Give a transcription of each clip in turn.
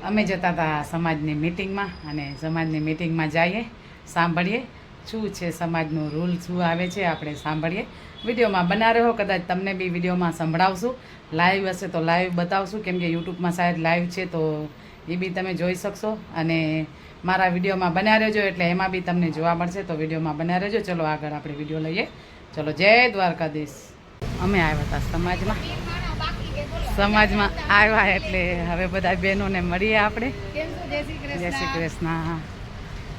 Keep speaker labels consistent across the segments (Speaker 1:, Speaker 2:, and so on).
Speaker 1: અમે જતા હતા સમાજની મિટિંગમાં અને સમાજની મિટિંગમાં જઈએ, સાંભળીએ શું છે સમાજનું રૂલ, શું આવે છે, આપણે સાંભળીએ. વિડીયોમાં બના રહ્યો, કદાચ તમને બી વિડીયોમાં સંભળાવશું. લાઈવ હશે તો લાઈવ બતાવશું, કેમ કે યુટ્યુબમાં શાયદ લાઈવ છે તો એ બી તમે જોઈ શકશો. અને મારા વિડીયોમાં બન્યા રહેજો, એટલે એમાં બી તમને જોવા મળશે. તો વિડીયોમાં બન્યા રહેજો. ચલો આગળ આપણે વિડીયો લઈએ. ચલો, જય દ્વારકાધીશ. અમે આવ્યા હતા સમાજમાં આવ્યા એટલે હવે બધા બહેનોને મળીએ આપણે. જય શ્રી કૃષ્ણ.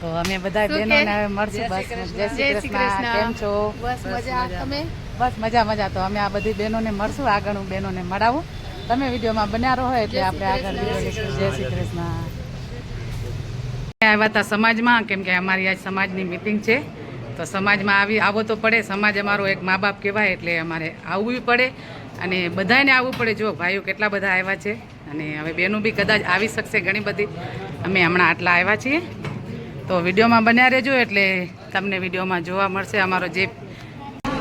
Speaker 1: તો અમે બધા બહેનોને હવે મળશું. બસ જય શ્રી કૃષ્ણ. કેમ છો?
Speaker 2: બસ મજા. તમે?
Speaker 1: બસ મજા. તો અમે આ બધી બહેનોને મળશું. આગળ હું બહેનોને મળાવું. તમે વિડીયોમાં બન્યા રહો એટલે આપણે આગળ વિડીયો લઈશું. જય શ્રી કૃષ્ણ. આવ્યા હતા સમાજમાં, કેમ કે અમારી આજ સમાજની મિટિંગ છે. તો સમાજમાં આવો તો પડે. સમાજ અમારો એક મા બાપ કહેવાય, એટલે અમારે આવવું પડે અને બધાને આવવું પડે. જો ભાઈઓ કેટલા બધા આવ્યા છે અને હવે બહેનો બી કદાચ આવી શકશે ઘણી બધી. અમે હમણાં આટલા આવ્યા છીએ. તો વિડીયોમાં બન્યા રહેજો એટલે તમને વિડીયોમાં જોવા મળશે અમારો જે.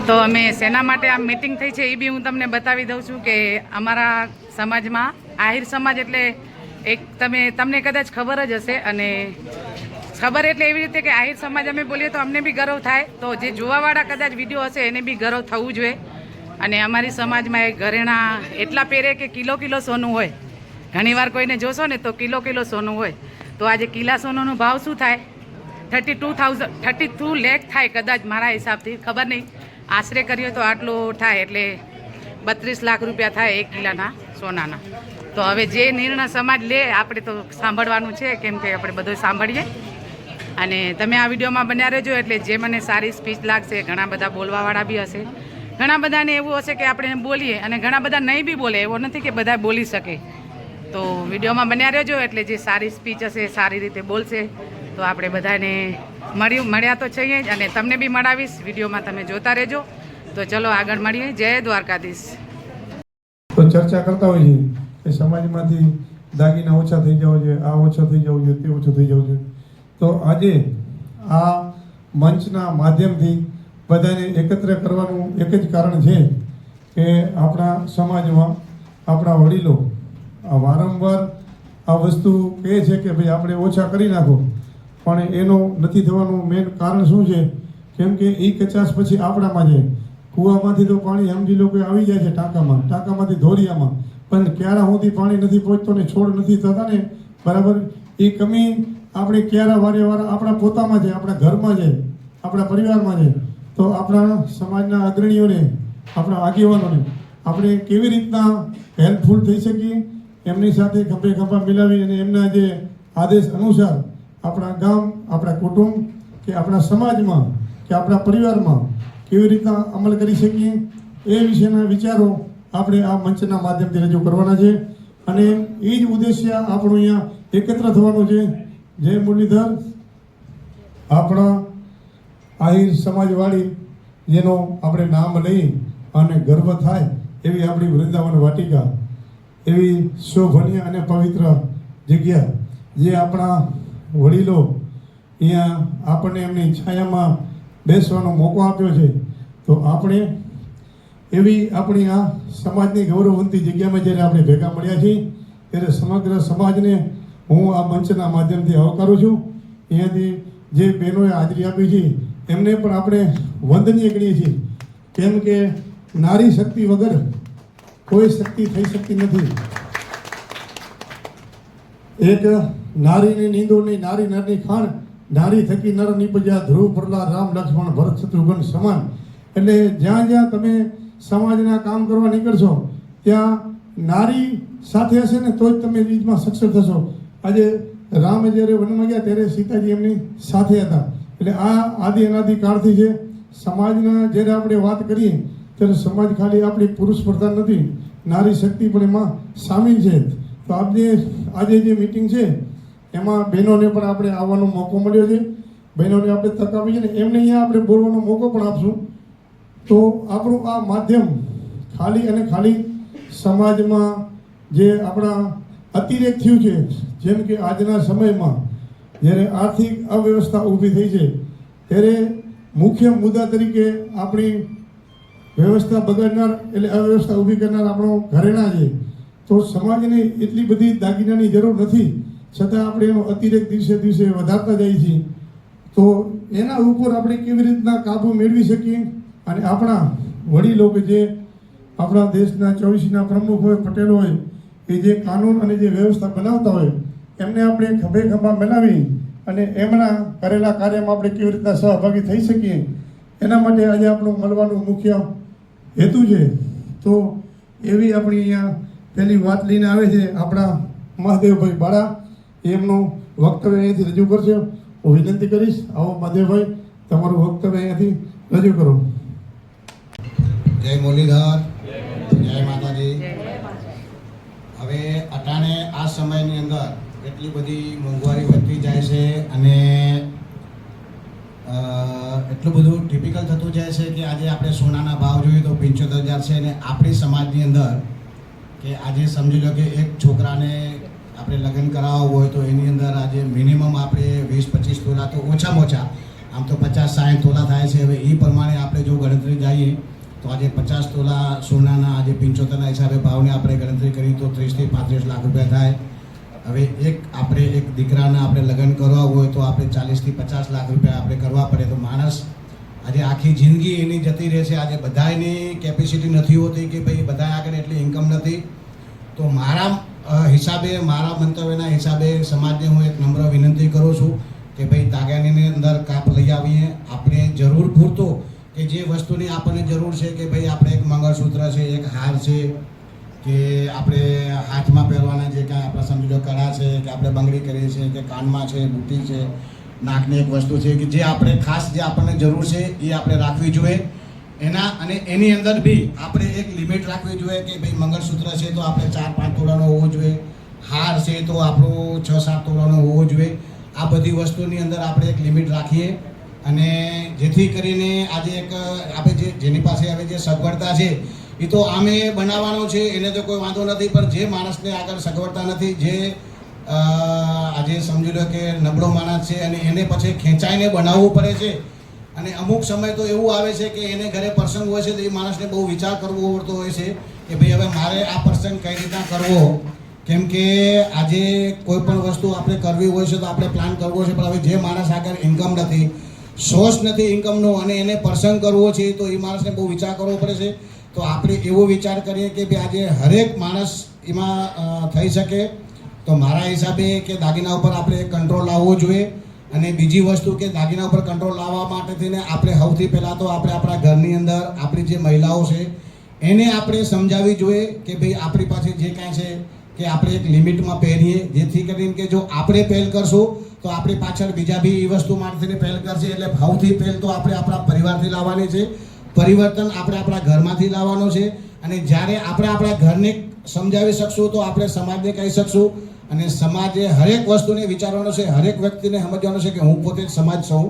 Speaker 1: તો અમે શેના માટે આ મિટિંગ થઈ છે એ બી હું તમને બતાવી દઉં છું કે અમારા સમાજમાં આહિર સમાજ એટલે એક તમને કદાચ ખબર જ હશે. અને ખબર એટલે એવી રીતે કે આહિર સમાજ અમે બોલીએ તો અમને બી ગર્વ થાય. તો જે જોવાવાળા કદાચ વિડીયો હશે એને બી ગર્વ થવું જોઈએ. અને અમારી સમાજમાં એક ઘરેણા એટલા પહેરે કે કિલો સોનું હોય. ઘણીવાર કોઈને જોશો ને તો કિલો સોનું હોય. તો આજે કિલા સોનાનો ભાવ શું થાય? 32 લાખ થાય કદાચ મારા હિસાબથી, ખબર નહીં. આશરે કરીએ તો આટલું થાય, એટલે 32 લાખ રૂપિયા થાય 1 કિલાના સોનાના. તો હવે જે નિર્ણય સમાજ લે આપણે તો સાંભળવાનું છે, કેમ કે આપણે બધું સાંભળીએ. અને તમે આ વિડીયોમાં બન્યા રહેજો એટલે જે મને સારી સ્પીચ લાગશે. ઘણા બધા બોલવાવાળા બી હશે, ઘણા બધાને એવું હશે કે આપણે બોલીએ અને ઘણા બધા નહીં બી બોલે. એવો નથી કે બધા બોલી શકે. તો વિડીયોમાં બન્યા રહેજો એટલે જે સારી સ્પીચ હશે, સારી રીતે બોલશે. તો આપણે બધાને મળ્યા તો છીએ જ, અને તમને બી મળાવીશ. વિડીયોમાં તમે જોતા રહેજો. તો ચલો આગળ મળીએ. જય દ્વારકાધીશ.
Speaker 3: તો ચર્ચા કરતા હોય છે કે સમાજમાંથી દાગીના ઓછા થઈ જવા જોઈએ, આ ઓછો થઈ જવું જોઈએ, તે ઓછું થઈ જવું જોઈએ. તો આજે આ મંચના માધ્યમથી બધાને એકત્ર કરવાનું એક જ કારણ છે કે આપણા સમાજમાં આપણા વડીલો વારંવાર આ વસ્તુ કહે છે કે ભાઈ આપણે ઓછા કરી નાખો, પણ એનું નથી થવાનું મેઇન કારણ શું છે? કેમ કે એ 50 પછી આપણામાં જાય. કૂવામાંથી તો પાણી સમજી લો કે આવી જાય છે ટાંકામાંથી ધોરિયામાં, પણ ક્યારા સુધી પાણી નથી પહોંચતો ને છોડ નથી થતા ને બરાબર. એ કમી આપણે ક્યારા વારે આપણા પોતામાં છે, આપણા ઘરમાં છે, આપણા પરિવારમાં છે. તો આપણા સમાજના અગ્રણીઓને, આપણા આગેવાનોને આપણે કેવી રીતના હેલ્પફુલ થઈ શકીએ, એમની સાથે ખભે ખભા મિલાવી અને એમના જે આદેશ અનુસાર આપણા ગામ, આપણા કુટુંબ કે આપણા સમાજમાં કે આપણા પરિવારમાં કેવી રીતના અમલ કરી શકીએ એ વિશેના વિચારો આપણે આ મંચના માધ્યમથી રજૂ કરવાના છે. અને એ જ ઉદ્દેશ્ય આપણું અહીંયા એકત્ર થવાનું છે. જય મુરલીધર. આપણા આહિર સમાજવાળી જેનો આપણે નામ લઈ અને ગર્વ થાય એવી આપણી વૃંદાવન વાટિકા, એવી શોભનીય અને પવિત્ર જગ્યા જે આપણા વડીલો અહીંયા આપણને એમની છાયામાં બેસવાનો મોકો આપ્યો છે. તો આપણે એવી આપણી આ સમાજની ગૌરવવંતી જગ્યામાં જ્યારે આપણે ભેગા મળ્યા છીએ ત્યારે સમગ્ર સમાજને હું આ મંચના માધ્યમથી આવકારું છું. અહીંયાથી જે બહેનોએ હાજરી આપી છે એમને પણ આપણે વંદનીય ગણીએ છીએ, કેમ કે નારી શક્તિ વગર કોઈ શક્તિ થઈ શકતી નથી. એક નારીની નીંદો નહીં, નારી નરની ખાણ, નારી થકી નર નીપજ્યા, ધ્રુવ પ્રહલાદ રામ લક્ષ્મણ ભરત શત્રુઘ્ન સમાન. એટલે જ્યાં જ્યાં તમે સમાજના કામ કરવા નીકળશો ત્યાં નારી સાથે હશે ને તો જ તમે બીજમાં સક્ષમ થશો. આજે રામ જ્યારે વનમાં ગયા ત્યારે સીતાજી એમની સાથે હતા. એટલે આ આદિ અનાદિ કાળથી છે. સમાજના જ્યારે આપણે વાત કરીએ ત્યારે સમાજ ખાલી આપણી પુરુષ પ્રધાન નથી, નારી શક્તિ પણ એમાં સામેલ છે. તો આજે જે મિટિંગ છે એમાં બહેનોને પણ આપણે આવવાનો મોકો મળ્યો છે. બહેનોને આપણે તક આપી છે ને એમને અહીંયા આપણે બોલવાનો મોકો પણ આપશું. તો આપણું આ માધ્યમ ખાલી અને ખાલી સમાજમાં જે આપણા અતિરેક થયું છે, જેમ કે આજના સમયમાં જ્યારે આર્થિક અવ્યવસ્થા ઊભી થઈ છે ત્યારે મુખ્ય મુદ્દા તરીકે આપણી વ્યવસ્થા બગાડનાર એટલે અવ્યવસ્થા ઊભી કરનાર આપણો ઘરેણા છે. તો સમાજને એટલી બધી દાગીનાની જરૂર નથી, છતાં આપણે એનો અતિરેક દિવસે દિવસે વધારતા જઈએ છીએ. તો એના ઉપર આપણે કેવી રીતના કાબુ મેળવી શકીએ અને આપણા વડીલો કે જે આપણા દેશના 24ના પ્રમુખ હોય, પટેલ હોય, એ જે કાનૂન અને જે વ્યવસ્થા બનાવતા હોય એમને આપણે ખભે ખભા બનાવી અને એમના કરેલા કાર્યમાં આપણે કેવી રીતના સહભાગી થઈ શકીએ, એના માટે આજે આપણું મળવાનું મુખ્ય હેતુ છે. તો એવી આપણી અહીંયા પહેલી વાત લઈને આવે છે આપણા મહાદેવભાઈ બાળા. એમનું વક્તવ્ય અહીંયાથી રજૂ કરશે. હું વિનંતી કરીશ, આવો મહાદેવભાઈ, તમારું વક્તવ્ય અહીંયાથી રજૂ કરો.
Speaker 2: જય મુરલીધર, જય માતાજી. હવે અટાણે આ સમયની અંદર એટલી બધી મોંઘવારી વધતી જાય છે અને એટલું બધું ટિપિકલ થતું જાય છે કે આજે આપણે સોનાના ભાવ જોઈએ તો 75,000 છે. અને આપણી સમાજની અંદર કે આજે સમજી લો કે એક છોકરાને આપણે લગ્ન કરાવવું હોય તો એની અંદર આજે મિનિમમ આપણે 20-25 તોલા તો ઓછામાં ઓછા, આમ તો 50-60 તોલા થાય છે. હવે એ પ્રમાણે આપણે જો ગણતરી જઈએ તો આજે 50 તોલા સોનાના આજે 75ના હિસાબે ભાવને આપણે ગણતરી કરી તો 30 થી 35 લાખ રૂપિયા થાય. હવે આપણે એક દીકરાના આપણે લગ્ન કરવા હોય તો આપણે 40 થી 50 લાખ રૂપિયા આપણે કરવા પડે. તો માણસ આજે આખી જિંદગી એની જતી રહે છે. આજે બધાની કેપેસિટી નથી હોતી કે ભાઈ બધા આગળ એટલી ઇન્કમ નથી. તો મારા હિસાબે, મારા મંતવ્યના હિસાબે સમાજને હું એક નમ્ર વિનંતી કરું છું કે ભાઈ દાગીનાની અંદર કાપ લઈ આવીએ. આપણે જરૂર પૂરતો કે જે વસ્તુની આપણને જરૂર છે કે ભાઈ આપણે એક મંગળસૂત્ર છે, એક હાર છે, કે આપણે હાથમાં પહેરવાના જે કાંઈ આપણા સમજી લો કડા છે, કે આપણે બંગડી કરીએ છીએ, કે કાનમાં છે, બુટ્ટી છે, નાકની એક વસ્તુ છે કે જે આપણે ખાસ જે આપણને જરૂર છે એ આપણે રાખવી જોઈએ. એની અંદર બી આપણે એક લિમિટ રાખવી જોઈએ કે ભાઈ મંગળસૂત્ર છે તો આપણે 4-5 તોલાનો હોવો જોઈએ, હાર છે તો આપણું 6-7 તોલાનો હોવો જોઈએ. આ બધી વસ્તુની અંદર આપણે એક લિમિટ રાખીએ અને જેથી કરીને આજે એક આપણે જેની પાસે હવે જે સગવડતા છે એ તો આમે બનાવવાનો છે એને તો કોઈ વાંધો નથી, પણ જે માણસને આગળ સગવડતા નથી, જે આજે સમજી લો કે નબળો માણસ છે અને એને પછી ખેંચાઈને બનાવવું પડે છે. અને અમુક સમય તો એવું આવે છે કે એને ઘરે પ્રસંગ હોય છે તો એ માણસને બહુ વિચાર કરવો પડતો હોય છે કે ભાઈ હવે મારે આ પ્રસંગ કઈ રીતના કરવો. કેમ કે આજે કોઈ પણ વસ્તુ આપણે કરવી હોય છે તો આપણે પ્લાન કરવો છે, પણ હવે જે માણસ આગળ ઇન્કમ નથી, સોર્સ નથી ઇન્કમનો અને એને પ્રસંગ કરવો છે તો એ માણસને બહુ વિચાર કરવો પડે છે. તો આપણે એવો વિચાર કરીએ કે ભાઈ આજે હરેક માણસ એમાં થઈ શકે. તો મારા હિસાબે કે દાગીના ઉપર આપણે કંટ્રોલ લાવવો જોઈએ. અને બીજી વસ્તુ કે દાગીના ઉપર કંટ્રોલ લાવવા માટે થઈને આપણે સૌથી પહેલાં તો આપણે આપણા ઘરની અંદર આપણી જે મહિલાઓ છે એને આપણે સમજાવવી જોઈએ કે ભાઈ આપણી પાસે જે કાંઈ છે કે આપણે એક લિમિટમાં પહેરીએ, જેથી કરીને કે જો આપણે પહેલ કરશું તો આપણી પાછળ બીજા બી એ વસ્તુ માટે પહેલ કરશે. એટલે સૌથી પહેલ તો આપણે આપણા પરિવારથી લાવવાની છે. પરિવર્તન આપણે આપણા ઘરમાંથી લાવવાનો છે. અને જ્યારે આપણે આપણા ઘરને સમજાવી શકશું તો આપણે સમાજને કહી શકશું. અને સમાજે હરેક વસ્તુને વિચારવાનો છે, હરેક વ્યક્તિને સમજવાનું છે કે હું પોતે જ સમાજ છું.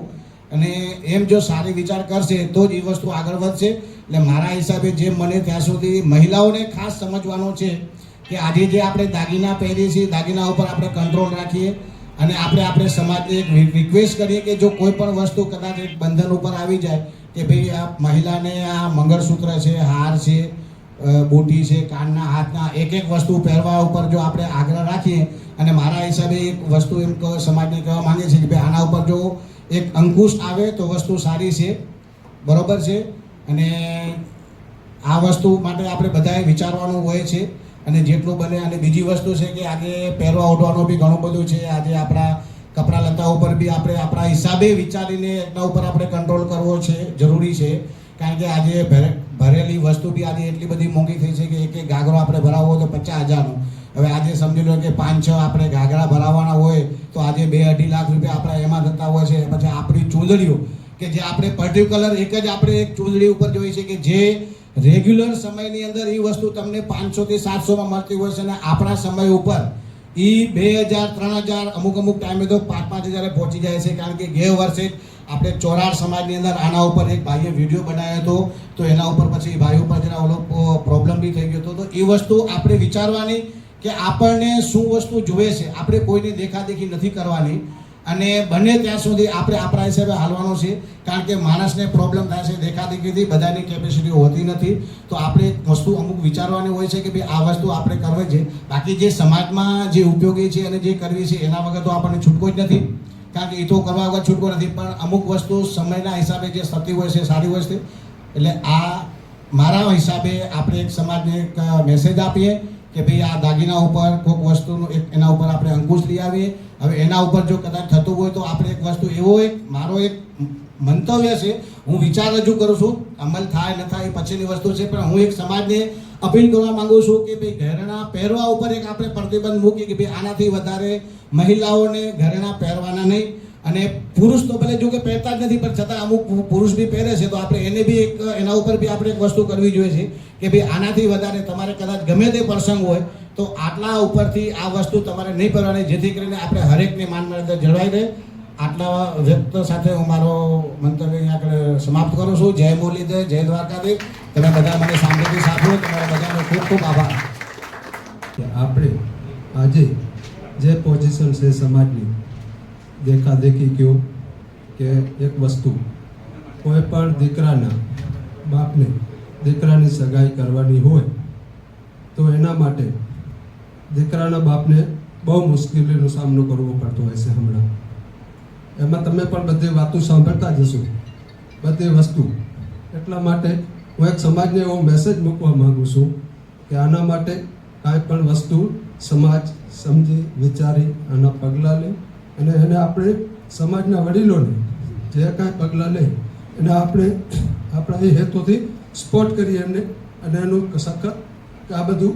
Speaker 2: અને એમ જો સારી વિચાર કરશે તો જ એ વસ્તુ આગળ વધશે. એટલે મારા હિસાબે જેમ મને ત્યાં સુધી મહિલાઓને ખાસ સમજવાનું છે કે આજે જે આપણે દાગીના પહેરીએ છીએ, દાગીના ઉપર આપણે કંટ્રોલ રાખીએ અને આપણે સમાજને એક રિક્વેસ્ટ કરીએ કે જો કોઈ પણ વસ્તુ કદાચ એક બંધન ઉપર આવી જાય કે ભાઈ આ મહિલાને આ મંગળસૂત્ર છે, હાર છે, બુટી છે, કાનના, હાથના એક વસ્તુ પહેરવા ઉપર જો આપણે આગ્રહ રાખીએ. અને મારા હિસાબે એક વસ્તુ એમ સમાજને કહેવા માંગે છે કે ભાઈ આના ઉપર જો એક અંકુશ આવે તો વસ્તુ સારી છે, બરોબર છે. અને આ વસ્તુ માટે આપણે બધાએ વિચારવાનું હોય છે અને જેટલું બને. અને બીજી વસ્તુ છે કે આજે પહેરવા ઉઠવાનું બી ઘણું બધું છે. આજે આપણા કપડાં લતા ઉપર બી આપણે આપણા હિસાબે વિચારીને એના ઉપર આપણે કંટ્રોલ કરવો છે, જરૂરી છે. કારણ કે આજે ભરેલી વસ્તુ બી આજે એટલી બધી મોંઘી થઈ છે કે એક ઘાઘરો આપણે ભરાવવો હોય તો 50,000નો. હવે આજે સમજી લો કે 5-6 આપણે ઘાઘરા ભરાવવાના હોય તો આજે 2-2.5 લાખ રૂપિયા આપણા એમાં થતા હોય છે. પછી આપણી ચૂંદડીઓ કે જે આપણે પર્ટિક્યુલર એક જ આપણે એક ચૂંદડી ઉપર જોઈએ છે કે જે રેગ્યુલર સમયની અંદર એ વસ્તુ તમને 500 થી 700માં મળતી હોય છે અને આપણા સમય ઉપર એ 2,000-3,000 અમુક ટાઈમે તો 5,000 પહોંચી જાય છે. કારણ કે ગયા વર્ષે આપણે ચોરાડ સમાજની અંદર આના ઉપર એક ભાઈએ વિડીયો બનાવ્યો હતો તો એના ઉપર પછી ભાઈ ઉપર જરા ઓલો પ્રોબ્લેમ બી થઈ ગયો હતો. તો એ વસ્તુ આપણે વિચારવાની કે આપણને શું વસ્તુ જોઈએ છે. આપણે કોઈની દેખાદેખી નથી કરવાની. અને બને ત્યાં સુધી આપણે આપણા હિસાબે હાલવાનું છે, કારણ કે માણસને પ્રોબ્લેમ થાય છે દેખાદેખીથી, બધાની કેપેસિટી હોતી નથી. તો આપણે એક વસ્તુ અમુક વિચારવાની હોય છે કે ભાઈ આ વસ્તુ આપણે કરવી છે. બાકી જે સમાજમાં જે ઉપયોગી છે અને જે કરવી છે એના વગર તો આપણને છૂટકો જ નથી, કારણ કે એ તો કરવા વગર છૂટકો નથી. પણ અમુક વસ્તુ સમયના હિસાબે જે થતી હોય છે સારી હોય છે. એટલે આ મારા હિસાબે આપણે એક સમાજને એક મેસેજ આપીએ કે ભાઈ આ દાગીના ઉપર કોઈક વસ્તુનું એના ઉપર આપણે અંકુશ લઈ આવીએ. હવે એના ઉપર જો કદાચ થતું હોય તો આપણે એક વસ્તુ એવો એક મારો એક મંતવ્ય છે, હું વિચાર રજૂ કરું છું, અમલ થાય ન થાય એ પછીની વસ્તુ છે, પણ હું એક સમાજને અપીલ કરવા માંગુ છું કે ભાઈ ઘરેણાં પહેરવા ઉપર એક આપણે પ્રતિબંધ મૂકીએ કે ભાઈ આનાથી વધારે મહિલાઓને ઘરેણાં પહેરવાના નહીં. અને પુરુષ તો ભલે જો કે પહેરતા જ નથી, પણ છતાં અમુક પુરુષ બી પહેરે છે, તો આપણે એને બી એક એના ઉપર બી આપણે એક વસ્તુ કરવી જોઈએ છે કે ભાઈ આનાથી વધારે તમારે કદાચ ગમે તે પ્રસંગ હોય તો આટલા ઉપરથી આ વસ્તુ તમારે નહીં પહેરવાની, જેથી કરીને આપણે હરેકની માન મર્યાદા જળવાઈ રહે. આટલા વ્યક્ત સાથે હું મારો મંતવ્ય અહીંયા આગળ સમાપ્ત કરું છું. જય મુરલીધર, જય દ્વારકાધીશ. તમે બધા મને શાંતિથી સાંભળો. તમારા બધાનો ખૂબ ખૂબ આભાર.
Speaker 4: કે આપણે આજે જે પોઝિશન છે સમાજની, દેખાદેખી કયો કે એક વસ્તુ, કોઈ પણ દીકરાના બાપને દીકરાની સગાઈ કરવાની હોય તો એના માટે દીકરાના બાપને બહુ મુશ્કેલીનો સામનો કરવો પડતો હોય છે. હમણાં એમાં તમે પણ બધી વાતો સાંભળતા જશો, બધી વસ્તુ. એટલા માટે હું એક સમાજને એવો મેસેજ મૂકવા માગું છું કે આના માટે કાંઈ પણ વસ્તુ સમાજ સમજી વિચારી આના પગલાં લે, અને એને આપણે સમાજના વડીલોને જે કાંઈ પગલાં લે એને આપણે આપણા એ હેતુથી સપોર્ટ કરીએ એમને, અને એનું સખત આ બધું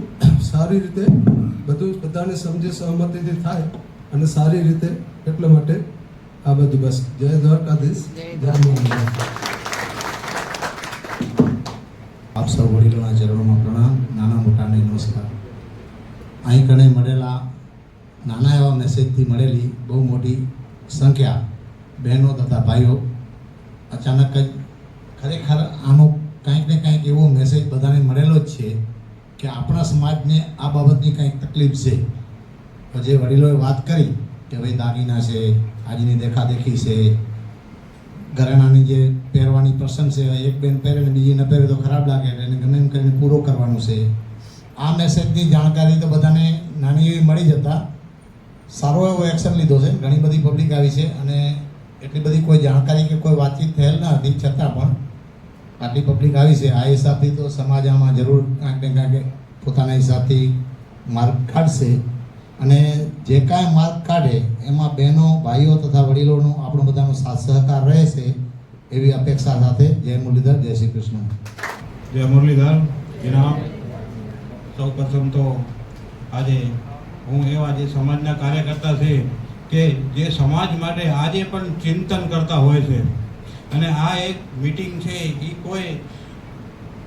Speaker 4: સારી રીતે બધું બધાને સમજી સહમતિથી થાય અને સારી રીતે. એટલા માટે આ બધું બસ. જય દ્વારકાધીશ, જય મોહન.
Speaker 2: આપ સૌ વડીલોના ચરણોમાં પ્રણામ, નાના મોટાને નમસ્કાર. અહીં કણે મળેલા નાના એવા મેસેજથી મળેલી બહુ મોટી સંખ્યા બહેનો તથા ભાઈઓ, અચાનક જ ખરેખર આનો કંઈક ને કંઈક એવો મેસેજ બધાને મળેલો જ છે કે આપણા સમાજને આ બાબતની કંઈક તકલીફ છે. તો જે વડીલોએ વાત કરી કે ભાઈ દાગીના છે, આજની દેખાદેખી છે, ઘરેણાની જે પહેરવાની પસંદ છે, એક બેન પહેરે ને બીજી ન પહેરે તો ખરાબ લાગે, એને ગમે એમ કરીને પૂરો કરવાનું છે. આ મેસેજની જાણકારી તો બધાને નાની એવી મળી જતા સારો એવો એક્શન લીધો છે. ઘણી બધી પબ્લિક આવી છે અને એટલી બધી કોઈ જાણકારી કે કોઈ વાતચીત થયેલ ન હતી, છતાં પણ આટલી પબ્લિક આવી છે. આ હિસાબથી તો સમાજ આમાં જરૂર કાંઈક ને કાંઈક પોતાના હિસાબથી માર્ગ કાઢશે, અને જે કાંઈ માર્ગ કાઢે એમાં બહેનો, ભાઈઓ તથા વડીલોનો આપણો બધાનો સાથ સહકાર રહે છે એવી અપેક્ષા સાથે. જય મુરલીધર, જય શ્રી કૃષ્ણ.
Speaker 5: જય મુરલીધર. જનાબ, સૌ પ્રથમ તો આજે હું એવા જે સમાજના કાર્યકર્તા છે કે જે સમાજ માટે આજે પણ ચિંતન કરતા હોય છે, અને આ એક મીટિંગ છે એ કોઈ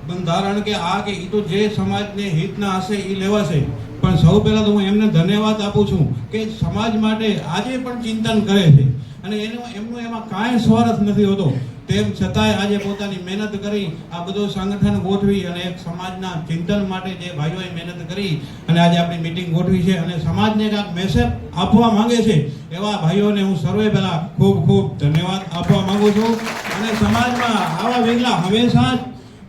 Speaker 5: બંધારણ કે આ કે એ તો જે સમાજને હિતના હશે એ લેવાશે. પણ સૌ પહેલાં તો હું એમને ધન્યવાદ આપું છું કે સમાજ માટે આજે પણ ચિંતન કરે છે, અને એમનું એમાં કાંઈ સ્વાર્થ નથી હોતો. તેમ છતાંય આજે પોતાની મહેનત કરી આ બધું સંગઠન ગોઠવી અને એક સમાજના ચિંતન માટે જે ભાઈઓએ મહેનત કરી અને આજે આપણી મિટિંગ ગોઠવી છે અને સમાજને કાંઈક મેસેજ આપવા માંગે છે એવા ભાઈઓને હું સર્વે પહેલાં ખૂબ ખૂબ ધન્યવાદ આપવા માંગુ છું. અને સમાજમાં આવા વેગલા હંમેશા જ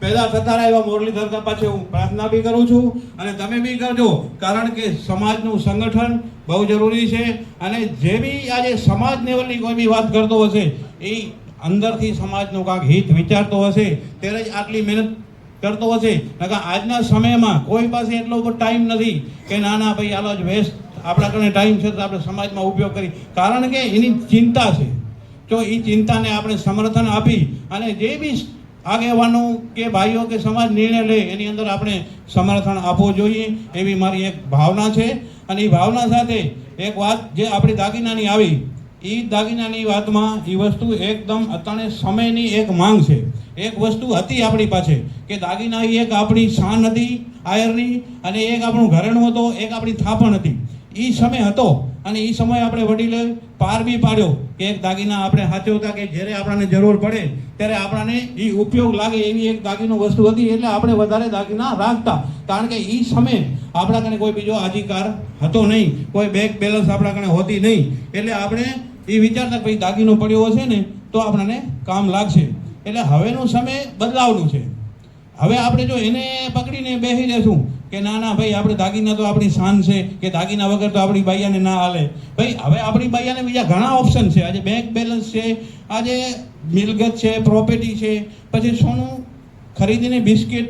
Speaker 5: પેદા થતા રહે એવા મુરલીધર પાછળ હું પ્રાર્થના બી કરું છું, અને તમે બી કરજો, કારણ કે સમાજનું સંગઠન બહુ જરૂરી છે. અને જે બી આજે સમાજ લેવલની કોઈ બી વાત કરતો હશે એ અંદરથી સમાજનું કાંઈક હિત વિચારતો હશે ત્યારે જ આટલી મહેનત કરતો હશે. નકર આજના સમયમાં કોઈ પાસે એટલો બધો ટાઈમ નથી કે ના ના ભાઈ આલો જ વેસ્ટ, આપણા કને ટાઈમ છે તો આપણે સમાજમાં ઉપયોગ કરી, કારણ કે એની ચિંતા છે. તો એ ચિંતાને આપણે સમર્થન આપી અને જે બી આગેવાનો કે ભાઈઓ કે સમાજ નિર્ણય લે એની અંદર આપણે સમર્થન આપવું જોઈએ એવી મારી એક ભાવના છે. અને એ ભાવના સાથે એક વાત જે આપણી દાગીનાની આવી, એ દાગીનાની વાતમાં એ વસ્તુ એકદમ અત્યારે સમયની એક માંગ છે. એક વસ્તુ હતી આપણી પાસે કે દાગીના એક આપણી શાન હતી આયરની, અને એક આપણું ઘરેણું હતો, એક આપણી થાપણ હતી. એ સમય હતો અને એ સમય આપણે વડીલે પાર બી પાડ્યો કે એક દાગીના આપણે સાચવતા કે જ્યારે આપણને જરૂર પડે ત્યારે આપણને એ ઉપયોગ લાગે એવી એક દાગીનો વસ્તુ હતી, એટલે આપણે વધારે દાગીના રાખતા, કારણ કે એ સમયે આપણા કને કોઈ બીજો અધિકાર હતો નહીં, કોઈ બેંક બેલેન્સ આપણા કને હોતી નહીં, એટલે આપણે એ વિચારતા ભાઈ દાગીનો પડ્યો હશે ને તો આપણને કામ લાગશે. એટલે હવેનો સમય બદલાવનું છે. હવે આપણે જો એને પકડીને બેસી જશું કે ના ના ભાઈ આપણે દાગીના તો આપણી શાન છે કે દાગીના વગર તો આપણી બાઈયાને ના હાલે. ભાઈ હવે આપણી બાઈયાને બીજા ઘણા ઓપ્શન છે. આજે બેંક બેલેન્સ છે, આજે મિલકત છે, પ્રોપર્ટી છે, પછી સોનું ખરીદીને બિસ્કિટ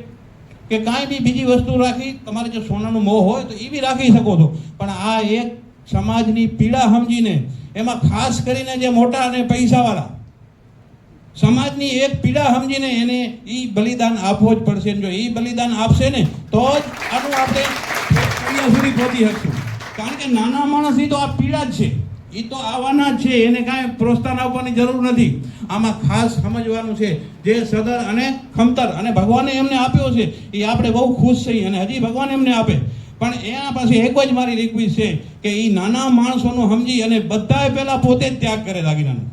Speaker 5: કે કાંઈ બી બીજી વસ્તુ રાખી, તમારે જો સોનાનો મોહ હોય તો એ બી રાખી શકો છો. પણ આ એક સમાજની પીડા સમજીને, એમાં ખાસ કરીને જે મોટા અને પૈસાવાળા સમાજની એક પીડા સમજીને એને એ બલિદાન આપવો જ પડશે. જો એ બલિદાન આપશે ને તો જ આનું આપણે અહીંયા સુધી પહોંચી શકશું. કારણ કે નાના માણસની તો આ પીડા જ છે, એ તો આવવાના જ છે, એને કાંઈ પ્રોત્સાહન આપવાની જરૂર નથી. આમાં ખાસ સમજવાનું છે જે સદર અને ખમતર અને ભગવાને એમને આપ્યો છે એ આપણે બહુ ખુશ છીએ અને હજી ભગવાન એમને આપે. પણ એના પાસે એક જ મારી રિક્વેસ્ટ છે કે એ નાના માણસોનું સમજી અને બધાએ પહેલાં પોતે જ ત્યાગ કરે દાગીનાનો.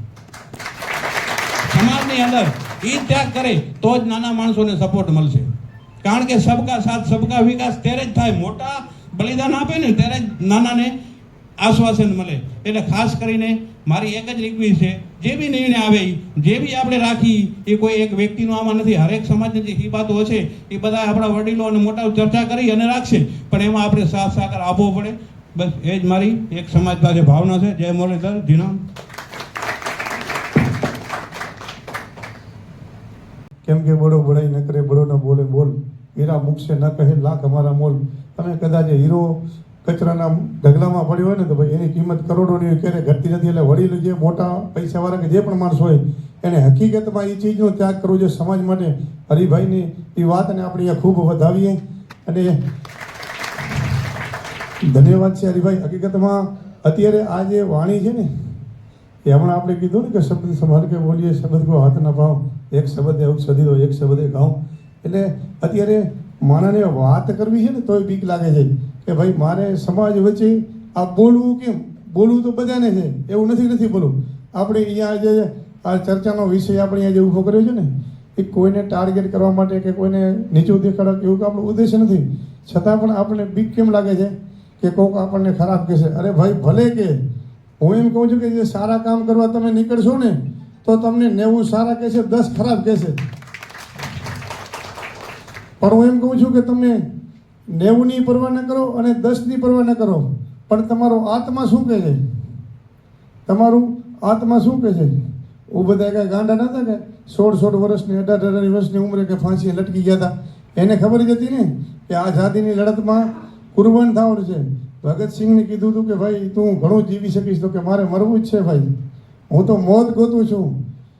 Speaker 5: સમાજની અંદર એ ત્યાગ કરે તો જ નાના માણસોને સપોર્ટ મળશે. કારણ કે સબકા સાથ સબકા વિકાસ ત્યારે જ થાય. મોટા બલિદાન આપે ને ત્યારે જ નાનાને આશ્વાસન મળે. એટલે ખાસ કરીને મારી એક જ રિક્વેસ્ટ છે, જે બી નિર્ણય આવે, જે બી આપણે રાખી, એ કોઈ એક વ્યક્તિનો આમાં નથી. હરેક સમાજની જે વાતો હશે એ બધા આપણા વડીલો અને મોટા ચર્ચા કરી અને રાખશે, પણ એમાં આપણે સાથ સહકાર આપવો પડે. બસ એ જ મારી એક સમાજ પાસે ભાવના છે. જય મુરલીધર. જીના
Speaker 3: કેમ કે બડો બડાઈ ન કરે, બડો ન બોલે બોલ, હીરા મુખશે ન કહે લાખ અમારા મોલ. તમે કદાચ હીરો કચરાના ઢગલામાં પડ્યો હોય ને તો ભાઈ એની કિંમત કરોડોની ક્યારે ઘટતી નથી. એટલે વડીલો જે મોટા પૈસાવાળા કે જે પણ માણસ હોય એને હકીકતમાં એ ચીજનો ત્યાગ કરવો જોઈએ સમાજ માટે. હરિભાઈની એ વાતને આપણે અહીંયા ખૂબ વધાવીએ અને ધન્યવાદ છે હરિભાઈ. હકીકતમાં અત્યારે આ જે વાણી છે ને એ હમણાં આપણે કીધું ને કે શબ્દ સંભાળ કે બોલીએ, શબ્દ કો હાથ ના પાઓ, એક શબ્દ ઔષધિ દો, એક શબ્દ ગાઉં. એટલે અત્યારે માણસને વાત કરવી છે ને તોય બીક લાગે છે કે ભાઈ મારે સમાજ વચ્ચે આ બોલવું કેમ? બોલવું તો બધાને છે, એવું નથી બોલવું. આપણે અહીંયા જે આ ચર્ચાનો વિષય આપણે અહીંયા જે ઊભો કર્યો છે ને એ કોઈને ટાર્ગેટ કરવા માટે કે કોઈને નીચું દેખાડવા એવું આપણો ઉદ્દેશ નથી. છતાં પણ આપણને બીક કેમ લાગે છે કે કોઈક આપણને ખરાબ કહેશે? અરે ભાઈ ભલે કે હું એમ કહું છું કે જે સારા કામ કરવા તમે નીકળશો ને તો તમને 90 સારા કહેશે, 10 ખરાબ કહેશે. પણ હું એમ કહું છું કે તમે 90ની પરવા ન કરો અને 10ની પરવા ન કરો, પણ તમારો આત્મા શું કહે છે? તમારું આત્મા શું કહે છે? હું બધા કાંઈ ગાંડા નહોતા કે 16 વર્ષની 18 વર્ષની ઉંમરે કે ફાંસી લટકી ગયા હતા. એને ખબર જ હતી ને કે આઝાદીની લડતમાં કુરબાન થવાનું છે. ભગતસિંહને કીધું હતું કે ભાઈ તું ઘણું જીવી શકીશ, તો કે મારે મરવું જ છે ભાઈ, હું તો મોત ગોતું છું.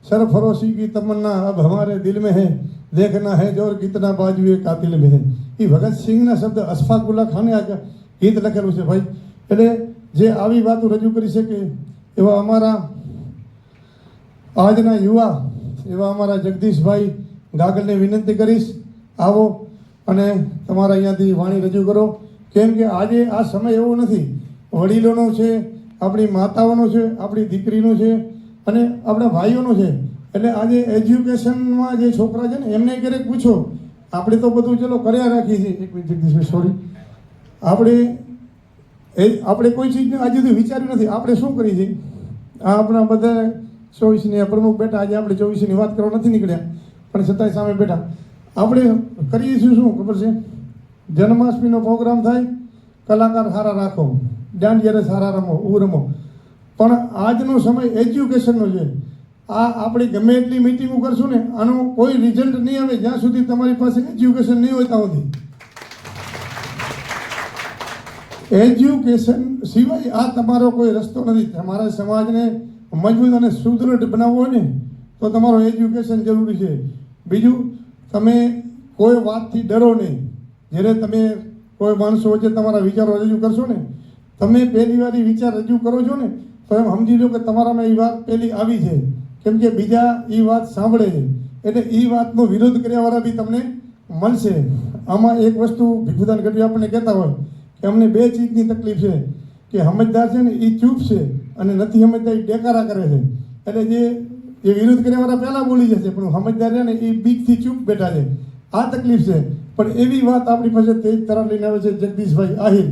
Speaker 3: સરફરોશી કી તમન્ના અબ હમારે દિલ में है, देखना है जोर कितना बाजुए कातिल में है. એ ભગતસિંહના શબ્દ અશફાકુલ્લા ખાને આ ગીત લખેલું છે ભાઈ. એટલે જે આવી વાતો રજૂ કરી શકે એવા અમારા આજના યુવા એવા અમારા જગદીશભાઈ ગાગલને વિનંતી કરીશ, આવો અને તમારા અહીંયાથી વાણી રજૂ કરો. કેમ કે આજે આ સમય એવો નથી, વડીલોનો છે, આપણી માતાઓનો છે, આપણી દીકરીનો છે અને આપણા ભાઈઓનો છે. એટલે આજે એજ્યુકેશનમાં જે છોકરા છે ને એમને ક્યારેક પૂછો, આપણે તો બધું ચલો કર્યા રાખીએ છીએ. એક મિનિટ જગદીશભાઈ, સોરી, આપણે કોઈ ચીજને આજે સુધી વિચાર્યું નથી. આપણે શું કરીએ છીએ? આ આપણા બધા 24ની પ્રમુખ બેઠા, આજે આપણે 24ની વાત કરવા નથી નીકળ્યા, પણ છતાંય સામે બેઠા. આપણે કરીએ છીએ શું ખબર છે? જન્માષ્ટમીનો પ્રોગ્રામ થાય, કલાકાર સારા રાખો, દાંડિયા સારા રમો, રમો. પણ આજનો સમય એજ્યુકેશનનો છે. આ આપણે ગમે એટલી મિટિંગો કરશું ને આનું કોઈ રિઝલ્ટ નહીં આવે જ્યાં સુધી તમારી પાસે એજ્યુકેશન નહીં હોય ત્યાં સુધી. એજ્યુકેશન સિવાય આ તમારો કોઈ રસ્તો નથી. તમારા સમાજને મજબૂત અને સુદૃઢ બનાવવો હોય ને તો તમારું એજ્યુકેશન જરૂરી છે. બીજું, તમે કોઈ વાતથી ડરો નહીં. જ્યારે તમે કોઈ માણસો વચ્ચે તમારા વિચારો રજૂ કરશો ને, તમે પહેલી વાર વિચાર રજૂ કરો છો ને તો એમ સમજી લો કે તમારામાં એ વાત પહેલી આવી છે. કેમ કે બીજા એ વાત સાંભળે છે, એટલે એ વાતનો વિરોધ કર્યાવાળા બી તમને મળશે. આમાં એક વસ્તુ ભીખુદાન ગઢવી આપણને કહેતા હોય કે અમને 2 ચીજની તકલીફ છે, કે સમજદાર છે ને એ ચૂપ છે અને નથી સમજતા એ ડેકારા કરે છે. એટલે જે વિરોધ કર્યાવાળા પહેલાં બોલી જશે, પણ સમજદાર છે ને એ બીકથી ચૂપ બેઠા છે. આ તકલીફ છે. પણ એવી વાત આપણી પાસે તેજ તરફ લઈને આવે છે જગદીશભાઈ આહિર.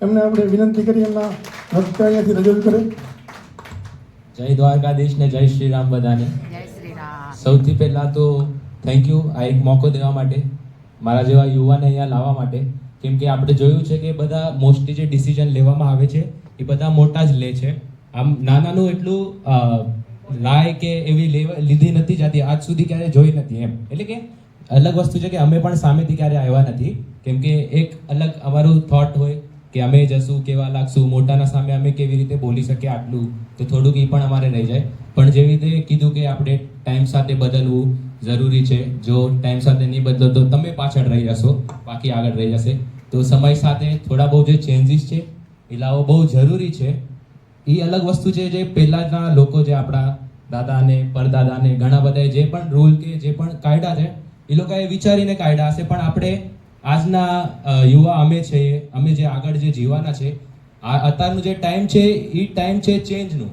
Speaker 3: એમને આપણે વિનંતી કરી એમના વક્તા અહીંયાથી રજૂ કરે.
Speaker 6: જય દ્વારકાધીશ ને જય શ્રી રામ બધાને.
Speaker 1: જય શ્રી રામ.
Speaker 6: સૌથી પહેલાં તો થેન્ક યુ આ એક મોકો દેવા માટે, મારા જેવા યુવાને અહીંયા લાવવા માટે. કેમ કે આપણે જોયું છે કે બધા મોસ્ટલી જે ડિસિઝન લેવામાં આવે છે એ બધા મોટા જ લે છે. આમ નાનાનું એટલું લાય કે એવી લીધી નથી જતી, આજ સુધી ક્યારે જોઈ નથી એમ. એટલે કે અલગ વસ્તુ છે કે અમે પણ સામેથી ક્યારે આવ્યા નથી, કેમ કે એક અલગ અમારું થોટ હોય કે અમે જશું કેવા લાગશું, મોટાના સામે અમે કેવી રીતે બોલી શકીએ આટલું, તો થોડુંક એ પણ અમારે રહી જાય. પણ જેવી રીતે કીધું કે આપણે ટાઈમ સાથે બદલવું જરૂરી છે. જો ટાઈમ સાથે નહીં બદલો તો તમે પાછળ રહી જશો, બાકી આગળ રહી જશે. તો સમય સાથે થોડા બહુ જે ચેન્જીસ છે એ લાવવો બહુ જરૂરી છે. એ અલગ વસ્તુ છે જે પહેલાંના લોકો જે આપણા દાદાને પરદાદાને ઘણા બધાએ જે પણ રૂલ કે જે પણ કાયદા છે એ લોકોએ વિચારીને કાયદા હશે. પણ આપણે આજના યુવા અમે છીએ, અમે જે આગળ જે જીવવાના છે, આ અત્યારનું જે ટાઈમ છે એ ટાઈમ છે ચેન્જનું.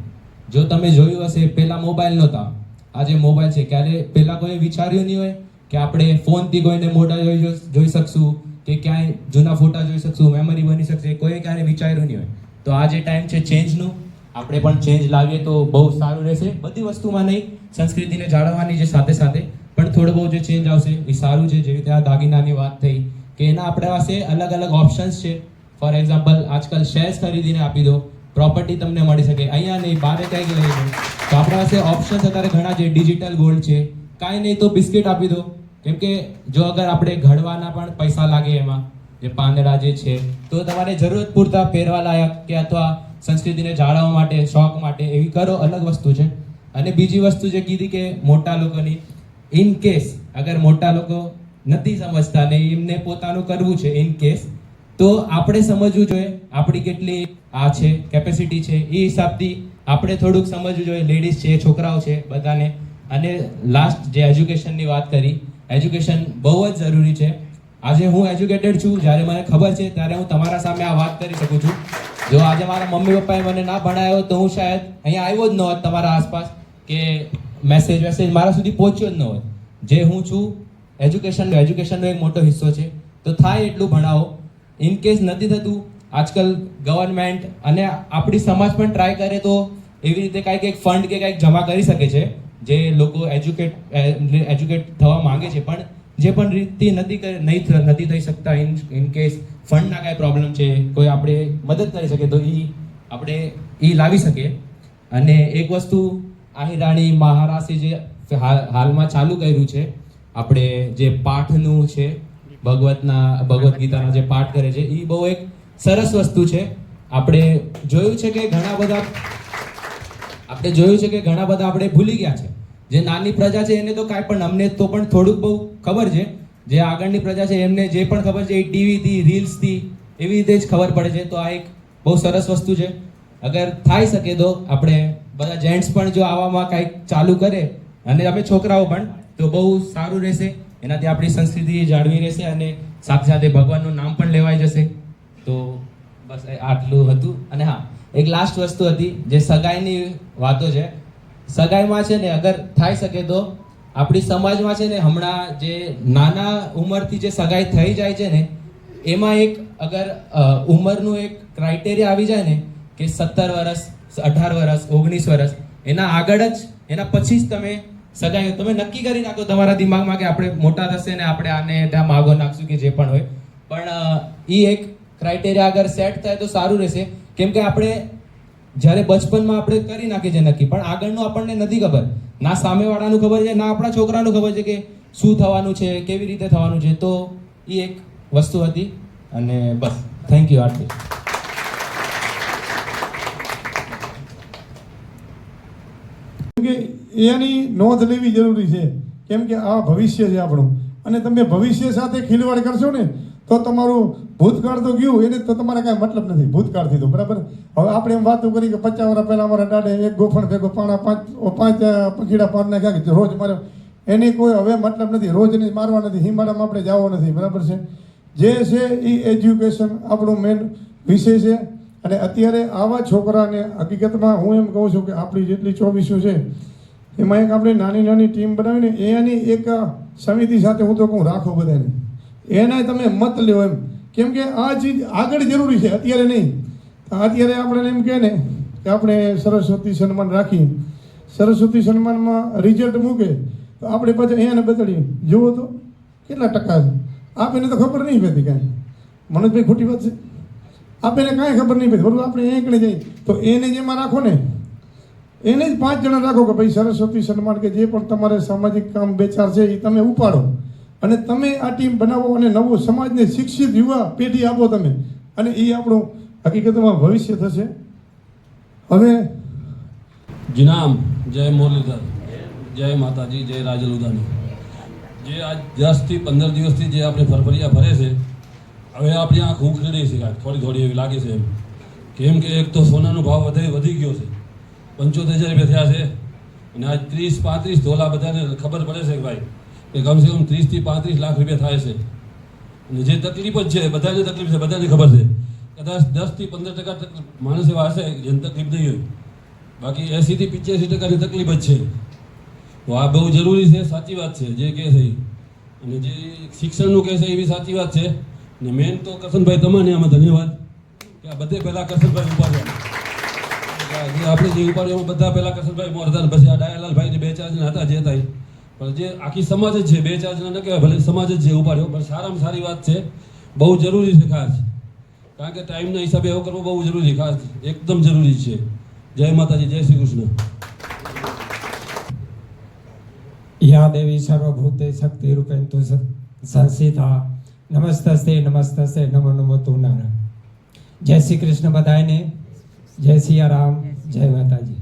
Speaker 6: જો તમે જોયું હશે પહેલાં મોબાઈલ નહોતા, આજે મોબાઈલ છે. ક્યારે પહેલાં કોઈ વિચાર્યું નહીં હોય કે આપણે ફોનથી કોઈને મોઢા જોઈ શકશું કે ક્યાંય જૂના ફોટા જોઈ શકશું, મેમરી બની શકશે, કોઈ ક્યારે વિચાર્યું નહીં હોય. તો આ જે ટાઈમ છે ચેન્જનું, આપણે પણ ચેન્જ લાવીએ તો બહુ સારું રહેશે. બધી વસ્તુમાં નહીં, સંસ્કૃતિને જાળવવાની જે સાથે સાથે પણ થોડો બહુ જે ચેન્જ આવશે એ સારું છે. જેવી રીતે આ દાગીનાની વાત થઈ કે એના આપણા પાસે અલગ અલગ ઓપ્શન્સ છે. ફોર એક્ઝામ્પલ આજકાલ શેર્સ ખરીદીને આપી દો, પ્રોપર્ટી તમને મળી શકે, અહીંયા નહીં બહાર ક્યાંય લઈ લો. તો આપણા પાસે ઓપ્શન્સ અત્યારે ઘણા છે. ડિજિટલ ગોલ્ડ છે, કાંઈ નહીં તો બિસ્કિટ આપી દો. કેમ કે જો અગર આપણે ઘડવાના પણ પૈસા લાગે એમાં જે પાંદડા જે છે, તો તમારે જરૂરત પૂરતા પહેરવા લાયક કે અથવા સંસ્કૃતિને જાળવવા માટે શોખ માટે એવી કરો, અલગ વસ્તુ છે. અને બીજી વસ્તુ જે કીધી કે મોટા લોકોની, ઇન કેસ અગર મોટા લોકો નથી સમજતા ને એમને પોતાનું કરવું છે ઇન કેસ, તો આપણે સમજવું જોઈએ આપણી કેટલી આ છે કેપેસિટી છે, એ હિસાબથી આપણે થોડુંક સમજવું જોઈએ. લેડીઝ છે, છોકરાઓ છે, બધાને. અને લાસ્ટ જે એજ્યુકેશનની વાત કરી, એજ્યુકેશન બહુ જ જરૂરી છે. આજે હું એજ્યુકેટેડ છું, જ્યારે મને ખબર છે ત્યારે હું તમારા સામે આ વાત કરી શકું છું. જો આજે મારા મમ્મી પપ્પાએ મને ના ભણાયો તો હું શાયદ અહીંયા આવ્યો જ ન હોત તમારા આસપાસ, કે મેસેજ મારા સુધી પહોંચ્યો જ ન હોત. જે હું છું એજ્યુકેશનનો એક મોટો હિસ્સો છે. તો થાય એટલું ભણાવો. ઇન કેસ નથી થતું, આજકાલ ગવર્મેન્ટ અને આપણી સમાજ પણ ટ્રાય કરે તો એવી રીતે કાંઈક એક ફંડ કે કાંઈક જમા કરી શકે છે જે લોકો એજ્યુકેટ થવા માંગે છે, પણ જે પણ રીતથી નથી થઈ શકતા. ઇન કેસ ફંડના કાંઈ પ્રોબ્લેમ છે, કોઈ આપણે મદદ કરી શકે તો આપણે એ લાવી શકીએ. અને એક વસ્તુ આહિરાણી મહારાશે જે હાલમાં ચાલુ કર્યું છે, આપણે જે પાઠનું છે, ભગવદ્ ગીતાના જે પાઠ કરે છે, એ બહુ એક સરસ વસ્તુ છે. આપણે જોયું છે કે ઘણા બધા આપણે ભૂલી ગયા છે. જે નાની પ્રજા છે એને તો કાંઈ પણ, અમને તો પણ થોડુંક બહુ ખબર છે. જે આગળની પ્રજા છે એમને જે પણ ખબર છે એ ટીવીથી, રીલ્સથી એવી રીતે જ ખબર પડે છે. તો આ એક બહુ સરસ વસ્તુ છે. અગર થઈ શકે તો આપણે બધા જેન્ટ્સ પણ જો આવામાં કાંઈક ચાલુ કરે અને અમે છોકરાઓ પણ, તો બહુ સારું રહેશે. એનાથી આપણી સંસ્કૃતિ જાળવી રહેશે અને સાથે સાથે ભગવાનનું નામ પણ લેવાઈ જશે. તો બસ આટલું હતું. અને હા, એક લાસ્ટ વસ્તુ હતી જે સગાઈની વાતો છે. સગાઈમાં છે ને અગર થઈ શકે તો આપણી સમાજમાં છે ને હમણાં જે નાના ઉંમરથી જે સગાઈ થઈ જાય છે ને, એમાં એક અગર ઉંમરનું એક ક્રાઇટેરિયા આવી જાય ને કે 17 વર્ષ, 18 વર્ષ, 19 વર્ષ, એના આગળ જ, એના પછી જ તમે સગાઈ તમે નક્કી કરી નાખો તમારા દિમાગમાં કે આપણે મોટા થશે ને આપણે આને ત્યાં માગો નાખશું કે જે પણ હોય. પણ એ એક ક્રાઇટેરિયા અગર સેટ થાય તો સારું રહેશે. કેમ કે આપણે જ્યારે બચપનમાં આપણે કરી નાખીએ છીએ નક્કી, પણ આગળનું આપણને નથી ખબર. ના સામેવાળાનું ખબર છે, ના આપણા છોકરાનું ખબર છે કે શું થવાનું છે, કેવી રીતે થવાનું છે. તો એ એક વસ્તુ હતી. અને બસ, થેન્ક યુ. આટલું.
Speaker 3: કે એની નોંધ લેવી જરૂરી છે. કેમ કે આ ભવિષ્ય છે આપણું, અને તમે ભવિષ્ય સાથે ખિલવાડ કરશો ને તો તમારું ભૂતકાળ તો ગયું, એને તો તમારે કાંઈ મતલબ નથી ભૂતકાળથી તો. બરાબર. હવે આપણે એમ વાતો કરી કે 50 વર્ષ પહેલાં અમારા દાડે એક ગોફણ ભેગો પાંચ પંખીડા પાડ નાખ્યા કે રોજ મારે, એની કોઈ હવે મતલબ નથી. રોજ નહીં મારવા નથી, હિમાલયમાં આપણે જવો નથી. બરાબર છે. જે છે એ એજ્યુકેશન આપણું મેન વિષય છે. અને અત્યારે આવા છોકરાને હકીકતમાં હું એમ કહું છું કે આપણી જેટલી 24 છે એમાં એક આપણે નાની નાની ટીમ બનાવીને એની એક સમિતિ સાથે હું તો કહું રાખો બધાને, એના તમે મત લ્યો એમ. કેમ કે આ ચીજ આગળ જરૂરી છે, અત્યારે નહીં. અત્યારે આપણે એમ કહે ને કે કે આપણે સરસ્વતી સન્માન રાખી, સરસ્વતી સન્માનમાં રિઝલ્ટ મૂકે તો આપણે પાછા એને બતાડીએ, જુઓ તો કેટલા ટકા છે. આપને તો ખબર નહીં પડતી કાંઈ. મનોજભાઈ ખોટી વાત છે? આપને કાંઈ ખબર નહીં પડતી, બરાબર? આપણે એકને જઈએ તો એને જેમાં રાખો ને, એને જ 5 જણા રાખો કે ભાઈ સરસ્વતી સન્માન કે જે પણ તમારે સામાજિક કામ 2-4 છે એ તમે ઉપાડો અને તમે આ ટીમ બનાવો અને નવો સમાજને શિક્ષિત યુવા પેઢી આપો તમે, અને એ આપણું હકીકતમાં ભવિષ્ય થશે. હવે
Speaker 7: જીનામ જય મુરલીધર, જય માતાજી, જય રાજલ ઉદાની. જે આજ 10 થી 15 દિવસથી જે આપણે ફરફરિયા ફરે છે, હવે આપણી આંખ ઉખડી છે, થોડી થોડી એવી લાગે છે એમ. કેમ કે એક તો સોનાનો ભાવ વધી ગયો છે, 75,000 રૂપિયા થયા છે, અને આજ 30-35 તોલા બધાને ખબર પડે છે કે ભાઈ કે કમસે કમ 30 થી 35 લાખ રૂપિયા થાય છે. અને જે તકલીફ જ છે, બધાને તકલીફ છે, બધાને ખબર છે. કદાચ 10 થી 15% માણસ એવા હશે જેને તકલીફ નહીં હોય, બાકી 80 થી 85% તકલીફ જ છે. તો આ બહુ જરૂરી છે, સાચી વાત છે જે કહે છે. અને જે શિક્ષણનું કહે છે એ બી સાચી વાત છે. ને મેન તો કરશનભાઈ તમને આમાં ધન્યવાદ કે આ બધે પહેલાં કરશનભાઈ ઉપાડ્યા. જે આપણે જે ઉપાડ્યો બધા પહેલાં કરશનભાઈ મોર હતા, પછી આ ડાયાલાલભાઈ ને 2-4 જણા હતા જે થાય, પણ જે આખી સમાજ જ છે, 2-4 જણા ન કહેવાય, ભલે સમાજ જ છે ઉપાડ્યો, પણ સારામાં સારી વાત છે, બહુ જરૂરી છે ખાસ. કારણ કે ટાઈમના હિસાબે એવું કરવું બહુ જરૂરી, ખાસ એકદમ જરૂરી છે. જય માતાજી, જય શ્રી કૃષ્ણ.
Speaker 8: યા દેવી સર્વભૂતે શક્તિ રૂપેણ તુ સંસ્થિતા નમસ્તસ્તે નમસ્તસ્તે નમો નમો તું નારાયણ. જય શ્રી કૃષ્ણ બધાને, જય સિયારામ, જય માતાજી.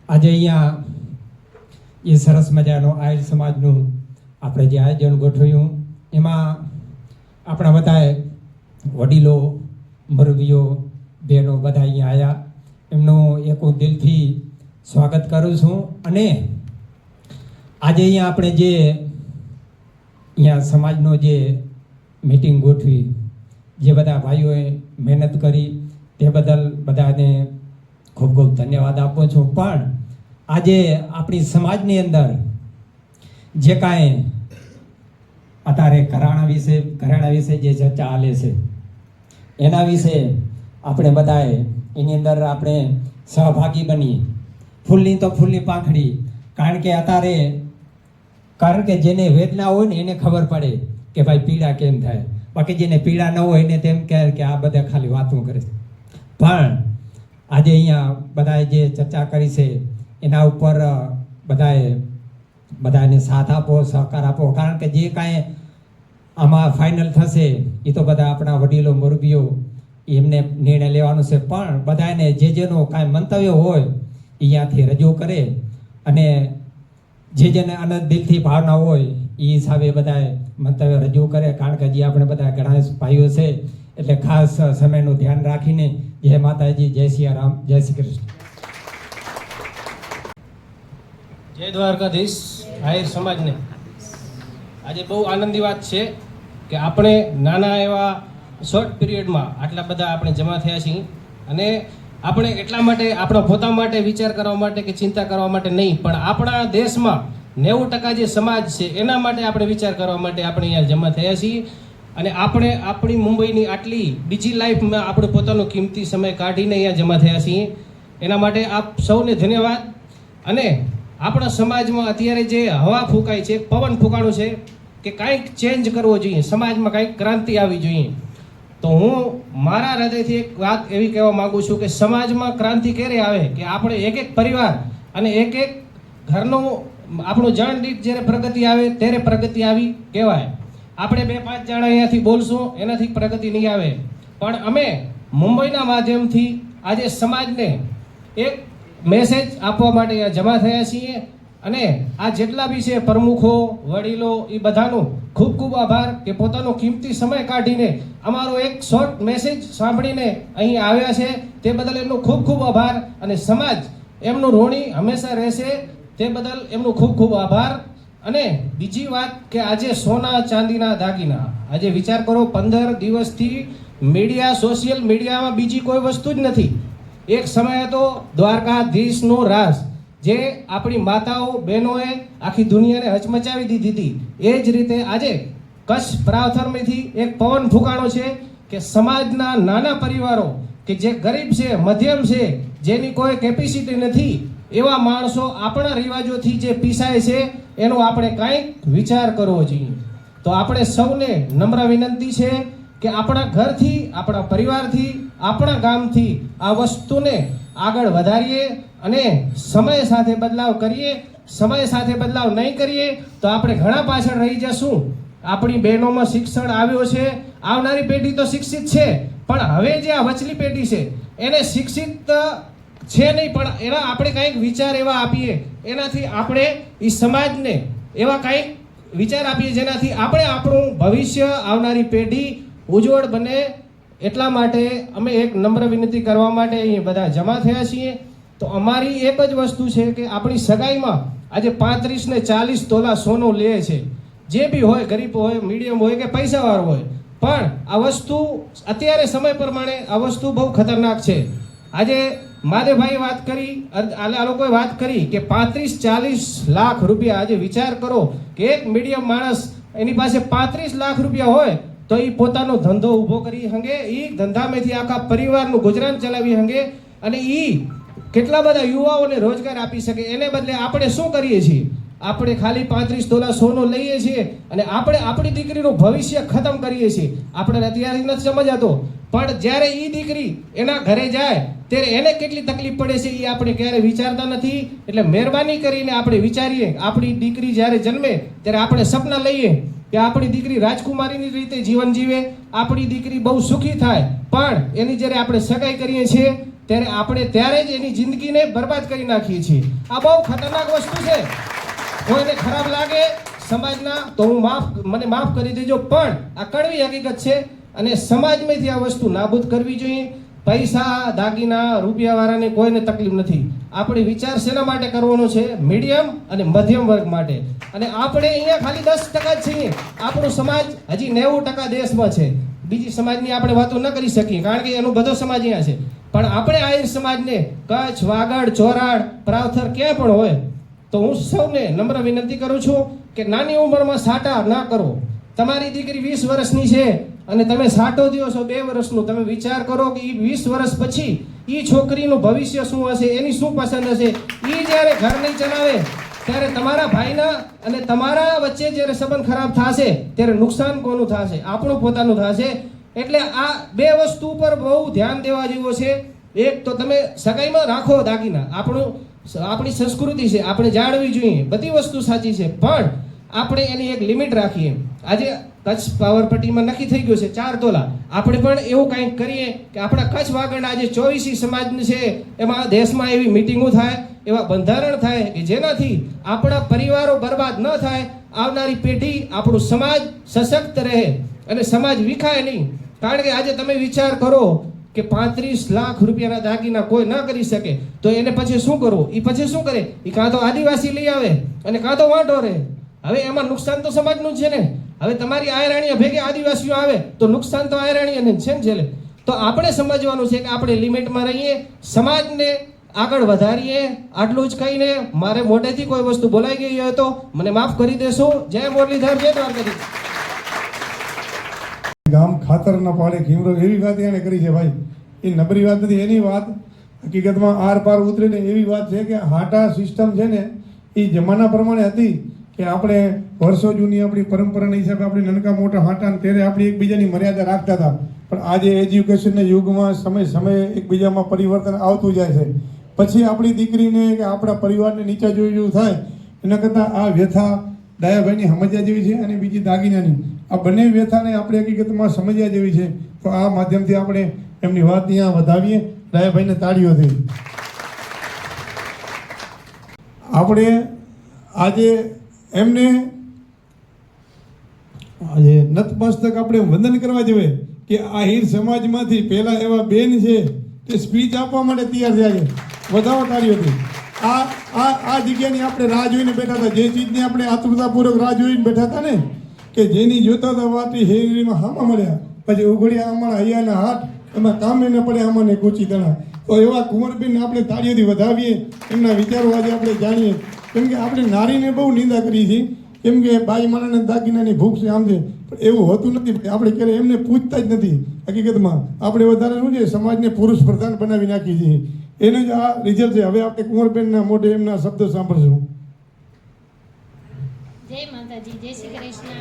Speaker 8: આજે અહીંયા એ સરસ મજાનો આહિર સમાજનું આપણે જે આયોજન ગોઠવ્યું એમાં આપણા બધાએ વડીલો, મુરબીઓ, બહેનો બધા અહીંયા આવ્યા. એમનું એક હું દિલથી સ્વાગત કરું છું. અને આજે અહીંયા આપણે જે અહીંયા સમાજનો જે મીટિંગ ગોઠવી, જે બધા ભાઈઓએ મહેનત કરી તે બદલ બધાને ખૂબ ખૂબ ધન્યવાદ આપું છું. પણ આજે આપણી સમાજની અંદર જે કાંઈ અત્યારે ઘરાણા વિશે જે ચર્ચા ચાલે છે એના વિશે આપણે બધાએ એની અંદર આપણે સહભાગી બનીએ. ફૂલની તો ફૂલની પાંખડી, કારણ કે જેને વેદના હોય ને એને ખબર પડે કે ભાઈ પીડા કેમ થાય. બાકી જેને પીડા ન હોય એને તેમ કહે કે આ બધા ખાલી વાતો કરે છે. પણ આજે અહીંયા બધાએ જે ચર્ચા કરી છે એના ઉપર બધાને સાથ આપો, સહકાર આપો. કારણ કે જે કાંઈ આમાં ફાઇનલ થશે એ તો બધા આપણા વડીલો, મુરબીઓ એમને નિર્ણય લેવાનો છે. પણ બધાને જેનો કાંઈ મંતવ્ય હોય એ અહીંયાથી રજૂ કરે, અને જેને આનંદ દિલથી ભાવના હોય એ હિસાબે બધાએ મંતવ્ય રજૂ કરે. કારણ કે હજી આપણે બધા ઘણા ભાઈઓ છે, એટલે ખાસ સમયનું ધ્યાન રાખીને જય માતાજી, જય સિયારામ, જય શ્રી કૃષ્ણ.
Speaker 9: જય દ્વારકાધીશ. આહિર સમાજને આજે બહુ આનંદની વાત છે કે આપણે નાના એવા શોર્ટ પીરિયડમાં આટલા બધા આપણે જમા થયા છીએ. અને આપણે એટલા માટે આપણા પોતા માટે વિચાર કરવા માટે કે ચિંતા કરવા માટે નહીં, પણ આપણા દેશમાં 90% જે સમાજ છે એના માટે આપણે વિચાર કરવા માટે આપણે અહીંયા જમા થયા છીએ. અને આપણે આપણી મુંબઈની આટલી બીજી લાઈફમાં આપણે પોતાનો કિંમતી સમય કાઢીને અહીંયા જમા થયા છીએ. એના માટે આપ સૌને ધન્યવાદ. અને આપણા સમાજમાં અત્યારે જે હવા ફૂંકાય છે, પવન ફૂંકાણું છે કે કાંઈક ચેન્જ કરવો જોઈએ, સમાજમાં કાંઈક ક્રાંતિ આવી જોઈએ. તો હું મારા હૃદયથી એક વાત એવી કહેવા માગું છું કે સમાજમાં ક્રાંતિ ક્યારે આવે કે આપણે એક પરિવાર અને એક ઘરનું આપણું જણ દીઠ જ્યારે પ્રગતિ આવે ત્યારે પ્રગતિ આવી કહેવાય. આપણે 2-5 જણા અહીંયાથી બોલશું એનાથી પ્રગતિ નહીં આવે. પણ અમે મુંબઈના માધ્યમથી આજે સમાજને એક મેસેજ આપવા માટે અહીંયા જમા થયા છીએ. અને આ જેટલા બી છે પ્રમુખો, વડીલો, એ બધાનો ખૂબ ખૂબ આભાર કે પોતાનો કિંમતી સમય કાઢીને અમારો એક શોર્ટ મેસેજ સાંભળીને અહીં આવ્યા છે. તે બદલ એમનો ખૂબ ખૂબ આભાર. અને સમાજ એમનું ઋણી હંમેશા રહેશે, તે બદલ એમનો ખૂબ ખૂબ આભાર. અને બીજી વાત કે આજે સોના ચાંદીના દાગીના, આજે વિચાર કરો 15 દિવસથી મીડિયા, સોશિયલ મીડિયામાં બીજી કોઈ વસ્તુ જ નથી. એક સમય હતો દ્વારકાધીશનો રાસ, જે આપણી માતાઓ, બહેનોએ આખી દુનિયાને હચમચાવી દીધી હતી. એ જ રીતે આજે કચ્છ પ્રાવથરમીથી એક પવન ફૂંકાણો છે કે સમાજના નાના પરિવારો કે જે ગરીબ છે, મધ્યમ છે, જેની કોઈ કેપેસિટી નથી એવા માણસો આપણા રિવાજોથી જે પીસાય છે એનો આપણે કાંઈક વિચાર કરવો જોઈએ. તો આપણે સૌને નમ્ર વિનંતી છે કે આપણા ઘરથી, આપણા પરિવારથી, આપણા ગામથી આ વસ્તુને આગળ વધારીએ અને સમય સાથે બદલાવ કરીએ. સમય સાથે બદલાવ નહીં કરીએ તો આપણે ઘણા પાછળ રહી જશું. આપણી બહેનોમાં શિક્ષણ આવ્યો છે, આવનારી પેઢી તો શિક્ષિત છે, પણ હવે જે આ વચલી પેઢી છે એને શિક્ષિત છે નહીં, પણ એના આપણે કંઈક વિચાર એવા આપીએ, એનાથી આપણે એ સમાજને એવા કંઈક વિચાર આપીએ જેનાથી આપણે આપણું ભવિષ્ય, આવનારી પેઢી ઉજ્જવળ બને. એટલા માટે અમે એક નમ્ર વિનંતી કરવા માટે અહીં બધા જમા થયા છીએ. તો અમારી એક જ વસ્તુ છે કે આપણી સગાઈમાં આજે 35 ને 40 તોલા સોનું લે છે. જે બી હોય, ગરીબ હોય, મીડિયમ હોય કે પૈસાવાળો હોય, પણ આ વસ્તુ અત્યારે સમય પ્રમાણે આ વસ્તુ બહુ ખતરનાક છે. આજે માધેભાઈ વાત કરી, આ લોકોએ વાત કરી કે 35-40 લાખ રૂપિયા. આજે વિચાર કરો કે એક મીડિયમ માણસ એની પાસે 35 લાખ રૂપિયા હોય તો એ પોતાનો ધંધો ઊભો કરી હંગે, એ ધંધામાંથી આખા પરિવારનું ગુજરાન ચલાવી હંગે અને એ કેટલા બધા યુવાઓને રોજગાર આપી શકે. એને બદલે આપણે શું કરીએ છીએ? આપણે ખાલી 35 તોલા સોનું લઈએ છીએ અને આપણે આપણી દીકરીનું ભવિષ્ય ખતમ કરીએ છીએ. આપણે અત્યારે નથી સમજાતો, પણ જ્યારે એ દીકરી એના ઘરે જાય ત્યારે એને કેટલી તકલીફ પડે છે એ આપણે ક્યારે વિચારતા નથી. એટલે મહેરબાની કરીને આપણે વિચારીએ. આપણી દીકરી જ્યારે જન્મે ત્યારે આપણે સપના લઈએ કે આપણી દીકરી રાજકુમારીની રીતે જીવન જીવે, આપણી દીકરી બહુ સુખી થાય, પણ એની જ્યારે આપણે સગાઈ કરીએ છીએ ત્યારે જ એની જિંદગીને બરબાદ કરી નાખીએ છીએ. આ બહુ ખતરનાક વસ્તુ છે. કોઈને ખરાબ લાગે સમાજના તો મને માફ કરી દેજો, પણ આ કડવી હકીકત છે અને સમાજમાંથી આ વસ્તુ નાબૂદ કરવી જોઈએ. પૈસા, દાગીના, રૂપિયાવાળાને કોઈને તકલીફ નથી. આપણે વિચાર શેના માટે કરવાનો છે? મીડિયમ અને મધ્યમ વર્ગ માટે. અને આપણે અહીંયા ખાલી 10% જ છીએ. આપણો સમાજ હજી 90% દેશમાં છે. બીજી સમાજની આપણે વાતો ન કરી શકીએ કારણ કે એનો બધો સમાજ અહીંયા છે. પણ આપણે આહિર સમાજને કચ્છ, વાગડ, ચોરાડ, પ્રાવથર ક્યાં પણ હોય તો હું સૌને નમ્ર વિનંતી કરું છું કે નાની ઉંમરમાં સાટા ના કરો. તમારી દીકરી 20 વર્ષની છે અને તમે સાટો દો છો 2 વર્ષનું. તમે વિચાર કરો કે એ 20 વર્ષ પછી એ છોકરીનું ભવિષ્ય શું હશે, એની શું પસંદ હશે. એ જ્યારે ઘર નહીં ચલાવે ત્યારે તમારા ભાઈના અને તમારા વચ્ચે જ્યારે સંબંધ ખરાબ થશે ત્યારે નુકસાન કોનું થશે? આપણું પોતાનું થશે. એટલે આ 2 વસ્તુ પર બહુ ધ્યાન દેવા જેવો છે. એક તો તમે સગાઈમાં રાખો દાગીના, આપણી સંસ્કૃતિ છે, આપણે જાળવી જોઈએ, બધી વસ્તુ સાચી છે, પણ આપણે એની એક લિમિટ રાખીએ. આજે કચ્છ પાવરપટ્ટીમાં નક્કી થઈ ગયું છે 4 તોલા. આપણે પણ એવું કંઈક કરીએ કે આપણા કચ્છ વાગડ આજે 24 સમાજ છે, એમાં દેશમાં એવી મિટિંગો થાય, એવા બંધારણ થાય કે જેનાથી આપણા પરિવારો બરબાદ ન થાય, આવનારી પેઢી, આપણું સમાજ સશક્ત રહે અને સમાજ વિખાય નહીં. કારણ કે આજે તમે વિચાર કરો કે 35 લાખ રૂપિયાના દાગીના કોઈ ન કરી શકે તો એને પછી શું કરવું? એ પછી શું કરે? એ કાં તો આદિવાસી લઈ આવે અને કાં તો વાંઢો રહે. હવે એમાં નુકસાન તો સમાજનું જ છે ને. હવે તમારી આયરાણીઓ ભેગે આદિવાસીઓ આવે તો નુકસાન તો આયરાણીઓને છે ને છેલ્લે. તો આપણે સમજવાનું છે કે આપણે લિમિટમાં રહીએ, સમાજને આગળ વધારીએ. આટલું જ કહીને મારે મોટેથી કોઈ વસ્તુ બોલાઈ ગઈ હોય તો મને માફ કરી દેશો. જય મુરલીધર, જય દ્વારકાધીશ.
Speaker 3: ગામ ખાતર ન પાડે ઘીમરો, એવી વાત એને કરી છે ભાઈ. એ નબળી વાત નથી, એની વાત હકીકતમાં આર પાર ઉતરે ને એવી વાત છે કે હાટા સિસ્ટમ છે ને એ જમાના પ્રમાણે હતી કે આપણે વર્ષો જૂની આપણી પરંપરાના હિસાબે આપણે નાનકા મોટા હાટા ત્યારે આપણે એકબીજાની મર્યાદા રાખતા હતા. પણ આજે એજ્યુકેશનના યુગમાં સમયે એકબીજામાં પરિવર્તન આવતું જાય છે. પછી આપણી દીકરીને કે આપણા પરિવારને નીચા જોયું થાય એના કરતાં આ વ્યથા દયાભાઈની સમજ્યા જેવી છે અને બીજી દાગીનાની, આ બંને વ્યથાને આપણે હકીકતમાં સમજ્યા જેવી છે. તો આ માધ્યમથી આપણે એમની વાત ત્યાં વધાવીએ. દયાભાઈને તાળીઓથી. આપણે આજે એમને આજે નતમસ્તક આપણે વંદન કરવા જોઈએ કે આહિર સમાજમાંથી પહેલા એવા બેન છે તે સ્પીચ આપવા માટે તૈયાર થયા છે. વધાવો તાળીઓથી. આ જગ્યાની આપણે રાહ જોઈને બેઠા હતા, જે ચીજની આપણે આતુરતાપૂર્વક રાહ જોઈને બેઠા હતા ને કે જેની જોતા હતા વાટી હેરીમાં હામા મળ્યા, પછી ઉઘડ્યા આમાં હૈયાના હાથ, એમાં કામે ન પડે આમાંને કૂચી તણા. તો એવા કુંવરબેન આપણે તાળીઓથી વધાવીએ, એમના વિચારો આજે આપણે જાણીએ. કેમ કે આપણે નારીને બહુ નિંદા કરી છે, કેમ કે બાઈ માણાને દાગીનાની ભૂખ છે, આમ છે, પણ એવું હોતું નથી. આપણે ક્યારે એમને પૂછતા જ નથી. હકીકતમાં આપણે વધારે શું છે, સમાજને પુરુષ પ્રધાન બનાવી નાખી છીએ. એનું જ આ રિઝલ્ટ છે. હવે આપણે કુંવરબેનના મોઢે એમના શબ્દો સાંભળશું.
Speaker 10: જય માતાજી, જય શ્રી કૃષ્ણ.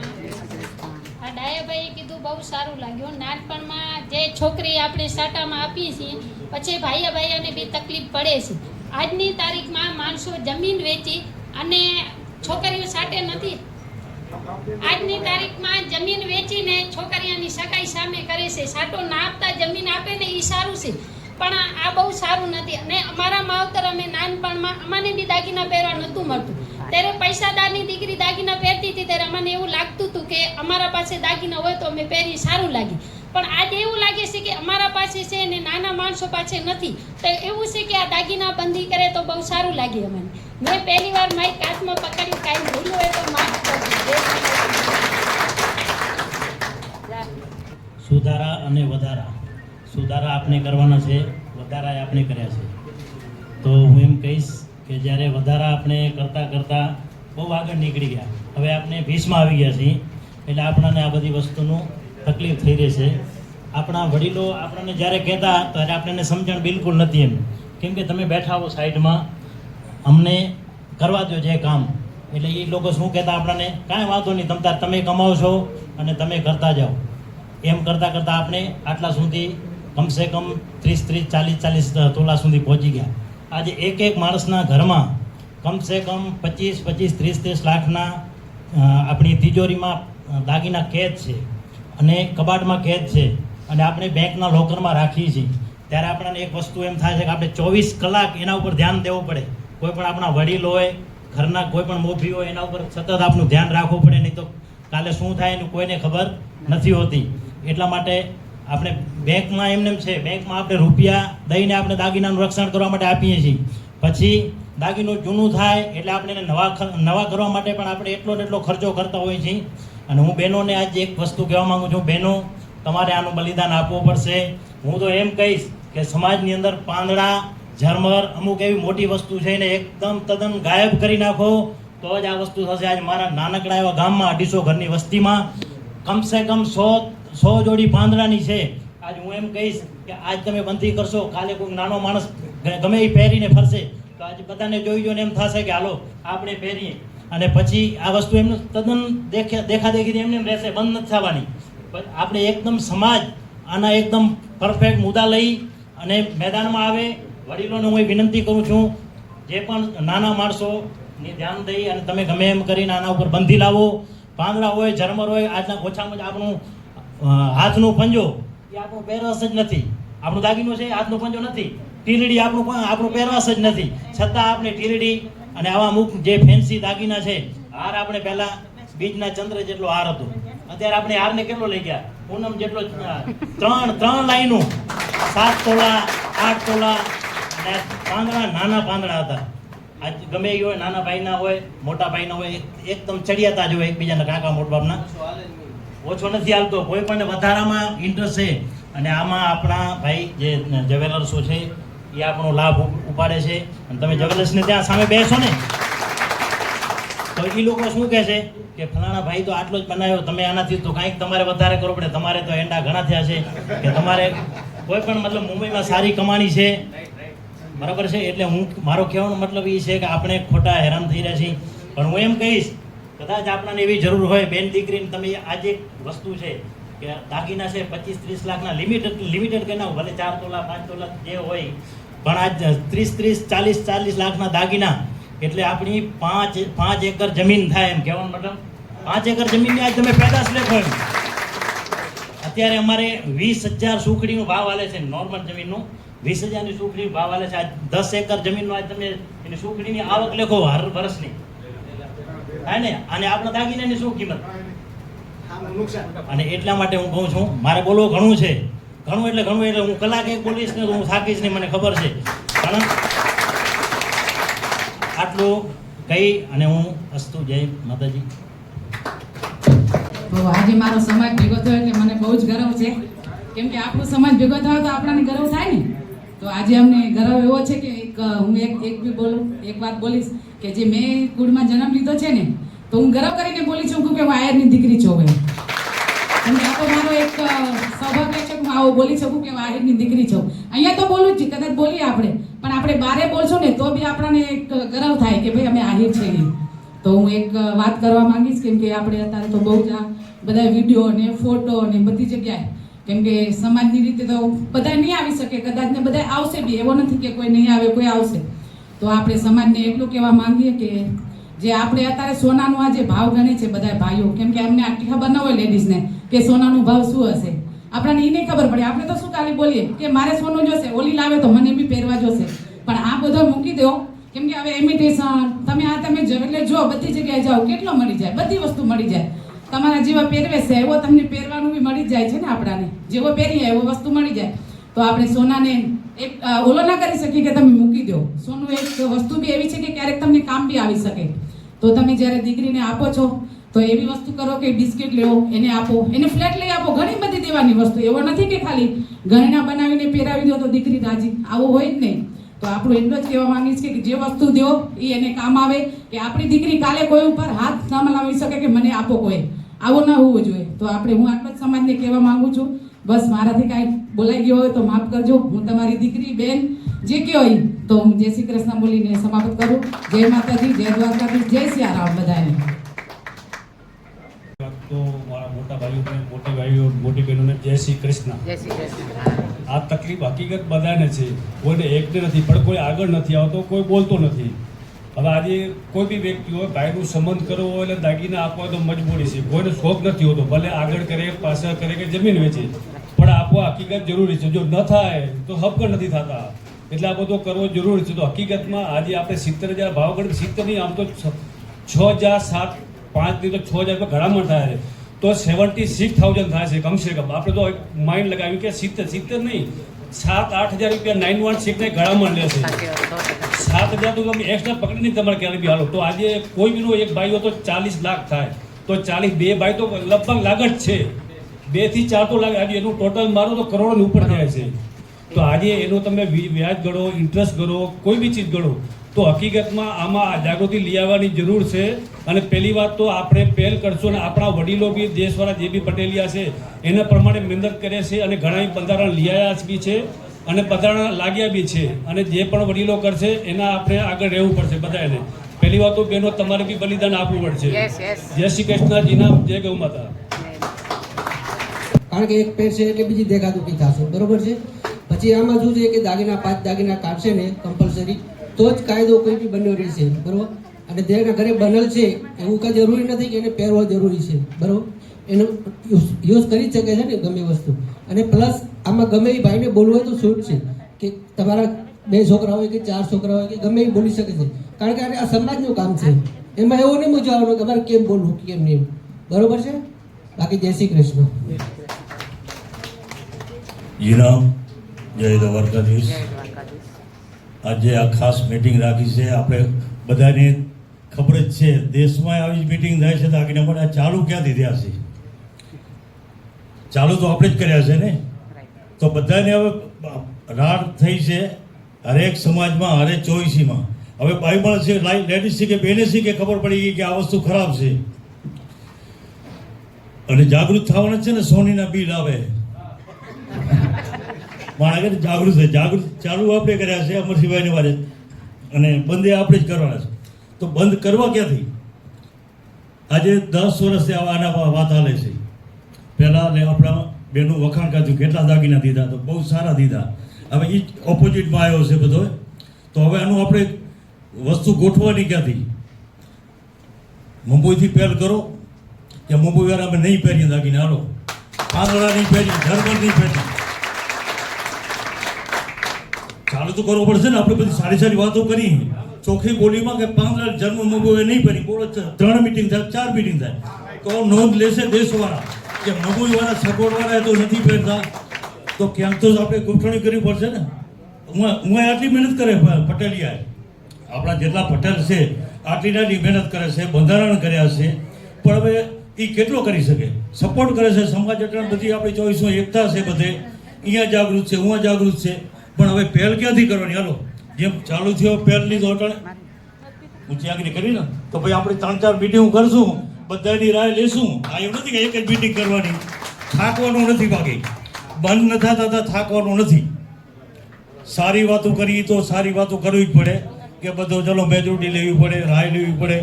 Speaker 10: આ ડાયાભાઈએ કીધું બહુ સારું લાગ્યું. નાનપણમાં જે છોકરી આપણે સાટામાં આપીએ છીએ પછી ભાઈયાને બી તકલીફ પડે છે. આજની તારીખમાં માણસો જમીન વેચી અને છોકરીઓ સાટે નથી. આજની તારીખમાં જમીન વેચીને છોકરીઓની સગાઈ સામે કરે છે. સાટો ના આપતા જમીન આપે ને એ સારું છે, પણ આ બહુ સારું નથી. અને અમારા માવતર અમે નાનપણમાં અમને બી દાગીના પહેરવા નહોતું મળતું. ત્યારે પૈસાદારની દીકરી દાગીના પહેરતી હતી ત્યારે અમને એવું લાગતું હતું કે અમારા પાસે દાગીના હોય તો અમે પહેરી સારું લાગે. પણ આજે એવું લાગે છે કે અમારા પાસે છે ને નાના માણસો પાસે નથી. તો એવું છે કે આ દાગીના બંધી કરે તો બહુ સારું લાગે અમને. મેં પહેલી વાર મારી કાચમાં પકડ્યું, કાંઈ ભૂલ્યું હોય તો માફ કરજો.
Speaker 11: સુધારા અને વધારા. સુધારા આપણે કરવાના છે, વધારા આપણે કર્યા છે. તો હું એમ કહીશ કે જ્યારે વધારા આપણે કરતાં બહુ આગળ નીકળી ગયા, હવે આપણે 20માં આવી ગયા છીએ, એટલે આપણને આ બધી વસ્તુનું તકલીફ થઈ રહી છે. આપણા વડીલો આપણને જ્યારે કહેતા ત્યારે આપણને સમજણ બિલકુલ નથી એમ, કેમ કે તમે બેઠા હો સાઈડમાં, અમને કરવા દો જે કામ. એટલે એ લોકો શું કહેતા આપણને, કાંઈ વાંધો નહીં, તમે કમાવો છો અને તમે કરતા જાઓ. એમ કરતાં આપણે આટલા સુધી કમસે કમ 30-40 તોલા સુધી પહોંચી ગયા. આજે એક માણસના ઘરમાં કમસે કમ 25-30 લાખના આપણી તિજોરીમાં દાગીના કેદ છે અને કબાટમાં કેદ છે, અને આપણે બેંકના લોકરમાં રાખીએ છીએ. ત્યારે આપણને એક વસ્તુ એમ થાય છે કે આપણે 24 કલાક એના ઉપર ધ્યાન દેવું પડે. કોઈ પણ આપણા વડીલ હોય, ઘરના કોઈ પણ મોભી હોય, એના ઉપર સતત આપણું ધ્યાન રાખવું પડે, નહીં તો કાલે શું થાય એનું કોઈને ખબર નથી હોતી. એટલા માટે આપણે બેંકમાં એમને છે, બેંકમાં આપણે રૂપિયા દઈને આપણે દાગીનાનું રક્ષણ કરવા માટે આપીએ છીએ. પછી દાગીનું જૂનું થાય એટલે આપણે એને નવા કરવા માટે પણ આપણે એટલો ખર્ચો કરતા હોઈએ છીએ. અને હું બહેનોને આજે એક વસ્તુ કહેવા માગું છું, બહેનો તમારે આનું બલિદાન આપવું પડશે. હું તો એમ કહીશ કે સમાજની અંદર પાંદડા, ઝરમર, અમુક એવી મોટી વસ્તુ છે એને એકદમ તદ્દન ગાયબ કરી નાખો તો જ આ વસ્તુ થશે. આજ મારા નાનકડા એવા ગામમાં 250 ઘરની વસ્તીમાં કમસે કમ 100 જોડી પાંદડાની છે. આજ હું એમ કહીશ કે આજ તમે બંધી કરશો, કાલે કોઈ નાનો માણસ ગમે એ પહેરીને ફરશે તો આજે બધાને જોઈને એમ થશે કે હાલો આપણે પહેરીએ, અને પછી આ વસ્તુ એમનું તદ્દન દેખાદેખીથી એમને રહેશે, બંધ નથી થવાની. આપણે એકદમ સમાજ આના એકદમ પરફેક્ટ મુદ્દા લઈ અને મેદાનમાં આવે. વડીલોને હું વિનંતી કરું છું, જે પણ નાના માણસોની ધ્યાન દઈ અને તમે ગમે એમ કરીને આના ઉપર બંધી લાવો. પાંદડા હોય, ઝરમર હોય, આજના ઓછામાં આપણું હાથનું પંજો એ આપણું પહેરવાશ જ નથી. આપણું દાગીનો છે હાથનો પંજો નથી, ટીલડી આપણું પહેરવાશ જ નથી, છતાં આપણે ટીલડી અને આવા અમુક જે ફેન્સી દાગીના છે. હાર આપણે પહેલા બીજના ચંદ્ર જેટલો હાર હતો, અત્યારે આપણે હારને કેટલો લઈ ગયા, પૂનમ જેટલો. ત્રણ લાઈનો 7 તોલા 8 તોલા, અને પાંદડા નાના પાંદડા હતા. આજ ગમે એ હોય, નાના ભાઈના હોય, મોટા ભાઈના હોય, એકદમ ચડિયાતા જ હોય એકબીજાના, કાકા મોટા બાપના. ઓછો નથી હાલતો, કોઈ પણ વધારામાં ઇન્ટરેસ્ટ છે. અને આમાં આપણા ભાઈ જે જ્વેલર્સો છે એ આપણો લાભ ઉપાડે છે. અને તમે જ્વેલર્સને ત્યાં સામે બેસો ને તો એ લોકો શું કહે છે કે ફલાણા ભાઈ તો આટલો જ બનાવ્યો, તમે આનાથી તો કાંઈક તમારે વધારે કરવું પડે, તમારે તો એંડા ઘણા થયા છે, કે તમારે કોઈ પણ મતલબ મુંબઈમાં સારી કમાણી છે, બરાબર છે. એટલે મારો કહેવાનો મતલબ એ છે કે આપણે ખોટા હેરાન થઈ રહ્યા છીએ. પણ હું એમ કહીશ, કદાચ આપણને એવી જરૂર હોય, બેન દીકરીને તમે આજે એક વસ્તુ છે કે દાગીના છે 25-30 લાખના લિમિટેડ કે ના, ભલે 4 તોલા 5 તોલા જે હોય, પણ આજ 30-40 લાખના દાગીના એટલે આપણી 5 એકર જમીન થાય. એમ કહેવાનો મતલબ 5 એકર જમીનની આજ તમે પેદાશ લેખો એમ. અત્યારે અમારે 20,000 સુખડીનો ભાવ હાલે છે, નોર્મલ જમીનનું 20,000ની સુખડી ભાવ હાલે છે. આજ 10 એકર જમીનનો આજ તમે એની સુખડીની આવક લેખો હર વર્ષની થાય ને, અને આપણા દાગીનાની શું કિંમત. અને એટલા માટે હું કહું છું, મારે બોલવું ઘણું છે, ઘણું એટલે હું કલાક એક બોલીશ ને તો હું થાકીશ નહીં, મને ખબર છે. પણ આટલું કહી અને હું અસ્તુ. જય માતાજી.
Speaker 1: તો આજે મારો સમાજ ભેગો થયો એટલે મને બહુ જ ગર્વ છે, કેમ કે આપણો સમાજ ભેગો થયો તો આપણને ગર્વ થાય ને. તો આજે અમને ગર્વ એવો છે કે હું એક વાત બોલીશ કે જે મેં કુળમાં જન્મ લીધો છે ને, તો હું ગર્વ કરીને બોલી છું કે હું આયરની દીકરી છું. હવે અને આ તો મારો એક સૌભાગ્ય છે કે હું આવું બોલી શકું કે હું આહિરની દીકરી છું. અહીંયા તો બોલું જ કદાચ બોલીએ આપણે, પણ આપણે બારે બોલશું ને તો બી આપણને એક ગર્વ થાય કે ભાઈ અમે આહિર છીએ. તો હું એક વાત કરવા માંગીશ, કેમ કે આપણે અત્યારે તો બહુ જ આ બધા વિડીયો ને ફોટો ને બધી જગ્યાએ, કેમ કે સમાજની રીતે તો બધા નહીં આવી શકે, કદાચ ને બધા આવશે બી, એવો નથી કે કોઈ નહીં આવે, કોઈ આવશે. તો આપણે સમાજને એટલું કહેવા માંગીએ કે જે આપણે અત્યારે સોનાનું આ જે ભાવ ગણે છે બધા ભાઈઓ, કેમ કે અમને આટલી ખબર ન હોય લેડીઝને કે સોનાનું ભાવ શું હશે, આપણને એ નહીં ખબર પડે. આપણે તો શું ખાલી બોલીએ કે મારે સોનું જોશે, ઓલી લાવે તો મને બી પહેરવા જોશે, પણ આ બધો મૂકી દો. કેમ કે હવે ઇમિટેશન તમે એટલે જો બધી જગ્યાએ જાઓ કેટલો મળી જાય, બધી વસ્તુ મળી જાય. તમારા જેવા પહેરવેશ છે એવો તમને પહેરવાનું બી મળી જાય છે ને, આપણાને જેવો પહેરીએ એવો વસ્તુ મળી જાય. તો આપણે સોનાને એક ઓલો ના કરી શકીએ કે તમે મૂકી દો. સોનું એક વસ્તુ બી એવી છે કે ક્યારેક તમને કામ બી આવી શકે. તો તમે જ્યારે દીકરીને આપો છો તો એવી વસ્તુ કરો કે બિસ્કિટ લેવો, એને આપો, એને ફ્લેટ લઈ આપો, ઘણી બધી દેવાની વસ્તુ. એવો નથી કે ખાલી ગહેણા બનાવીને પહેરાવી દો તો દીકરી રાજી, આવું હોય જ નહીં. તો આપણું એટલું જ કહેવા માંગીશ કે જે વસ્તુ દો એ એને કામ આવે, કે આપણી દીકરી કાલે કોઈ ઉપર હાથ ના મલાવી શકે કે મને આપો કોઈ, આવું ના હોવું જોઈએ. તો આપણે હું આટલો જ સમાજને કહેવા માંગુ છું. બસ મારાથી કાંઈ બોલાઈ ગયો હોય તો માફ કરજો. હું તમારી દીકરી બેન જે કહો હોય તો હું જય શ્રી કૃષ્ણ બોલીને સમાપ્ત કરું. જય માતાજી, જય દ્વારકાધીશ, જય સિયારામ બધાને.
Speaker 7: તો મારા મોટા ભાઈઓને, મોટી ભાઈઓ, મોટી બહેનોને જય શ્રી કૃષ્ણ.
Speaker 1: જય શ્રી કૃષ્ણ.
Speaker 7: આ તકલીફ હકીકત બધાને છે, કોઈને એકને નથી, પણ કોઈ આગળ નથી આવતો, કોઈ બોલતો નથી. હવે આજે કોઈ બી વ્યક્તિ હોય, ભાઈનું સંબંધ કરવો હોય એટલે દાગીના આપવા તો મજબૂરી છે. કોઈને શોખ નથી હોતો, ભલે આગળ કરે, પાછળ કરે કે જમીન વેચે, પણ આપવા હકીકત જરૂરી છે. જો ન થાય તો હબકર નથી થતા, એટલે આ બધો કરવો જરૂરી છે. તો હકીકતમાં આજે આપણે 70,000 ભાવ ગણ, 70 નહીં, આમ તો 6,000, 7, 5 નહીં તો 6,000 ઘણામાં થાય છે, તો 76,000 થાય છે કમસે કમ. આપણે તો માઇન્ડ લગાવ્યું કે 70 નહીં, 7-8,000 રૂપિયા 916 ગળામાં લેશે. 7,000 તો તમે એક્સ્ટ્રા પકડીને તમારે ક્યારે બી હાલો. તો આજે કોઈ બીનો એક ભાઈ હોય તો 40 લાખ થાય, તો 40, 2 ભાઈ તો લગભગ લાગત છે, 2 થી 4 તો લાગે. આજે એનું ટોટલ મારો તો કરોડોની ઉપર જાય છે. તો આજે એનો તમે વ્યાજ ગણો, ઇન્ટરેસ્ટ ગણો, કોઈ બી ચીજ ગણો, તો હકીકતમાં આમાં જાગૃતિ લઈ આવવાની જરૂર છે. અને પહેલી વાત તો આપણે પહેલ કરશું, અને આપણા વડીલો બી, દેશવાળા જે બી પટેલિયા છે એના પ્રમાણે મહેનત કરે છે, અને ઘણા બંધારણ લઈ આવ્યા બી છે, અને બંધારણ લાગ્યા બી છે. અને જે પણ વડીલો કરશે એના આપણે આગળ રહેવું પડશે બધાને. પહેલી વાત તો બહેનો તમારે બી બલિદાન આપવું પડશે. જય શ્રી કૃષ્ણ, જીનામ, જય ગૌ માતા.
Speaker 12: કારણ કે એક પેર છે એટલે બીજી દેખાદુખી થશે, બરોબર છે. પછી આમાં શું છે કે દાગીના 5 દાગીના કાઢશે ને કમ્પલસરી, તો જ કાયદો કોઈ બી બન્યો રહેશે, બરોબર. અને જેના ઘરે બનેલ છે એવું કંઈ જરૂરી નથી કે એને પહેરવો જરૂરી છે, બરોબર. એનો યુઝ કરી શકે છે ને ગમે વસ્તુ. અને પ્લસ આમાં ગમે એ ભાઈને બોલવું હોય તો છૂટ છે, કે તમારા 2 છોકરા હોય કે 4 છોકરા હોય કે ગમે એ બોલી શકે છે. કારણ કે આ સમાજનું કામ છે, એમાં એવું નહીં મૂંઝાવાનું કે તમારે કેમ બોલવું કેમ નહીં, બરોબર છે. બાકી જય શ્રી કૃષ્ણ.
Speaker 13: જીરામ, જય દ્વારકાધીશ. આજે આ ખાસ મીટિંગ રાખી છે. આપણે બધાને ખબર જ છે, દેશમાં આવી જ મીટિંગ થાય છે. તો આગળ માટે આ ચાલુ ક્યાંથી થયા છે? ચાલુ તો આપણે જ કર્યા છે ને. તો બધાને હવે રાડ થઈ છે હરેક સમાજમાં, હરેક ચોઈસીમાં. હવે ભાઈ પણ છે, લેડીઝ છે કે બેને છે કે ખબર પડી ગઈ કે આ વસ્તુ ખરાબ છે, અને જાગૃત થવાના છે ને. સોનીના બિલ આવે, મારા જાગૃત છે, જાગૃત ચાલુ આપણે કર્યા છે અમરસિંહભાઈને વારે, અને બંધ આપણે જ કરવાના છે. તો બંધ કરવા ક્યાંથી? આજે 10 વર્ષથી આના વાત હાલે છે. પહેલાં આપણા બેનું વખાણ કર્યું, કેટલા દાગીના દીધા, તો બહુ સારા દીધા. હવે એ ઓપોઝિટમાં આવ્યો છે બધો. તો હવે આનું આપણે વસ્તુ ગોઠવવાની ક્યાંથી? મુંબઈથી પહેલ કરો કે મુંબઈવાળા અમે નહીં પહેરીએ દાગીના, હાલો પાંદડા નહીં પહેરી, ધર્મ નહીં પહેરી. ચાલુ તો કરવો પડશે ને. આપણે બધી સારી સારી વાતો કરી ચોખ્ખી બોલીમાં કે 15 જન્મ મગોએ નહીં પહેરી, બોલો 3 મિટિંગ થાય, 4 મિટિંગ થાય, તો નોંધ લેશે દેશવાળા કે મગોઈવાળા સગવડવાળા તો નથી પહેરતા. તો ક્યાંક તો આપણે ગોઠવણી કરવી પડશે ને. હું આટલી મહેનત કરે પટેલિયાએ, આપણા જેટલા પટેલ છે આટલી નાની મહેનત કરે છે, બંધારણ કર્યા છે, પણ હવે એ કેટલો કરી શકે? સપોર્ટ કરે છે સમાજ, એટલે બધી આપણી ચોઈસો એકતા છે, બધે અહીંયા જાગૃત છે, હું જાગૃત છે. પણ હવે પહેલ ક્યાંથી કરવાની? હાલો જેમ ચાલુ થયો પહેલ લીધો એટલે ઊંચી આગળ કરી ને, તો ભાઈ આપણે 3-4 મિટિંગ કરશું, બધાની રાય લેશું. આ એવું નથી કે એક જ મિટિંગ કરવાની. થાકવાનું નથી બાકી, બંધ ન થતા થાકવાનું નથી. સારી વાતો કરી તો સારી વાતો કરવી જ પડે કે બધો ચલો મેજોરિટી લેવી પડે, રાય લેવી પડે,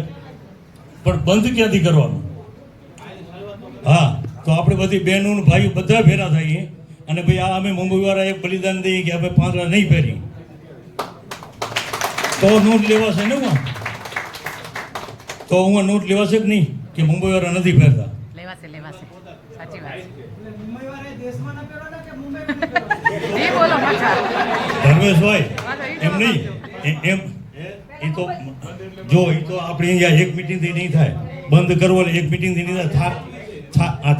Speaker 13: પણ બંધ ક્યાંથી કરવાનું? હા, તો આપણે બધી બહેનો ભાઈઓ બધા ભેરા થઈએ અને ભાઈ આ અમે મુંબઈવાળા એક બલિદાન દઈએ કે આપણે પાંદડા નહીં પહેરી તો નોટ લેવાશે ને હું તો હું નોટ લેવાશે કે નહીં કે મુંબઈવાળા નથી પહેરતા?
Speaker 1: લેવાશે લેવાશે, સાચી વાત છે. બોલો મચ્છા
Speaker 13: ધર્મેશભાઈ, એમ નહીં, એમ એ તો જો એ તો આપણે અહીંયા એક મિટિંગથી નહીં થાય, બંધ કરવો એટલે એક મિટિંગથી નહીં થાય,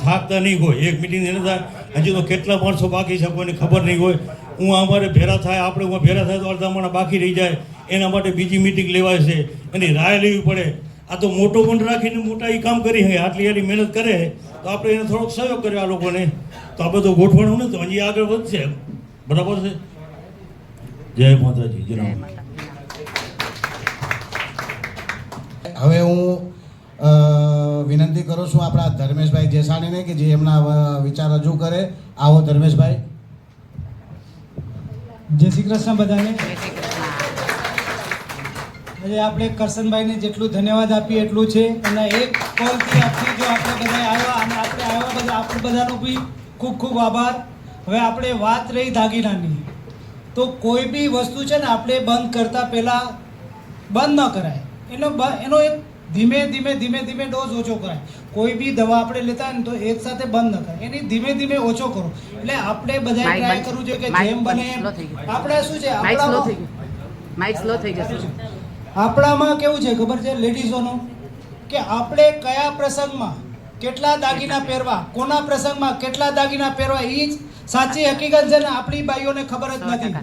Speaker 13: થાકતા નહીં હોય, એક મિટિંગથી નહીં થાય. હજી તો કેટલા માણસો બાકી છે કોઈને ખબર નહીં હોય. હું અમારે ભેરા થાય, આપણે ભેરા થાય તો અડધા માણસ બાકી રહી જાય, એના માટે બીજી મિટિંગ લેવાય છે, એની રાય લેવી પડે. આ તો મોટો પણ રાખીને મોટા એ કામ કરી હોય, આટલી આટલી મહેનત કરે તો આપણે એને થોડોક સહયોગ કર્યો આ લોકોને, તો આ બધું ગોઠવણું ને તો હજી આગળ વધશે. બરાબર છે? જય માતાજી. જણાવો.
Speaker 2: હવે હું વિનંતી કરું છું આપણા ધર્મેશભાઈ જેસાણીને કે જે એમના વિચાર રજૂ કરે. આવો ધર્મેશભાઈ.
Speaker 14: જય શ્રી કૃષ્ણ બધાને. આજે આપણે કરશનભાઈને જેટલું ધન્યવાદ આપીએ એટલું છે. અને એક કોલથી આપથી જો આપણે બધા આવ્યા અને આપણે આવ્યા બધા આપણે બધાનો બી ખૂબ ખૂબ આભાર. હવે આપણે વાત રહી દાગીનાની, તો કોઈ બી વસ્તુ છે ને આપણે બંધ કરતાં પહેલાં બંધ ન કરાય, એનો એક ધીમે ધીમે ધીમે ધીમે ડોઝ ઓછો કરાય. કોઈ બી દવા આપણે લેતા હોય ને તો એક સાથે બંધ ન કરાય, એની ધીમે ધીમે ઓછો કરો. એટલે આપણે બધાએ ટ્રાય કરવું જોઈએ કે જેમ બને એમ. આપણે શું છે આપણામાં કેવું છે ખબર છે લેડીઝોનું, કે આપણે કયા પ્રસંગમાં કેટલા દાગીના પહેરવા, કોના પ્રસંગમાં કેટલા દાગીના પહેરવા, એ જ સાચી હકીકત છે ને આપણી બાઈઓને ખબર જ નથી.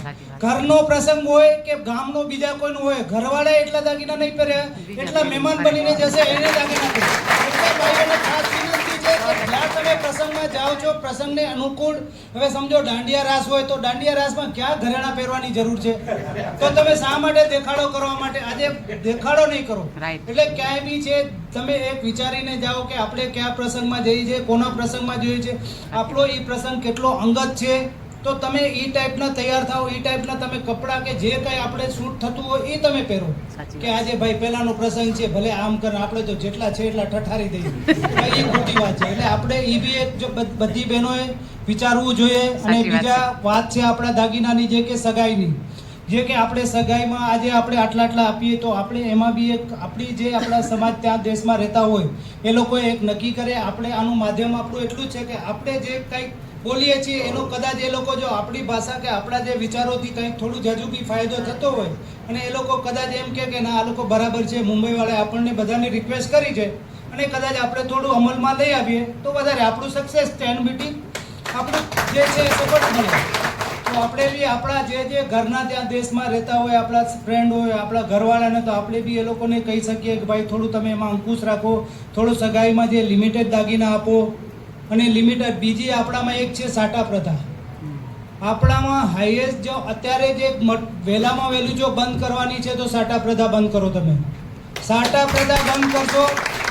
Speaker 14: ઘરનો પ્રસંગ હોય કે ગામનો બીજા કોઈનો હોય, ઘરવાળા એટલા દાગીના નહીં પહેરે, એટલા મહેમાન બનીને જશે એને દાગીના પહેરે. એટલે બાઈઓને ખાસ વિનંતી છે કે જ્યાં તમે પ્રસંગમાં જાઓ છો પ્રસંગને અનુકૂળ, હવે સમજો દાંડિયા રાસ હોય તો દાંડિયા રાસમાં ક્યાં ઘરેણા પહેરવાની જરૂર છે? તો તમે શા માટે દેખાડો કરવા માટે આજે દેખાડો નહીં કરો. એટલે ક્યાંય બી છે તમે એક વિચારીને જાઓ કે આપણે કયા પ્રસંગમાં જઈએ છીએ, કોના પ્રસંગમાં જોઈએ છે, આપણો એ પ્રસંગ કેટલો અંગત છે, તો તમે એ ટાઈપના તૈયાર થાઓ, એ ટાઈપના તમે કપડાં કે જે કંઈ આપણે શૂટ થતું હોય એ તમે પહેરો. કે આજે ભાઈ પહેલાનો પ્રસંગ છે, ભલે આમ કરે, આપણે તો જેટલા છે એટલા ઠઠારી દઈએ, એ ખોટી વાત છે. એટલે આપણે એ બી એક જો બધી બહેનોએ વિચારવું જોઈએ. અને બીજા વાત છે આપણા દાગીનાની, જે કે સગાઈની, જે કે આપણે સગાઈમાં આજે આપણે આટલા આટલા આપીએ તો આપણે એમાં બી એક આપણી જે આપણા સમાજ ત્યાં દેશમાં રહેતા હોય એ લોકોએ એક નક્કી કરે. આપણે આનું માધ્યમ આપણું એટલું જ છે કે આપણે જે કંઈક બોલીએ છીએ એનો કદાચ એ લોકો જો આપણી ભાષા કે આપણા જે વિચારોથી કંઈક થોડું જાજુ બી ફાયદો થતો હોય અને એ લોકો કદાચ એમ કે ના આ લોકો બરાબર છે, મુંબઈવાળાએ આપણને બધાને રિક્વેસ્ટ કરી છે અને કદાચ આપણે થોડું અમલમાં લઈ આવીએ તો વધારે આપણું સક્સેસ સ્ટેન્ડ મીટિંગ આપણું જે છે એ સપોર્ટ મળે. તો આપણે બી આપણા જે ઘરના ત્યાં દેશમાં રહેતા હોય, આપણા ફ્રેન્ડ હોય, આપણા ઘરવાળાને, તો આપણે બી એ લોકોને કહી શકીએ કે ભાઈ થોડું તમે એમાં અંકુશ રાખો, થોડું સગાઈમાં જે લિમિટેડ દાગીના આપો. અને લિમિટેડ બીજી આપણામાં એક છે સાટા પ્રથા. આપણામાં હાઈએસ્ટ જો અત્યારે જે વહેલામાં વહેલું જો બંધ કરવાની છે તો સાટા પ્રથા બંધ કરો. તમે સાટા પ્રથા બંધ કરશો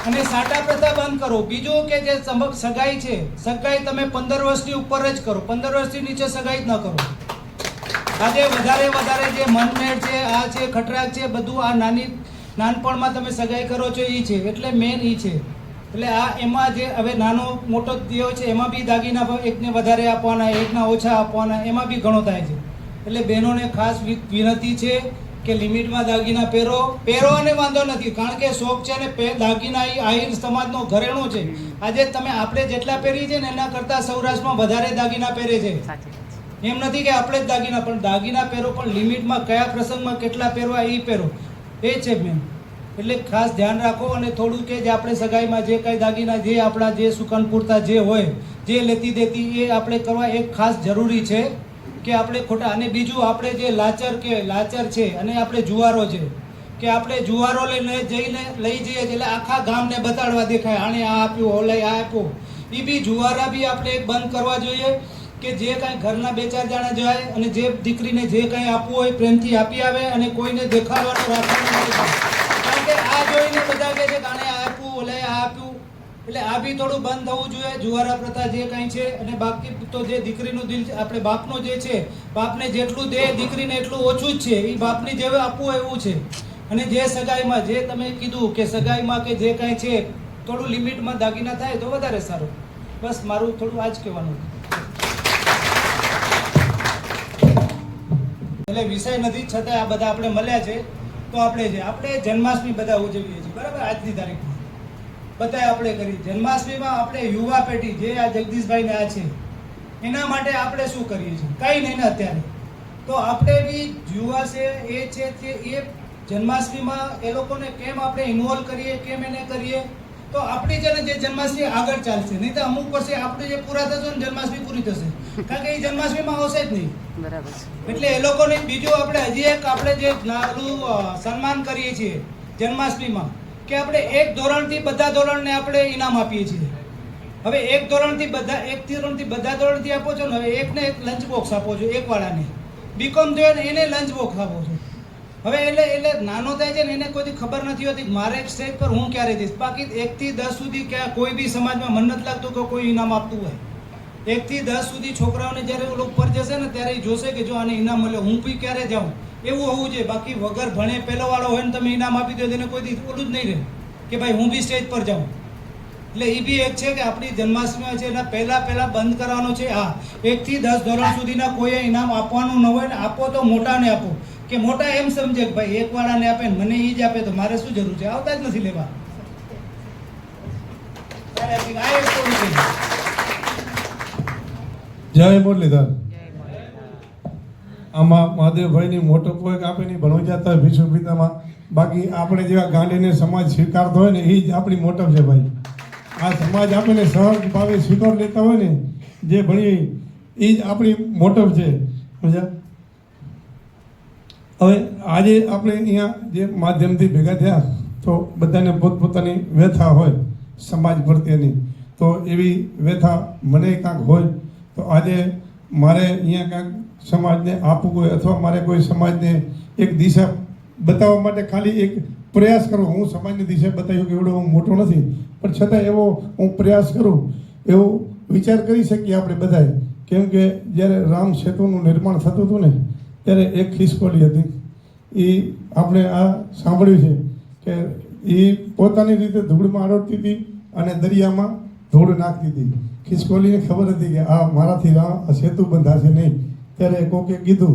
Speaker 14: અને સાટા પ્રથા બંધ કરો. બીજું કે જે સગાઈ છે, સગાઈ તમે 15 વર્ષની ઉપર જ કરો, 15 વર્ષથી નીચે સગાઈ જ ન કરો. આજે વધારે જે મનમેળ છે, આ છે ખટરાક છે, બધું આ નાનપણમાં તમે સગાઈ કરો છો એ છે. એટલે મેન એ છે. એટલે આ એમાં જે હવે નાનો મોટો દેવ છે એમાં બી દાગીના એકને વધારે આપવાના, એકના ઓછા આપવાના, એમાં બી ઘણો થાય છે. એટલે બહેનોને ખાસ વિનંતી છે કે લિમિટમાં દાગીના પહેરો અને વાંધો નથી, કારણ કે શોખ છે ને દાગીના એ આહિર સમાજનો ઘરેણું છે. આજે તમે આપણે જેટલા પહેરીએ છીએ ને એના કરતાં સૌરાષ્ટ્રમાં વધારે દાગીના પહેરે છે. એમ નથી કે આપણે જ દાગીના, પણ દાગીના પહેરો, પણ લિમિટમાં કયા પ્રસંગમાં કેટલા પહેરવા એ પહેરો, એ છે મેન. એટલે ખાસ ધ્યાન રાખો. અને થોડું કે જે આપણે સગાઈમાં જે કંઈ દાગીના જે આપણા જે સુકન પૂરતા જે હોય, જે લેતી દેતી એ આપણે કરવા એક ખાસ જરૂરી છે કે આપણે ખોટા. અને બીજું આપણે જે લાચર છે અને આપણે જુવારો છે કે આપણે જુવારો લઈને લઈ જઈએ એટલે આખા ગામને બતાડવા દેખાય, આને આ આપ્યું, ઓલે આ આપ્યું. એ બી જુવારા બી આપણે એક બંધ કરવા જોઈએ કે જે કાંઈ ઘરના 2-4 જણા જાય અને જે દીકરીને જે કંઈ આપવું હોય પ્રેમથી આપી આવે અને કોઈને દેખાડવાનું રાખવાનું નથી. કારણ કે આ જોઈને બધા કહે છે કે આને આ આપ્યું, ઓલે આ આપ્યું, એટલે આ બી થોડું બંધ થવું જોઈએ, જુવારા પ્રથા જે કંઈ છે. અને બાકી તો જે દીકરીનું દિલ છે, આપણે બાપનો જે છે, બાપને જેટલું દે દીકરીને એટલું ઓછું જ છે, એ બાપની જેવું આપવું એવું છે. અને જે સગાઈમાં જે તમે કીધું કે સગાઈમાં કે જે કાંઈ છે થોડું લિમિટમાં દાગીના થાય તો વધારે સારું. બસ મારું થોડું આ જ કહેવાનું. એટલે વિષય નથી, છતાં આ બધા આપણે મળ્યા છે તો આપણે જન્માષ્ટમી બધા ઉજવીએ છીએ, બરાબર? આજની તારીખમાં બધા આપણે કરી જન્માષ્ટમીમાં આપણે યુવા પેઢી જે આ જગદીશભાઈને આ છે એના માટે આપણે શું કરીએ છીએ? કંઈ નહીં ને અત્યારે તો આપણે બી યુવા છે એ છે કે એ જન્માષ્ટમીમાં એ લોકોને કેમ આપણે ઇન્વોલ્વ કરીએ, કેમ એને કરીએ તો આપણી છે ને જે જન્માષ્ટમી આગળ ચાલશે. નહીં તો અમુક વર્ષે આપણે જે પૂરા થશે ને જન્માષ્ટમી પૂરી થશે, કારણ કે એ જન્માષ્ટમીમાં આવશે જ નહીં.
Speaker 1: બરાબર છે.
Speaker 14: એટલે એ લોકોને બીજું આપણે હજી એક આપણે જે સન્માન કરીએ છીએ જન્માષ્ટમીમાં કે આપણે એક ધોરણથી બધા ધોરણને આપણે ઇનામ આપીએ છીએ. હવે એક ધોરણથી બધા ધોરણથી આપો છો ને, હવે એકને એક લંચ બોક્સ આપો છો, એક વાળાને બીકોમ થયો ને એને લંચ બોક્સ આપો છો. હવે એટલે નાનો થાય છે ને એને કોઈ ખબર નથી હોતી મારે એક સ્ટેજ પર હું ક્યારે જઈશ. બાકી 1 થી 10 સુધી ક્યાં કોઈ બી સમાજમાં મન નથી લાગતું કે કોઈ ઇનામ આપતું હોય. 1 થી 10 સુધી છોકરાઓને જ્યારે ઓલો ઉપર જશે ને ત્યારે એ જોશે કે જો આને ઇનામ મળે હું બી ક્યારે જાઉં, એવું હોવું જોઈએ. બાકી વગર ભણે પહેલો વાળો હોય ને તમે ઇનામ આપી દો તેને કોઈ ઓલું જ નહીં રહે કે ભાઈ હું બી સ્ટેજ પર જાઉં. એટલે એ બી એક છે કે આપણી જન્માષ્ટમી છે એના પહેલાં બંધ કરવાનો છે. હા, 1 થી 10 ધોરણ સુધીના કોઈએ ઇનામ આપવાનું ન હોય ને આપો તો મોટાને આપો, કે મોટા એમ સમજે કે ભાઈ એક વાળાને આપે ને મને એ જ આપે તો મારે શું જરૂર છે, આવતા જ નથી લેવા.
Speaker 3: જય મુરલીધર. આમાં મહાદેવભાઈની મોટો કોઈ આપે નહીં ભણવા જતા હોય વિશ્વ પિતામાં. બાકી આપણે જેવા ગાંડીને સમાજ સ્વીકારતો હોય ને એ જ આપણી મોટપ છે ભાઈ. આ સમાજ આપણને સહજ ભાવે સ્વીકાર લેતા હોય ને જે ભણીએ એ જ આપણી મોટપ છે, સમજ્યા? હવે આજે આપણે અહીંયા જે માધ્યમથી ભેગા થયા તો બધાને પોતપોતાની વ્યથા હોય સમાજ પ્રત્યેની, તો એવી વ્યથા મને કાંઈક હોય તો આજે મારે અહીંયા કાંઈક સમાજને આપવું હોય અથવા મારે કોઈ સમાજને એક દિશા બતાવવા માટે ખાલી એક પ્રયાસ કરવો. હું સમાજની દિશા બતાવ્યું કે એવડો હું મોટો નથી, પણ છતાં એવો હું પ્રયાસ કરું એવો વિચાર કરી શકીએ આપણે બધાએ. કેમ કે જ્યારે રામ સેતુનું નિર્માણ થતું હતું ને ત્યારે એક ખિસકોલી હતી. એ આપણે આ સાંભળ્યું છે કે એ પોતાની રીતે ધૂળમાં અડોડતી હતી અને દરિયામાં ધૂળ નાખતી હતી. ખિસકોલીને ખબર હતી કે આ મારાથી આ સેતુ બંધાશે નહીં. ત્યારે કોકે કીધું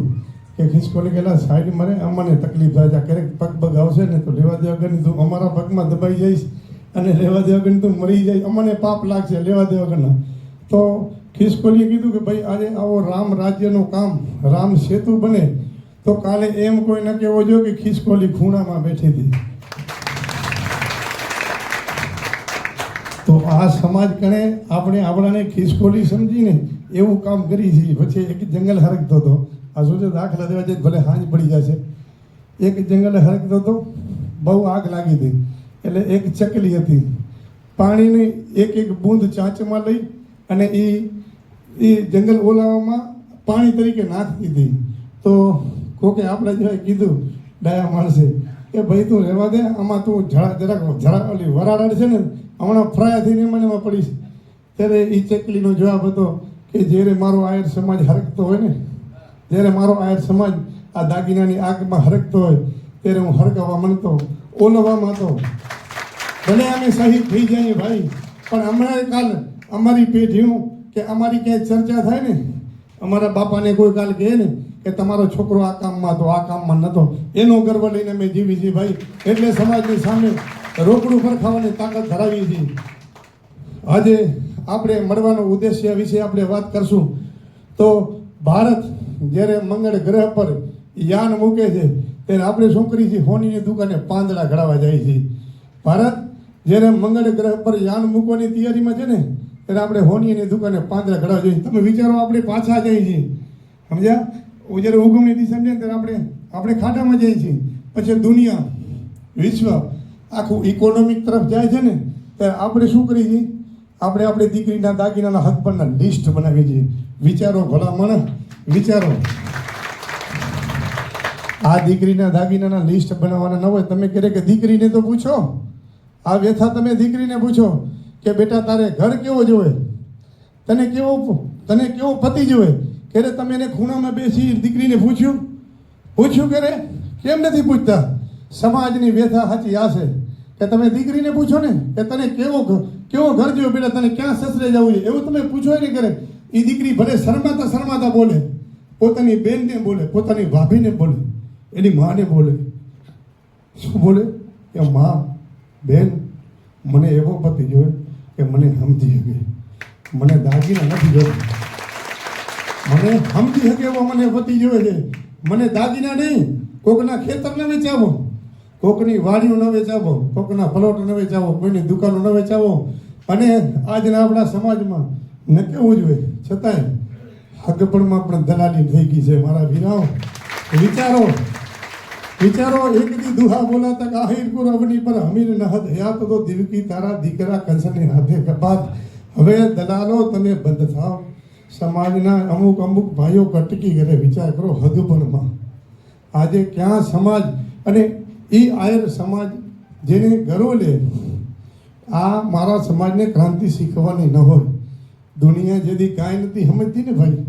Speaker 3: કે ખિસકોલી કહેલા સાઈડ મારે અમને તકલીફ થાય છે, ક્યારેક પગ પગ આવશે ને તો લેવા દેવા વગરની તું અમારા પગમાં દબાઈ જઈશ અને લેવા દેવા વગરની તું મરી જાય, અમને પાપ લાગશે લેવા દેવા વગરના. તો ખિસકોલીએ કીધું કે ભાઈ આજે આવો રામ રાજ્યનું કામ રામ સેતુ બને તો કાલે એમ કોઈ ન કહેવો જોઈએ કે ખિસકોલી ખૂણામાં બેઠી હતી. તો આ સમાજ કણે આપણે આપણાને ખિસકોલી સમજીને એવું કામ કરી છીએ. પછી એક જંગલ હરકતો હતો, આ શું છે દાખલા દેવા જાય ભલે હાંજ પડી જશે. એક જંગલ હરકતો હતો, બહુ આગ લાગી હતી. એટલે એક ચકલી હતી, પાણીની એક એક બૂંદ ચાંચમાં લઈ અને એ જંગલ ઓલાવામાં પાણી તરીકે નાખતી હતી. તો કોકે આપણે જેવા કીધું ડાયા માણસે કે ભાઈ તું રહેવા દે, આમાં તું જરાક ઓલી વરાળ છે ને હમણાં ફ્રાય થઈને એમાં પડીશ. ત્યારે એ ચકલીનો જવાબ હતો કે જ્યારે મારો આયર સમાજ હરકતો હોય ને, જ્યારે મારો આયર સમાજ આ દાગીનાની આગમાં હરકતો હોય ત્યારે હું હરકાવા માંગતો, ઓલવામાં હતો. ભલે અમે શહીદ થઈ જઈએ ભાઈ, પણ હમણાં કાલ અમારી પેઢીઓ કે અમારી ક્યાંય ચર્ચા થાય ને, અમારા બાપાને કોઈ કાલ કહે ને કે તમારો છોકરો આ કામમાં હતો, આ કામમાં નહોતો, એનો ગર્વ લઈને અમે જીવી છીએ ભાઈ. એટલે સમાજની સામે રોકડું પર ખાવાની તાકાત ધરાવીએ છીએ. આજે આપણે મળવાનો ઉદ્દેશ્ય વિશે આપણે વાત કરશું. તો ભારત જ્યારે મંગળ ગ્રહ પર યાન મૂકે છે ત્યારે આપણે શું કરીએ છીએ? હોનીની દુકાને પાંદડા ઘડાવા જાય છે. ભારત જ્યારે મંગળ ગ્રહ પર યાન મૂકવાની તૈયારીમાં છે ને ત્યારે આપણે હોનીની દુકાને પાંદડા ઘડાવા જોઈએ. તમે વિચારો આપણે પાછા જઈએ છીએ, સમજ્યા? જ્યારે ઉગમની દિશા ને ત્યારે આપણે ખાડામાં જઈએ છીએ. પછી દુનિયા વિશ્વ આખું ઇકોનોમિક તરફ જાય છે ને ત્યારે આપણે શું કરીએ છીએ? આપણે આપણી દીકરીના દાગીનાના હક પરના લિસ્ટ બનાવીએ છીએ. વિચારો ભલામણ, વિચારો. આ દીકરીના દાગીનાના લિસ્ટ બનાવવાના ન હોય. તમે કહે કે દીકરીને તો પૂછો, આ વ્યથા તમે દીકરીને પૂછો કે બેટા તારે ઘર કેવો જોવે, તને કેવો પતિ જોવે, કે રે તમે એને ખૂણામાં બેસી દીકરીને પૂછ્યું કે રે કેમ નથી પૂછતા? સમાજની વ્યથા સાચી આ છે કે તમે દીકરીને પૂછો ને કે તને કેવો ઘર જોયો બેટા, તને ક્યાં સસરે જવું છે, એવું તમે પૂછો ને કરે. એ દીકરી ભલે શરમાતા બોલે, પોતાની બેનને બોલે, પોતાની ભાભીને બોલે, એની માને બોલે. શું બોલે? કે માં, બેન, મને એવો પતિ જોઈએ કે મને સમજી શકે, મને દાગીના નથી જોતા, મને સમજી શકે એવો મને પતિ જોઈએ છે. મને દાગીના નહીં, કોકના ખેતર ન વેચાવો, કોકની વાડીઓ ન વેચાવો, કોકના પ્લોટ ન વેચાવો, કોઈની દુકાનો ન વેચાવો. અને આજના આપણા સમાજમાં ન કેવું જોઈએ, છતાંય હકપણમાં પણ દલાલી થઈ ગઈ છે. મારા વીરાઓ, વિચારો એક દી દુહા બોલાતા કે આહિર કો રવની પર હમીર નહદ હયાત તો દિલકી તારા દીકરા કંસને હાથે કપાત. હવે દલાલો તમે બંધ થાવ. સમાજના અમુક ભાઈઓ કટકી કરે, વિચાર કરો હદપણમાં. આજે ક્યાં સમાજ અને એ આયર સમાજ જેને ગર્વ લે, આ મારા સમાજને ક્રાંતિ શીખવાની ન હોય. દુનિયા જેથી કાંઈ નથી સમજતી ને ભાઈ,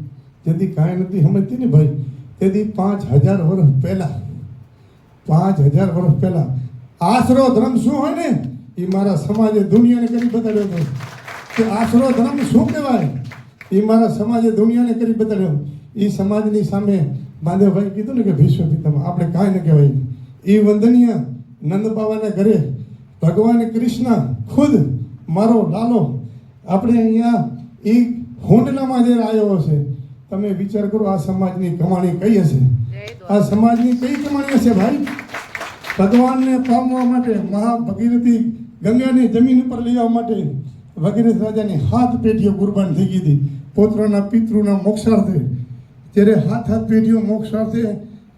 Speaker 3: જેથી કાંઈ નથી સમજતી ને ભાઈ, તેથી 5000 વર્ષ પહેલાં 5000 વર્ષ પહેલાં આશરો ધર્મ શું હોય ને એ મારા સમાજે દુનિયાને કરી બતાડ્યો હતો. કે આશરો ધર્મ શું કહેવાય એ મારા સમાજે દુનિયાને કરી બતાડ્યો. એ સમાજની સામે બાંધવભાઈ કીધું ને કે ભીષ્મ પિતામાં આપણે કાંઈ ન કહેવાય. એ વંદનીય નંદ બાબાના ઘરે ભગવાન કૃષ્ણ ખુદ મારો લાલો આપણે અહીંયા એ હોંડલામાં જે આવ્યો છે. તમે વિચાર કરો આ સમાજની કમાણી કઈ હશે, આ સમાજની કઈ કમાણી હશે ભાઈ? ભગવાનને પામવા માટે મહાભગીરથી ગંગાની જમીન ઉપર લઈ આવવા માટે ભગીરથ રાજાની 7 પેઢીઓ કુરબાન થઈ ગઈ હતી પોતાના પિતૃના મોક્ષાર્થે. જ્યારે 7 પેઢીઓ મોક્ષાર્થે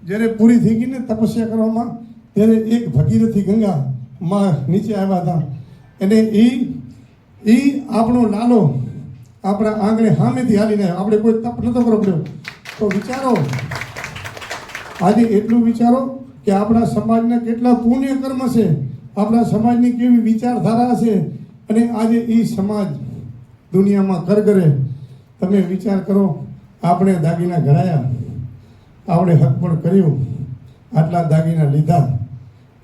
Speaker 3: જ્યારે પૂરી થઈ ગઈ ને તપસ્યા કરવામાં, ત્યારે એક ભગીરથી ગંગા માં નીચે આવ્યા હતા. અને એ આપણો લાલો આપણા આંગણે સામેથી હાલીને આવ્યો. આપણે કોઈ તપ નતો કરવો પડ્યો. તો વિચારો, આજે એટલું વિચારો કે આપણા સમાજના કેટલા પુણ્ય કર્મ છે, આપણા સમાજની કેવી વિચારધારા છે, અને આજે એ સમાજ દુનિયામાં કરગરે. તમે વિચાર કરો, આપણે દાગીના ઘડાયા, આપણે હક પણ કર્યું, આટલા દાગીના લીધા,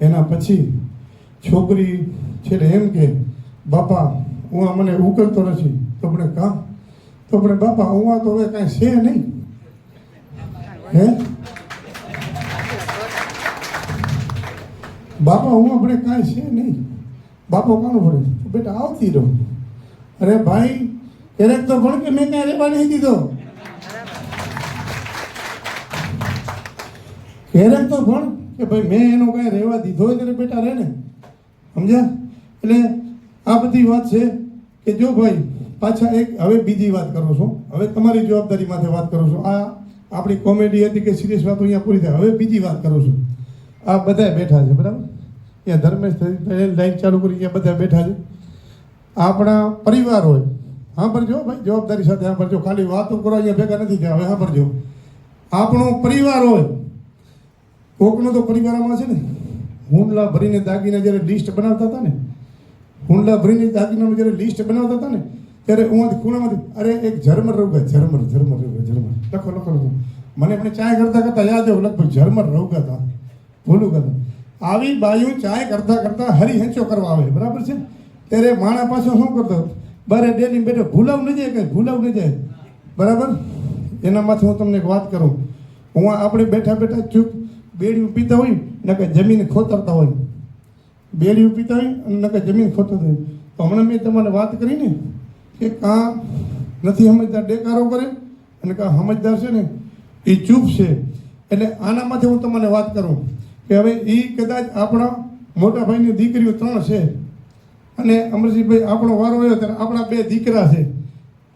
Speaker 3: એના પછી છોકરી છેલ્લે એમ કે બાપા હું આ મને ઉકલતો નથી. તો આપણે તો આપણે બાપા હું આ તો હવે કાંઈ છે નહીં, હે બાપા હું આપણે કાંઈ છે નહીં, બાપો કાનું પડે? તો બેટા આવતી રહો. અરે ભાઈ ક્યારેક તો ભણ કે મેં કાંઈ રહેવા નહીં દીધો, ક્યારેક તો ભણ કે ભાઈ મેં એનો કાંઈ રહેવા દીધો હોય ત્યારે બેટા રહે ને, સમજ્યા? એટલે આ બધી વાત છે કે જો ભાઈ પાછા એક હવે બીજી વાત કરું છું, હવે તમારી જવાબદારી માથે વાત કરું છું. આ આપણી કોમેડી હતી કે સિરિયસ વાતો અહીંયા પૂરી થાય. હવે બીજી વાત કરું છું. આ બધા બેઠા છે, બરાબર? અહીંયા ધર્મેશ લાઈન ચાલુ કરી, અહીંયા બધા બેઠા છે. આપણા પરિવાર હોય, સાંભળજો ભાઈ, જવાબદારી સાથે સાંભળજો. ખાલી વાતો કરો અહીંયા ભેગા નથી થયા. હવે સાંભળજો, આપણો પરિવાર હોય, કોકનો તો પરિવારમાં છે ને હુંડલા ભરીને દાગીના જ્યારે લિસ્ટ બનાવતા હતા ને, હુંડલા ભરીને દાગીનાનું જ્યારે લિસ્ટ બનાવતા હતા ને, ત્યારે હું ખૂણામાંથી અરે એક ઝરમર રહુગા ઝરમર લખો. મને પણ ચાય કરતા યાદ આવ્યું, લગભગ ઝરમર રહુગા હતા, ભૂલું કરતા. આવી બાયું ચાય કરતા હરિહંચો કરવા આવે, બરાબર છે? ત્યારે માણા પાછો શું કરતો, બારે ડેલી બેઠો ભૂલાવ ન જાય, બરાબર? એના માથે હું તમને એક વાત કરું. હું આપણે બેઠા ચૂપ બેડીયું પીતા હોય ને કે જમીન ખોતરતા હોય, બેડીયું પીતા હોય અને ન કે જમીન ખોતરતા હોય. તો હમણાં મેં તમારે વાત કરી ને કે કાં નથી સમજદાર ડેકારો કરે અને કાં સમજદાર છે ને એ ચૂપ છે. એટલે આના માટે હું તમને વાત કરું કે હવે એ કદાચ આપણા મોટા ભાઈની દીકરીઓ 3 છે અને અમરજીભાઈ આપણો વારો આવ્યો ત્યારે આપણા 2 દીકરા છે.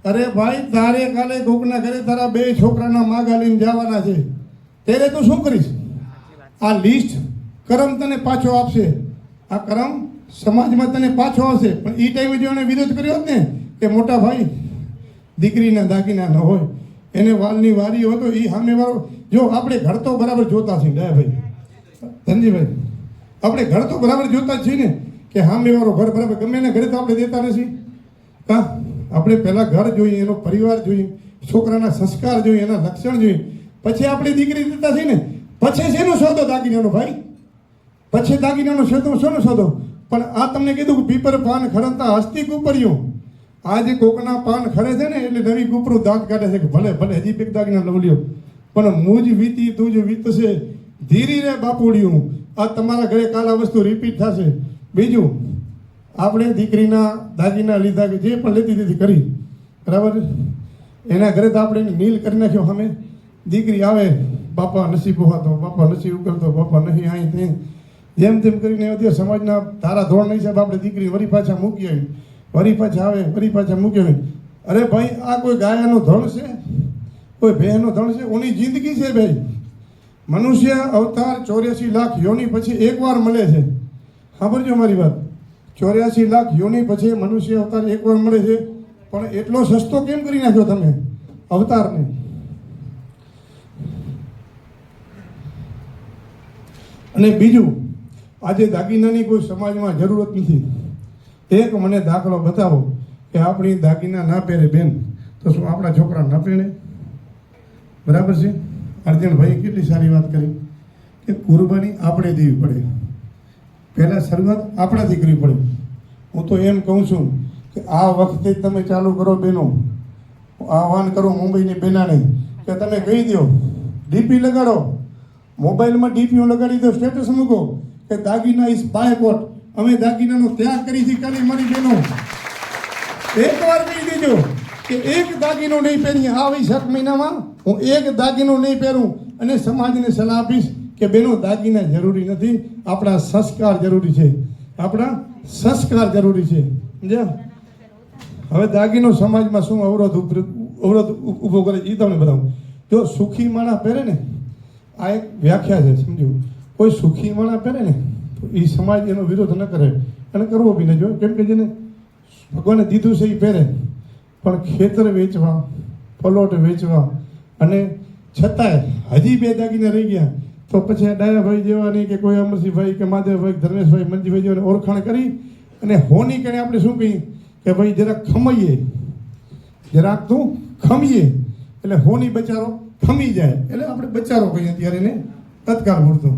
Speaker 3: અરે ભાઈ તારે કાલે કોકના ઘરે તારા 2 છોકરાના માગા લઈને જવાના છે, ત્યારે તું શું કરીશ? આ લિસ્ટ કરમ તને પાછો આપશે, આ કરમ સમાજમાં તને પાછો આવશે. પણ એ ટાઈમે જો એને વિરોધ કર્યો ને કે મોટા ભાઈ દીકરીના દાગીના ન હોય, એને વાલની વારી હોય, તો એ સામેવાળો જો આપણે ઘર તો બરાબર જોતા છીએ ડાયાભાઈ, ધનજીભાઈ, આપણે ઘર તો બરાબર જોતા જ છીએ ને કે સામેવાળો ઘર બરાબર ગમે ને ઘરે તો આપણે દેતા નથી. હા, આપણે પહેલાં ઘર જોઈએ, એનો પરિવાર જોઈએ, છોકરાના સંસ્કાર જોઈએ, એના લક્ષણ જોઈએ, પછી આપણી દીકરી દેતા થઈ ને પછી શેનો સોદો દાગીનાનો ભાઈ, પછી દાગીનાનો સોદો શેનો સોદો? પણ આ તમને કીધું કે પીપર પાન ખરંતા હસ્તી કુપર્યું. આ જે કોકના પાન ખરે છે ને એટલે નવી કૂપરું દાંત કાઢે છે કે ભલે ભલે હજી બેક દાગીના લવ લ્યો, પણ મુજ વીતી તું જ વીતશે ધીરી રે બાપુડિયું. આ તમારા ઘરે કાલ આ વસ્તુ રિપીટ થશે. બીજું, આપણે દીકરીના દાગીના લીધા કે જે પણ લેતી દીધી કરી, બરાબર, એના ઘરે તો આપણે નીલ કરી નાખ્યો. સામે દીકરી આવે, બાપા નથી પોહાતો, બાપા નથી ઉકળતો, બાપા નહીં અહીં તે જેમ તેમ કરીને અત્યારે સમાજના ધારા ધોરણ નહીં સાહેબ આપણે દીકરી વરી પાછા મૂકી આવી, વરી પાછા આવે, વરી પાછા મૂકી આવી. અરે ભાઈ, આ કોઈ ગાયાનો ધણ છે? કોઈ ભેંનો ધણ છે? ઓની જિંદગી છે ભાઈ. મનુષ્ય અવતાર 84 લાખ યોની પછી એકવાર મળે છે. સાંભળજો મારી વાત, 84 લાખ યોની પછી મનુષ્ય અવતાર એકવાર મળે છે. પણ એટલો સસ્તો કેમ કરી નાખ્યો તમે અવતારને? અને બીજું, આજે દાગીનાની કોઈ સમાજમાં જરૂરત નથી. એક મને દાખલો બતાવો કે આપણી દાગીના ના પહેરે બેન તો શું આપણા છોકરા ના પહેરે? બરાબર છે? અર્જણભાઈ કેટલી સારી વાત કરી કે કુરબાની આપણે દેવી પડે, પહેલાં શરૂઆત આપણાથી કરવી પડે. હું તો એમ કહું છું કે આ વખતે તમે ચાલુ કરો બહેનો, આહવાન કરો મુંબઈની બહેનાને કે તમે કહી દો, ડીપી લગાડો, મોબાઈલમાં ડીપીઓ લગાડી દો, સ્ટેટસ મૂકો કે દાગીના ઇઝ બાયકોટ, અમે દાગીનાનો ત્યાગ કરી છે. કરી મારી બહેનો એકવાર કહી દેજો કે એક દાગીનો નહીં પહેરીએ આ વૈશાખ મહિનામાં, હું એક દાગીનો નહીં પહેરું. અને સમાજને સલાહ આપીશ કે બહેનો દાગીના જરૂરી નથી, આપણા સંસ્કાર જરૂરી છે, આપણા સંસ્કાર જરૂરી છે. સમજ્યા? હવે દાગીનો સમાજમાં શું અવરોધ ઊભો કરે એ તમને બતાવું. જો સુખી માણસ પહેરે ને, આ એક વ્યાખ્યા છે, સમજો, કોઈ સુખી માણસ પહેરે ને તો એ સમાજ એનો વિરોધ ન કરે અને કરવો બી ન જોઈએ. કેમ કે જેને ભગવાને દીધું છે એ પહેરે. પણ ખેતર વેચવા, પ્લોટ વેચવા અને છતાંય હજી બે દાગીના રહી ગયા તો પછી ડાયાભાઈ જેવાની કે કોઈ અમરસિંહભાઈ કે માધવભાઈ, ધર્મેશભાઈ, મંજીભાઈ જેવાને ઓળખાણ કરી અને હોની કરીને આપણે શું કહીએ કે ભાઈ જરાક ખમાઈએ, જરાક તું ખમીએ, એટલે હોની બચારો ખમી જાય એટલે આપણે બચારો કહીએ ત્યારે એને તત્કાળ પૂરતો.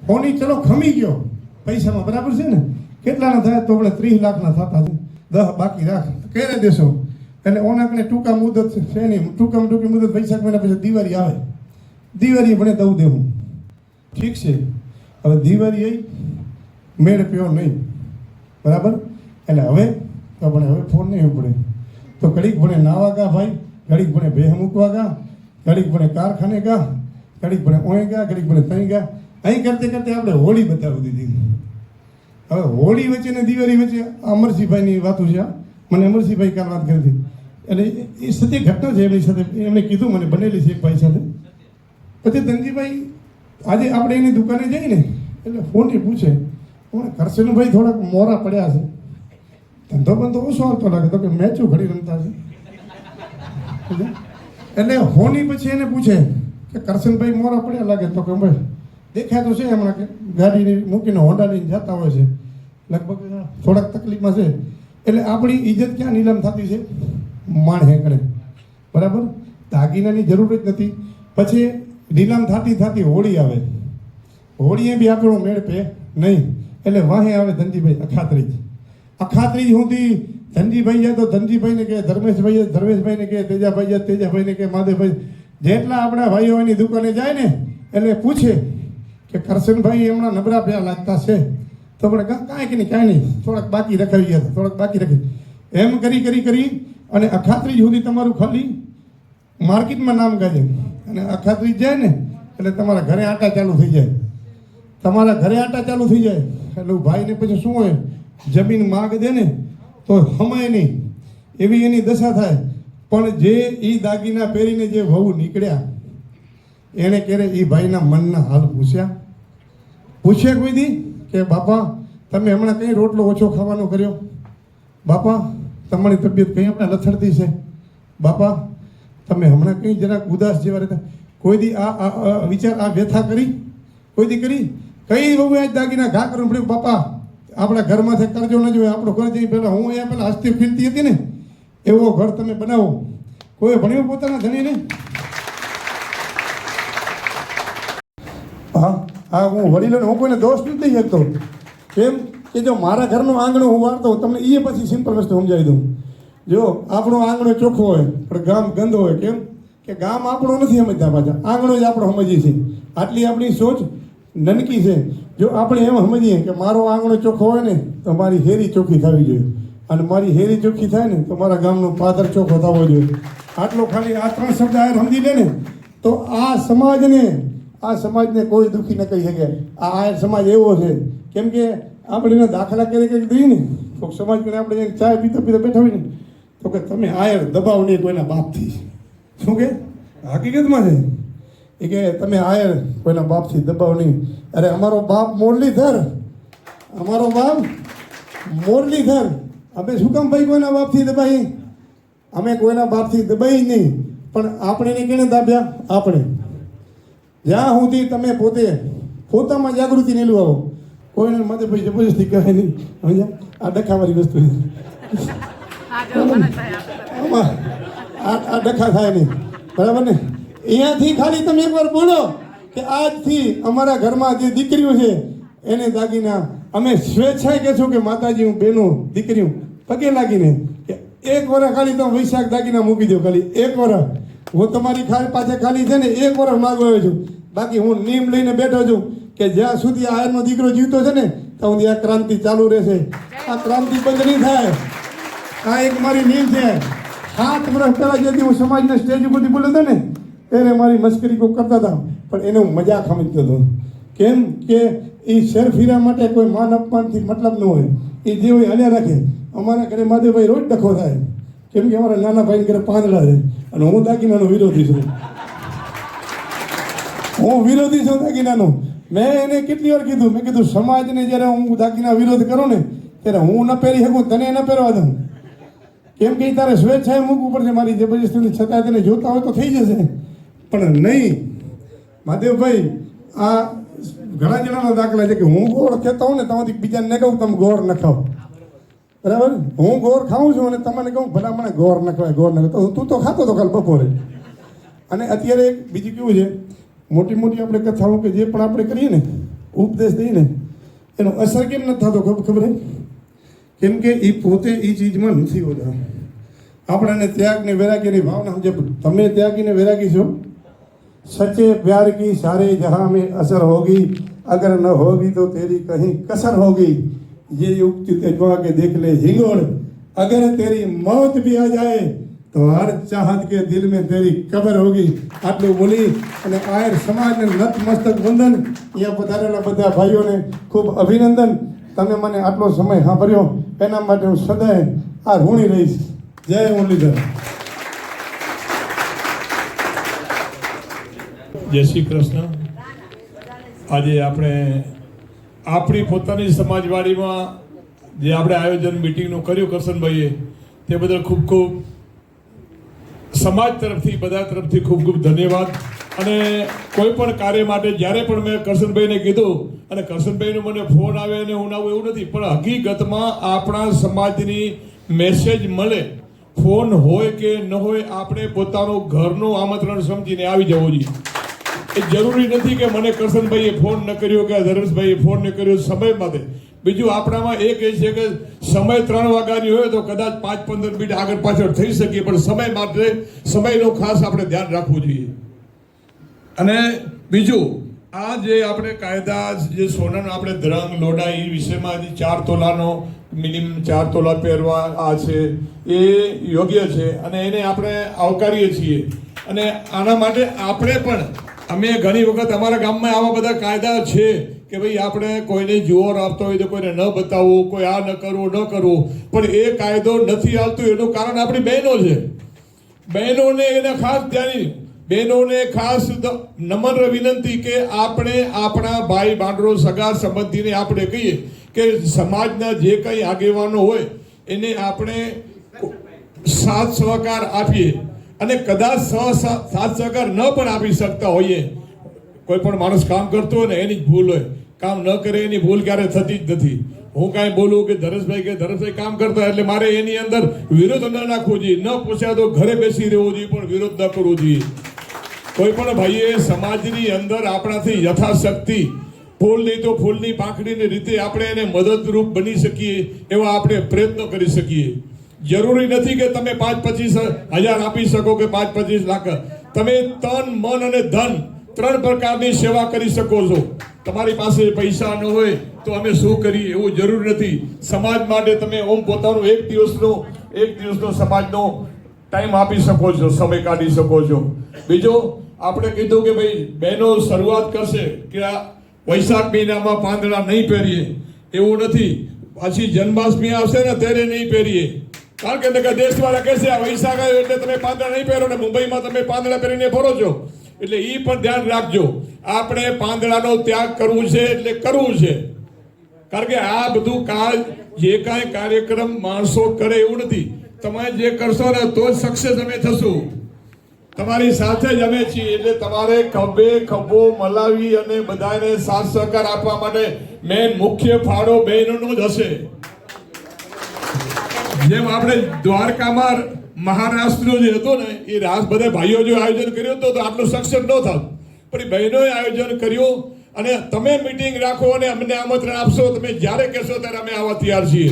Speaker 3: હોની ચલો ખમી ગયો પૈસામાં, બરાબર છે ને? કેટલાના થાય તો આપણે 30 લાખના થતા છે, 10 બાકી રાખ કેરે દેશો. એટલે ઓનાકને ટૂંકા મુદત છે નહીં, ટૂંકામાં ટૂંકી મુદત વૈશાખ મહિના પછી દિવાળી આવે, દિવાળી ભણે દઉં દેવું, ઠીક છે. હવે દિવાળી આવી મેળ પ્યો નહીં, બરાબર? એટલે હવે તો આપણે હવે ફોન નહીં પડે તો ઘડીક ભણે નાવા ગા ભાઈ, ઘડીક ભણે ભેહ મૂકવા ગા, ઘડીક ભણે કારખાને ગા, ઘડીક ભણે ઓય ગા, ઘડીક ભણે તઈ ગા. અહીં કરતે કરતે આપણે હોળી બતાવી દીધી. હવે હોળી વચ્ચે ને દિવાળી વચ્ચે અમરસિંહભાઈની વાતો છે. મને અમરસિંહભાઈ કાલ વાત કરી હતી એટલે એ સત્ય ઘટના છે એમની સાથે, એમણે કીધું મને, બનેલી છે એક ભાઈ સાથે. પછી ધનજીભાઈ આજે આપણે એની દુકાને જઈએ ને એટલે ફોનથી પૂછે, કરશનભાઈ થોડાક મોરા પડ્યા છે, ધંધો બંધો ઓછો આવતો લાગે તો કે મેચું ઘડી રમતા છે. એટલે હોની પછી એને પૂછે કે કરશનભાઈ મોરા પડ્યા લાગે તો કે ભાઈ દેખાય તો છે હમણાં કે ગાડી મૂકીને હોન્ડા લઈને જતા હોય છે, લગભગ થોડાક તકલીફમાં છે. એટલે આપણી ઇજ્જત ક્યાં નીલામ થતી છે? માણ હેકડે, બરાબર? દાગીનાની જરૂર જ નથી. પછી નીલામ થતી થતી હોળી આવે, હોળીએ બી આપણો મેળ પે નહીં. એટલે વાહે આવે ધનજીભાઈ અખાત્રીજ. અખાત્રીજ સુધી ધનજીભાઈ જાય તો ધનજીભાઈને કહે, ધર્મેશભાઈ ધર્મેશભાઈને કહે, તેજાભાઈ જાય તેજાભાઈને કહે, માધવભાઈ, જેટલા આપણા ભાઈઓની દુકાને જાય ને એટલે પૂછે કે કરશનભાઈ હમણાં નબળા પ્યા લાગતા છે તો આપણે કાંઈ કે નહીં, કાંઈ નહીં, થોડાક બાકી રખાવી ગયા, થોડાક બાકી રાખી. એમ કરી કરી કરી અને અખાત્રીજ સુધી તમારું ખાલી માર્કેટમાં નામ ગાજે. અને અખાત્રીજ જાય ને એટલે તમારા ઘરે આટા ચાલુ થઈ જાય, તમારા ઘરે આટા ચાલુ થઈ જાય. એટલે ભાઈને પછી શું હોય, જમીન માગ દે ને તો હમાય નહીં, એવી એની દશા થાય. પણ જે એ દાગીના પહેરીને જે વહુ નીકળ્યા એને ક્યારે એ ભાઈના મનના હાલ પૂછ્યા કોઈ દી કે બાપા તમે હમણાં કઈ રોટલો ઓછો ખાવાનો કર્યો? બાપા તમારી તબિયત કઈ આપણે લથડતી છે? બાપા તમે હમણાં કઈ જરાક ઉદાસ જેવા રહેતા? કોઈ દી આ વિચાર, આ વ્યથા કરી? કોઈ દી કરી? કઈ બહુ આજ દાગીના ઘા કરવું પડ્યું? બાપા આપણા ઘરમાંથી કરજો ન જોઈએ, આપણું ઘર જઈ પહેલાં હું અહીંયા પહેલાં હસ્તી ફીરતી હતી ને એવો ઘર તમે બનાવો. કોઈ ભણ્યું પોતાના ધણીને? હા, હું વડીલોને હું કોઈને દોષ નથી દઈ શકતો. કેમ કે જો મારા ઘરનું આંગણું હું વાળતો હોઉં, તમને એ પછી સિમ્પલ વસ્તુ સમજાવી દઉં. જો આપણો આંગણો ચોખ્ખો હોય પણ ગામ ગંદો હોય, કેમ કે ગામ આપણો નથી સમજતા, પાછા આંગણો જ આપણો સમજીએ છીએ. આટલી આપણી સોચ નનકી છે. જો આપણે એમ સમજીએ કે મારો આંગણો ચોખ્ખો હોય ને તો મારી હેરી ચોખ્ખી થવી જોઈએ, અને મારી હેરી ચોખ્ખી થાય ને તો મારા ગામનો પાદર ચોખ્ખો થવો જોઈએ. આટલો ખાલી આ 3 શબ્દ આ સમજી લે ને તો આ સમાજને કોઈ દુઃખી ન કરી શકે. આ સમાજ એવો છે. કેમ કે આપણે એના દાખલા કરી દઈએ ને, કોઈક સમાજ કરીને આપણે ચાય પીતા બેઠા હોય ને તો કે તમે આયર દબાવ નહીં કોઈના બાપથી. શું કે હકીકતમાં છે એ કે તમે આયર કોઈના બાપથી દબાવ નહીં. અરે અમારો બાપ મોરલીધર, અમે શું કામ ભાઈ કોઈના બાપથી દબાઈ? અમે કોઈના બાપથી દબાઈ નહીં, પણ આપણે એને કેને દાબ્યા? આપણે. જ્યાં સુધી તમે પોતામાં જાગૃતિ નહીં લાવો, કોઈને માથે ભાઈ જબરજસ્તી કહે નહીં. સમજ્યા? આ ડખાવાળી વસ્તુ છે. આ ડખા થાય નહીં, બરાબર ને? અહીંયાથી ખાલી તમે એકવાર બોલો કે આજથી અમારા ઘરમાં જે દીકરીઓ છે એને દાગીના અમે સ્વેચ્છાએ કહેશું કે માતાજી હું બહેનો દીકરીઓ પગે લાગીને કે 1 વર્ષ ખાલી તમે વૈશાખ દાગીના મૂકી દો. ખાલી 1 વર્ષ હું તમારી પાછળ ખાલી છે ને 1 વર્ષ માગો આવ્યો છું. બાકી હું નિયમ લઈને બેઠો છું કે જ્યાં સુધી આયરનો દીકરો જીવતો છે ને તો સુધી આ ક્રાંતિ ચાલુ રહેશે. આ ક્રાંતિ બંધ નહીં થાય. આ એક મારી નીમ છે. 7 વર્ષ પહેલાં જેથી હું સમાજના સ્ટેજ ઉપરથી બોલ્યો હતો ને ત્યારે મારી મસ્કરી કોઈ કરતા હતા, પણ એને હું મજાક સમજતો હતો. કેમ કે એ શેરફીરા માટે કોઈ માન અપમાનથી મતલબ ન હોય. એ જે હોય હલ્યા રાખે. અમારા ઘરે મહાદેવભાઈ રોજ ડખો થાય, કેમ કે અમારા નાના ભાઈ ઘરે પાંદડા છે અને હું દાગીનાનો વિરોધી છું. દાગીનાનો. મેં એને કેટલી વાર કીધું, મેં કીધું સમાજને જ્યારે હું દાગીના વિરોધ કરું ને ત્યારે હું ન પહેરી શકું, તને ન પહેરવા દઉં. કેમ કે તારે સ્વેચ્છાએ મૂકવું પડશે. મારી જબરજસ્તી છતાં તેને જોતા હોય તો થઈ જશે, પણ નહીં. મહાદેવભાઈ આ ઘણા જણાના દાખલા છે કે હું ગોળ કહેતા હોઉં ને તમારી બીજાને કહું તમે ગોળ ન ખાઓ, બરાબર? હું ગોળ ખાઉં છું અને તમને કહું ભલા મને ગોળ ન ખવાય, ગોળ ન ખાય. તું તો ખાતો તો કાલ બપોરે. અને અત્યારે એક બીજું કેવું છે, મોટી મોટી આપણે કથાઓ કે જે પણ આપણે કરીએ ને, ઉપદેશ દઈએ ને, એનો અસર કેમ નથી થતો ખબર? કેમ કે એ પોતે એ ચીજમાં નથી હોતા. આપણને ત્યાગ ને વૈરાગ્યની ભાવના સમજે. તમે ત્યાગી ને વૈરાગી છો. सच्चे प्यार की सारे जहां में असर होगी, अगर न होगी तो तेरी कहीं कसर होगी. ये युक्ति तेजवा के देख ले हिंगोड़, अगर तेरी मौत भी आ जाए तो हर चाहत के दिल में तेरी कब्र होगी. આટલું બોલી અને આયર સમાજને નતમસ્તક વંદન. અહીંયા પધારેલા બધા ભાઈઓને ખૂબ અભિનંદન. તમે મને આટલો સમય સાંભળ્યો એના માટે હું સદાય આ ઋણી રહીશ. જય મુરલીધર.
Speaker 13: જય શ્રી કૃષ્ણ. આજે આપણે આપણી પોતાની સમાજવાડીમાં જે આપણે આયોજન મિટિંગનું કર્યું કરશનભાઈએ, તે બદલ ખૂબ ખૂબ સમાજ તરફથી, બધા તરફથી ખૂબ ખૂબ ધન્યવાદ. અને કોઈ પણ કાર્ય માટે જ્યારે પણ મેં કરશનભાઈને કીધું અને કરશનભાઈનો મને ફોન આવે અને હું આવું એવું નથી, પણ હકીકતમાં આપણા સમાજની મેસેજ મળે, ફોન હોય કે ન હોય, આપણે પોતાનું ઘરનું આમંત્રણ સમજીને આવી જવું જોઈએ. એ જરૂરી નથી કે મને કરશનભાઈએ ફોન ન કર્યો કે ધર્મેશભાઈએ ફોન ન કર્યો સમય માટે. બીજું આપણામાં એક એ છે કે સમય 3 વાગ્યાની હોય તો કદાચ 5-15 મિનિટ આગળ પાછળ થઈ શકીએ, પણ સમય માટે સમયનું ખાસ આપણે ધ્યાન રાખવું જોઈએ. અને બીજું આ જે આપણે કાયદા જે સોનાનો આપણે ધ્રંગ લોડા એ વિષયમાં 4 તોલાનો મિનિમમ 4 તોલા પહેરવા આ છે એ યોગ્ય છે અને એને આપણે આવકારીએ છીએ. અને આના માટે આપણે પણ અમે ઘણી વખત અમારા ગામમાં આવા બધા કાયદા છે કે ભાઈ આપણે કોઈને જોર આપતો હોય તો કોઈને ન બતાવવું, કોઈ આ ન કરવું ન કરવું, પણ એ કાયદો નથી આવતો એનું કારણ આપણી બહેનો છે. બહેનોને એને ખાસ ધ્યાન, બહેનોને ખાસ નમ્ર વિનંતી કે આપણે આપણા ભાઈ બાંડરો સગા સંબંધીને આપણે કહીએ કે સમાજના જે કંઈ આગેવાનો હોય એને આપણે સાથ સહકાર આપીએ. અને કદાચ સાથ સહકાર ન પણ આપી શકતા હોઈએ, કોઈ પણ માણસ કામ કરતો હોય ને એની જ ભૂલ હોય, કામ ન કરે એની ભૂલ ક્યારે થતી જ નથી.
Speaker 15: હું કાંઈ બોલું કે ધરેશભાઈ કામ કરતા એટલે મારે એની અંદર વિરોધ ન નાખવો જોઈએ, ન પૂછ્યા તો ઘરે બેસી રહેવું જોઈએ, પણ વિરોધ ન કરવો જોઈએ. કોઈ પણ ભાઈએ સમાજની અંદર આપણાથી યથાશક્તિ ફૂલ નહીં તો ફૂલની પાંખડીની રીતે આપણે એને મદદરૂપ બની શકીએ એવા આપણે પ્રયત્નો કરી શકીએ. જરૂરી નથી કે તમે 5-25 હજાર આપી શકો કે 5-25 લાખ. તમે તન મન અને ધન 3 પ્રકારની સેવા કરી શકો છો. તમારી પાસે પૈસા ન હોય તો અમે શું કરીએ એવું જરૂર નથી. સમાજ માટે તમે પોતાનો એક દિવસનો સમાજનો ટાઈમ આપી શકો છો, સમય કાઢી શકો છો. બીજો આપણે કીધું કે ભાઈ બહેનો શરૂઆત કરશે કે આ વૈશાખ મહિનામાં પાંદડા નહીં પહેરીએ, એવું નથી. પછી જન્માષ્ટમી આવશે ને ત્યારે નહીં પહેરીએ, કારણ કે દેશવાળા કહેશે આ વૈશાખ આવ્યો એટલે તમે પાંદડા નહીં પહેરો ને મુંબઈમાં તમે પાંદડા પહેરીને ફરો છો. એટલે એ પણ ધ્યાન રાખજો. આપણે પાંદડાનો ત્યાગ કરવું છે એટલે કરવું છે, કારણ કે આ બધું જે કાંઈ કાર્યક્રમ માણસો કરે એવું નથી. તમે જે કરશો ને તો જ સક્સેસ અમે થશું. તમારી સાથે જ અમે છીએ, એટલે તમારે ખભે ખભો મલાવી અને બધાને સાથ સહકાર આપવા માટે મેન મુખ્ય ફાળો બહેનોનો જ હશે. જેમ આપણે દ્વારકામાં મહારાષ્ટ્રનો જે હતો ને એ રાસ બધા ભાઈઓ જો આયોજન કર્યું તો આટલું સક્સેસ ન થાત, પણ બહેનોએ આયોજન કર્યું. અને તમે મીટિંગ રાખો અને અમને આમંત્રણ આપશો, તમે જ્યારે કહેશો ત્યારે અમે આવવા તૈયાર છીએ.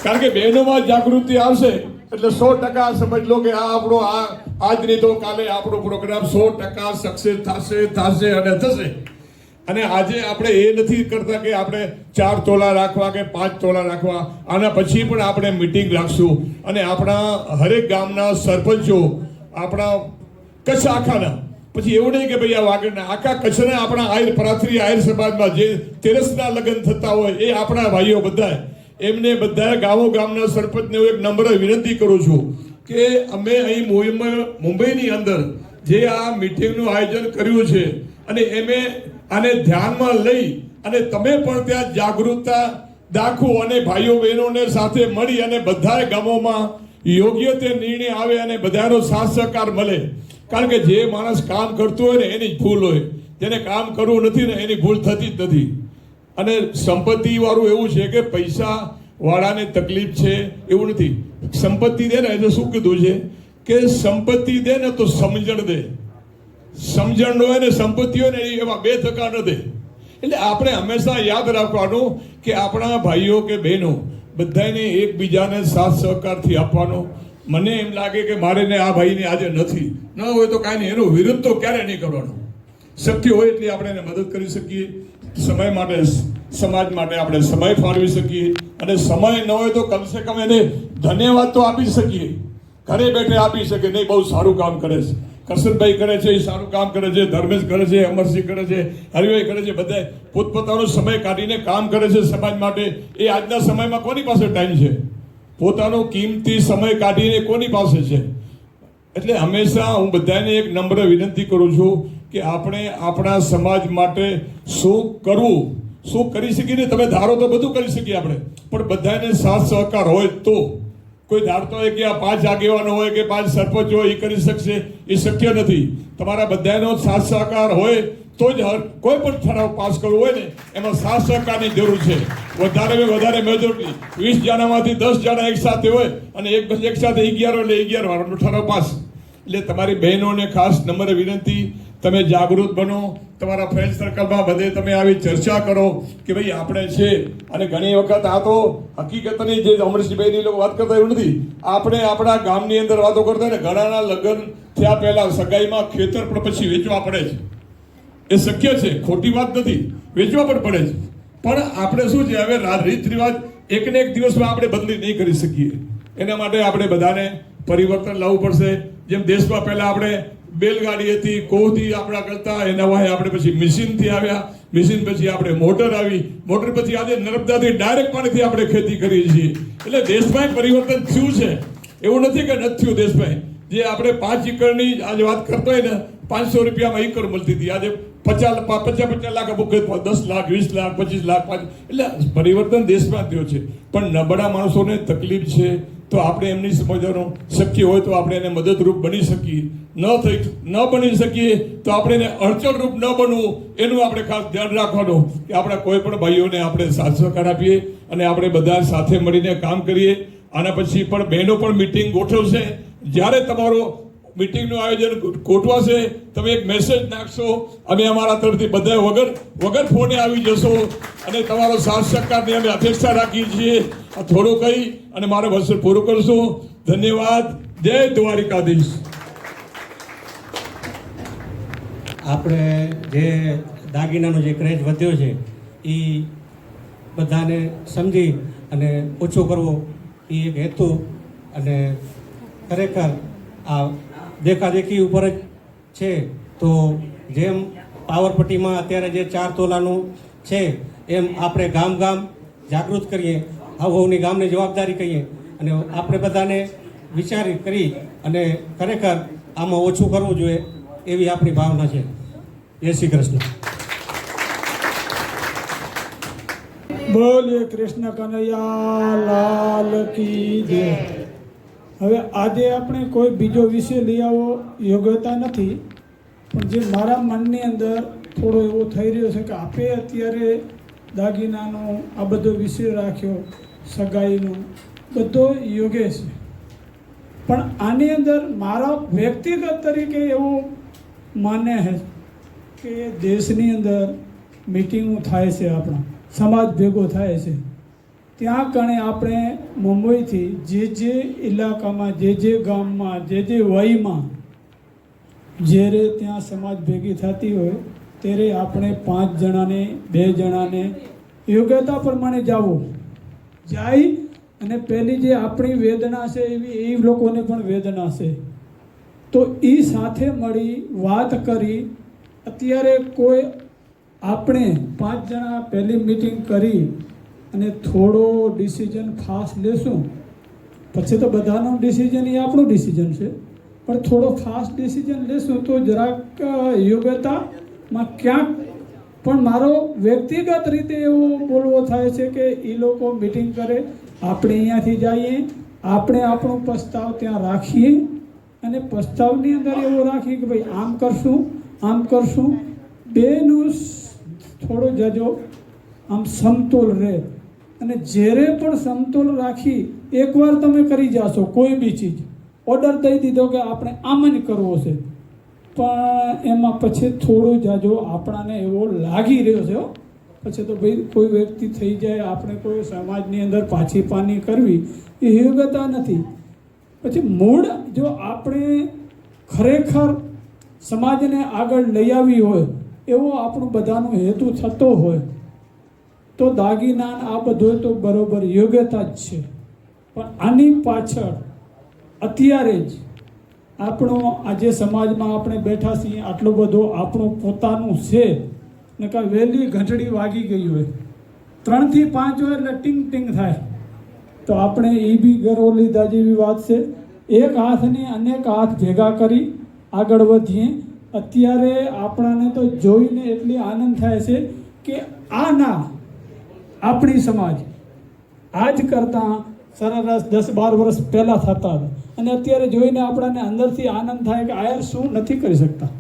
Speaker 15: કારણ કે બહેનોમાં જાગૃતિ આવશે એટલે 100% સમજ લો કે આ આપણો આજની તો કાલે આપણો પ્રોગ્રામ 100% સક્સેસ થશે અને થશે. અને આજે આપણે એ નથી કરતા કે આપણે 4 તોલા રાખવા કે 5 તોલા રાખવા. આના પછી પણ આપણે મીટિંગ રાખશું અને આપણા હરેક ગામના સરપંચો, આપણા કચ્છ આખાના, પછી એવું નહીં કે ભાઈ આ વાગડના, આખા કચ્છના આપણા આહિર પ્રાથરી આહિર સમાજમાં જે તેરસના લગ્ન થતા હોય એ આપણા ભાઈઓ બધા, એમને બધા ગામના સરપંચને હું એક નમ્ર વિનંતી કરું છું કે અમે અહીં મુંબઈની અંદર જે આ મીટિંગનું આયોજન કર્યું છે અને એમે આને ધ્યાનમાં લઈ અને તમે પણ ત્યાં જાગૃતતા દાખવો અને ભાઈઓ બહેનોને સાથે મળી અને બધા ગામોમાં યોગ્ય તે નિર્ણય આવે અને બધાનો સાથ સહકાર મળે. કારણ કે જે માણસ કામ કરતો હોય ને એની જ ભૂલ હોય, જેને કામ કરવું નથી ને એની ભૂલ થતી જ નથી. અને સંપત્તિ વાળું એવું છે કે પૈસા વાળાને તકલીફ છે એવું નથી. સંપત્તિ દે ને એટલે શું કીધું છે કે સંપત્તિ દે ને તો સમજણ દે. સમજણ ન હોય ને સંપત્તિ હોય ને એવા 2 ટકા ન દે. એટલે આપણે હંમેશા યાદ રાખવાનું કે આપણા ભાઈઓ કે બહેનો બધાને એકબીજાને સાથ સહકારથી આપવાનો. મને એમ લાગે કે મારે ને આ ભાઈને આજે નથી, ન હોય તો કાંઈ નહીં, એનો વિરોધ તો ક્યારે નહીં કરવાનો. શક્ય હોય એટલી આપણે એને મદદ કરી શકીએ. સમય માટે સમાજ માટે આપણે સમય ફાળવી શકીએ અને સમય ન હોય તો કમસે કમ એને ધન્યવાદ તો આપી શકીએ. ઘરે બેઠે આપી શકે નહીં બહુ સારું કામ કરે છે, કરશનભાઈ કરે છે એ સારું કામ કરે છે, ધર્મેશ કરે છે, અમરસિંહ કરે છે, હરિભાઈ કરે છે, બધા પોતપોતાનો સમય કાઢીને કામ કરે છે સમાજ માટે. એ આજના સમયમાં કોની પાસે ટાઈમ છે? પોતાનો કિંમતી સમય કાઢીને કોની પાસે છે? એટલે હંમેશા હું બધાને એક નમ્ર વિનંતી કરું છું કે આપણે આપણા સમાજ માટે શું કરવું, શું કરી શકીએ ને. તમે ધારો તો બધું કરી શકીએ આપણે, પણ બધાને સાથ સહકાર હોય તો. કોઈ ધારતો હોય કે આ 5 આગેવાનો હોય કે 5 સરપંચ હોય એ કરી શકશે, એ શક્ય નથી. તમારા બધાનો સાથ સહકાર હોય તો જ કોઈ પણ ઠરાવ પાસ કરવો હોય ને એમાં સાથ સહકારની જરૂર છે. વધારે મેજોરિટી 20 જણામાંથી 10 જણા એક સાથે હોય અને એક સાથે 11 એટલે 11 વાળાનો ઠરાવ પાસ. એટલે તમારી બહેનોને ખાસ નમ્ર વિનંતી, તમે જાગૃત બનો. તમારા ફ્રેન્ડ સર્કલમાં બધે તમે આવી ચર્ચા કરો કે ભાઈ આપણે છે. અને ઘણી વખત આ તો હકીકતની જે અમરસિંહભાઈની લોકો વાત કરતા એવું નથી, આપણે આપણા ગામની અંદર વાતો કરતા ને ઘણાના લગ્ન થયા પહેલા સગાઈમાં ખેતર પણ પછી વેચવા પડે છે. એ શક્ય છે, ખોટી વાત નથી, વેચવા પણ પડે છે. પણ આપણે શું છે હવે રીત રિવાજ એકને એક દિવસમાં આપણે બદલી નહીં કરી શકીએ. એના માટે આપણે બધાને પરિવર્તન લાવવું પડશે. જેમ દેશમાં પહેલા આપણે બેલગાડી હતી, કોહથી આપણા કરતા, એના વાહે આપણે પછી મશીનથી આવ્યા, મશીન પછી આપણે મોટર આવી, મોટર પછી આજે નર્મદાથી ડાયરેક્ટ પાણીથી આપણે ખેતી કરીએ છીએ. એટલે દેશમાં પરિવર્તન થયું છે, એવું નથી કે નથી થયું. દેશમાં જે આપણે 5 એકરની આજે વાત કરતો હોય ને 500 રૂપિયામાં એકર મળતી હતી, આજે 50 લાખ અમુક 10 લાખ 20 લાખ 25 લાખ. એટલે પરિવર્તન દેશમાં થયો છે. પણ નબળા માણસોને તકલીફ છે, તો આપણે એમની સમજવાનું શક્ય હોય તો આપણે એને મદદરૂપ બની શકીએ, ન બની શકીએ તો આપણે એને અડચણરૂપ ન બનવું એનું આપણે ખાસ ધ્યાન રાખવાનું કે આપણા કોઈ પણ ભાઈઓને આપણે સાથ સહકાર આપીએ અને આપણે બધા સાથે મળીને કામ કરીએ. આના પછી પણ બહેનો પણ મિટિંગ ગોઠવશે. જ્યારે તમારો મિટિંગનું આયોજન ગોઠવાશે તમે એક મેસેજ નાખશો, અમે અમારા તરફથી બધા વગર ફોને આવી જશો અને તમારો સાથ સહકારની અમે અપેક્ષા રાખીએ છીએ. આ થોડું કહી અને મારે વસ્તુ પૂરું કરશું. ધન્યવાદ. જય દ્વારિકાધીશ.
Speaker 16: આપણે જે દાગીનાનો જે ક્રેઝ વધ્યો છે એ બધાને સમજી અને ઓછો કરવો એ એક હેતુ અને ખરેખર આ દેખાદેખી ઉપર જ છે. તો જેમ પાવરપટ્ટીમાં અત્યારે જે 4 તોલાનું છે એમ આપણે ગામ જાગૃત કરીએ, આવું ગામની જવાબદારી કહીએ અને આપણે બધાને વિચારી કરી અને ખરેખર આમાં ઓછું કરવું જોઈએ એવી આપણી ભાવના છે. જય શ્રી કૃષ્ણ.
Speaker 3: બોલીએ કૃષ્ણ કનૈયા લાલ કી જય. હવે આજે આપણે કોઈ બીજો વિષય લઈ આવો યોગ્યતા નથી, પણ જે મારા મનની અંદર થોડો એવો થઈ રહ્યો છે કે આપે અત્યારે દાગીનાનો આ બધો વિષય રાખ્યો, સગાઈનો બધો યોગ્ય છે, પણ આની અંદર મારા વ્યક્તિગત તરીકે એવું માન્ય છે કે દેશની અંદર મિટિંગો થાય છે, આપણા સમાજ ભેગો થાય છે, ત્યાં કણે આપણે મુંબઈથી જે ઇલાકામાં જે ગામમાં જે વયમાં જ્યારે ત્યાં સમાજ ભેગી થતી હોય ત્યારે આપણે 5 જણાને 2 જણાને યોગ્યતા પ્રમાણે જાય અને પહેલી જે આપણી વેદના છે એવી એ લોકોને પણ વેદના છે, તો એ સાથે મળી વાત કરી અત્યારે કોઈ આપણે 5 જણા પહેલી મિટિંગ કરી અને થોડો ડિસિઝન ફાસ્ટ લેશું, પછી તો બધાનું ડિસિઝન એ આપણું ડિસિઝન છે, પણ થોડો ફાસ્ટ ડિસિઝન લેશું તો જરાક યોગ્યતામાં ક્યાંક પણ મારો વ્યક્તિગત રીતે એવો બોલવો થાય છે કે એ લોકો મિટિંગ કરે, આપણે અહીંયાથી જઈએ, આપણે આપણો પ્રસ્તાવ ત્યાં રાખીએ અને પ્રસ્તાવની અંદર એવો રાખીએ કે ભાઈ આમ કરશું બેનું થોડો જજો આમ સમતોલ રહે. અને જ્યારે પણ સમતોલ રાખી એકવાર તમે કરી જાશો કોઈ બી ચીજ ઓર્ડર દઈ દીધો કે આપણે આમ જ કરવો છે, પણ એમાં પછી થોડો જાજો આપણાને એવો લાગી રહ્યો છે, પછી તો ભાઈ કોઈ વ્યક્તિ થઈ જાય આપણે કોઈ સમાજની અંદર પાછી પાની કરવી એ યોગ્યતા નથી. પછી મૂળ જો આપણે ખરેખર સમાજને આગળ લઈ આવી હોય એવો આપણું બધાનો હેતુ થતો હોય તો દાગીના આ બધું તો બરોબર યોગ્યતા જ છે, પણ આની પાછળ અત્યારે જ આપણો આજે સમાજમાં આપણે બેઠા છીએ આટલું બધું આપણું પોતાનું છે ને કાં વહેલી ઘંટડી વાગી ગઈ હોય 3 થી 5 હોય એટલે ટીંગ ટીંગ થાય, તો આપણે એ બી ગર્વ લીધા જેવી વાત છે. એક હાથને અનેક હાથ ભેગા કરી આગળ વધીએ. અત્યારે આપણાને તો જોઈને એટલી આનંદ થાય છે કે આપણી સમાજ આજ કરતાં સરેરાશ 10-12 વર્ષ પહેલાં થતા હતા અને અત્યારે જોઈને આપણાને અંદરથી આનંદ થાય કે આયર શું નથી કરી શકતા.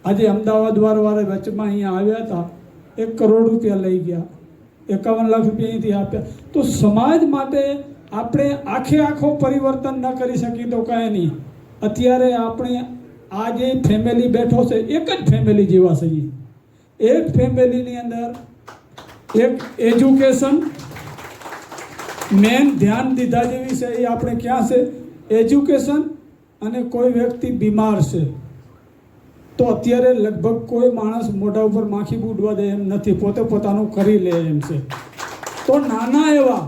Speaker 3: આજે અમદાવાદવાળા વચમાં અહીંયા આવ્યા હતા, 1 કરોડ રૂપિયા લઈ ગયા, 51 લાખ રૂપિયા અહીંથી આપ્યા. તો સમાજ માટે આપણે આખો પરિવર્તન ન કરી શકીએ તો કાંઈ નહીં. અત્યારે આપણે આ જે ફેમિલી બેઠો છે એક જ ફેમિલી જેવા છે. એક ફેમિલીની અંદર એક એજ્યુકેશન મેન ધ્યાન દીધા જેવી છે એ આપણે ક્યાં છે એજ્યુકેશન, અને કોઈ વ્યક્તિ બીમાર છે તો અત્યારે લગભગ કોઈ માણસ મોઢા ઉપર માખી બુડવા દે એમ નથી, પોતે પોતાનું કરી લે એમ છે. તો નાના એવા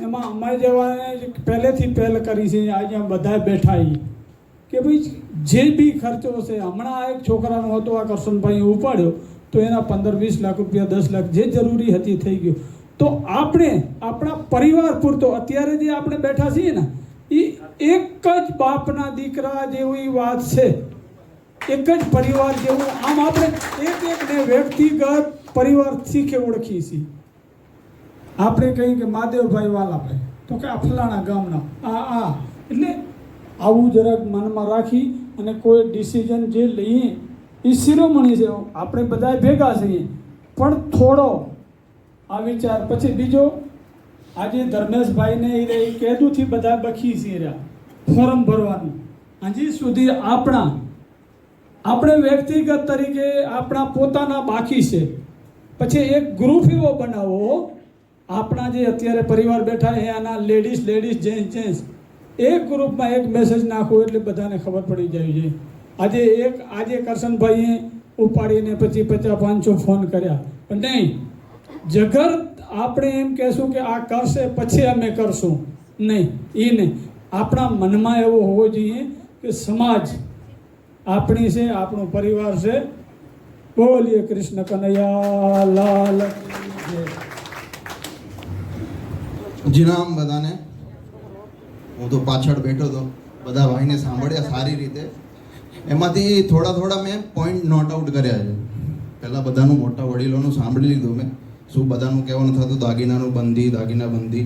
Speaker 3: એમાં અમારી જેવાને પહેલેથી પહેલ કરી છે આજે બધા બેઠા કે ભાઈ જે બી ખર્ચો છે, હમણાં એક છોકરાનો હતો આ કરશનભાઈ ઉપાડ્યો તો એના 15-20 લાખ રૂપિયા 10 લાખ જે જરૂરી હતી થઈ ગયું. તો આપણે આપણા પરિવાર પૂરતો અત્યારે જે આપણે બેઠા છીએ ને એ એક જ બાપના દીકરા જેવી વાત છે, એક જ પરિવાર જેવું. આમ આપણે એકને વ્યક્તિગત પરિવારથી કે ઓળખીએ છીએ. આપણે કહીએ કે મહાદેવભાઈ વાલાભાઈ
Speaker 17: તો કે આ ફલાણા ગામના આ એટલે આવું જરાક મનમાં રાખી અને કોઈ ડિસિઝન જે લઈએ એ શિરોમણી છે, આપણે બધા ભેગા છીએ, પણ થોડો આ વિચાર. પછી બીજો, આજે ધર્મેશભાઈને એ કેદુથી બધા બખી છે રહ્યા ફોર્મ ભરવાનું, હજી સુધી આપણે વ્યક્તિગત તરીકે આપણા પોતાના બાકી છે. પછી એક ગ્રુપ એવો બનાવો, આપણા જે અત્યારે પરિવાર બેઠા છે આના લેડીઝ જેન્ટ્સ એક ગ્રુપમાં એક મેસેજ નાખો એટલે બધાને ખબર પડી જાય છે. આજે કરશનભાઈએ ઉપાડીને પછી 50-500 ફોન કર્યા, પણ નહીં, જગર આપણે એમ કહેશું કે આ કરશે પછી અમે કરશું, નહીં, એ નહીં. આપણા મનમાં એવો હોવો જોઈએ કે સમાજ આપણી છે, આપણો પરિવાર છે. બોલીએ કૃષ્ણ કનૈયા લાલ.
Speaker 2: જીનામ બધાને. હું તો પાછળ બેઠો હતો, બધા ભાઈને સાંભળ્યા સારી રીતે. એમાંથી થોડા મેં પોઈન્ટ નોટ આઉટ કર્યા છે. પહેલાં બધાનું મોટા વડીલોનું સાંભળી લીધું મેં, શું બધાનું કહેવાનું થતું દાગીના બંધી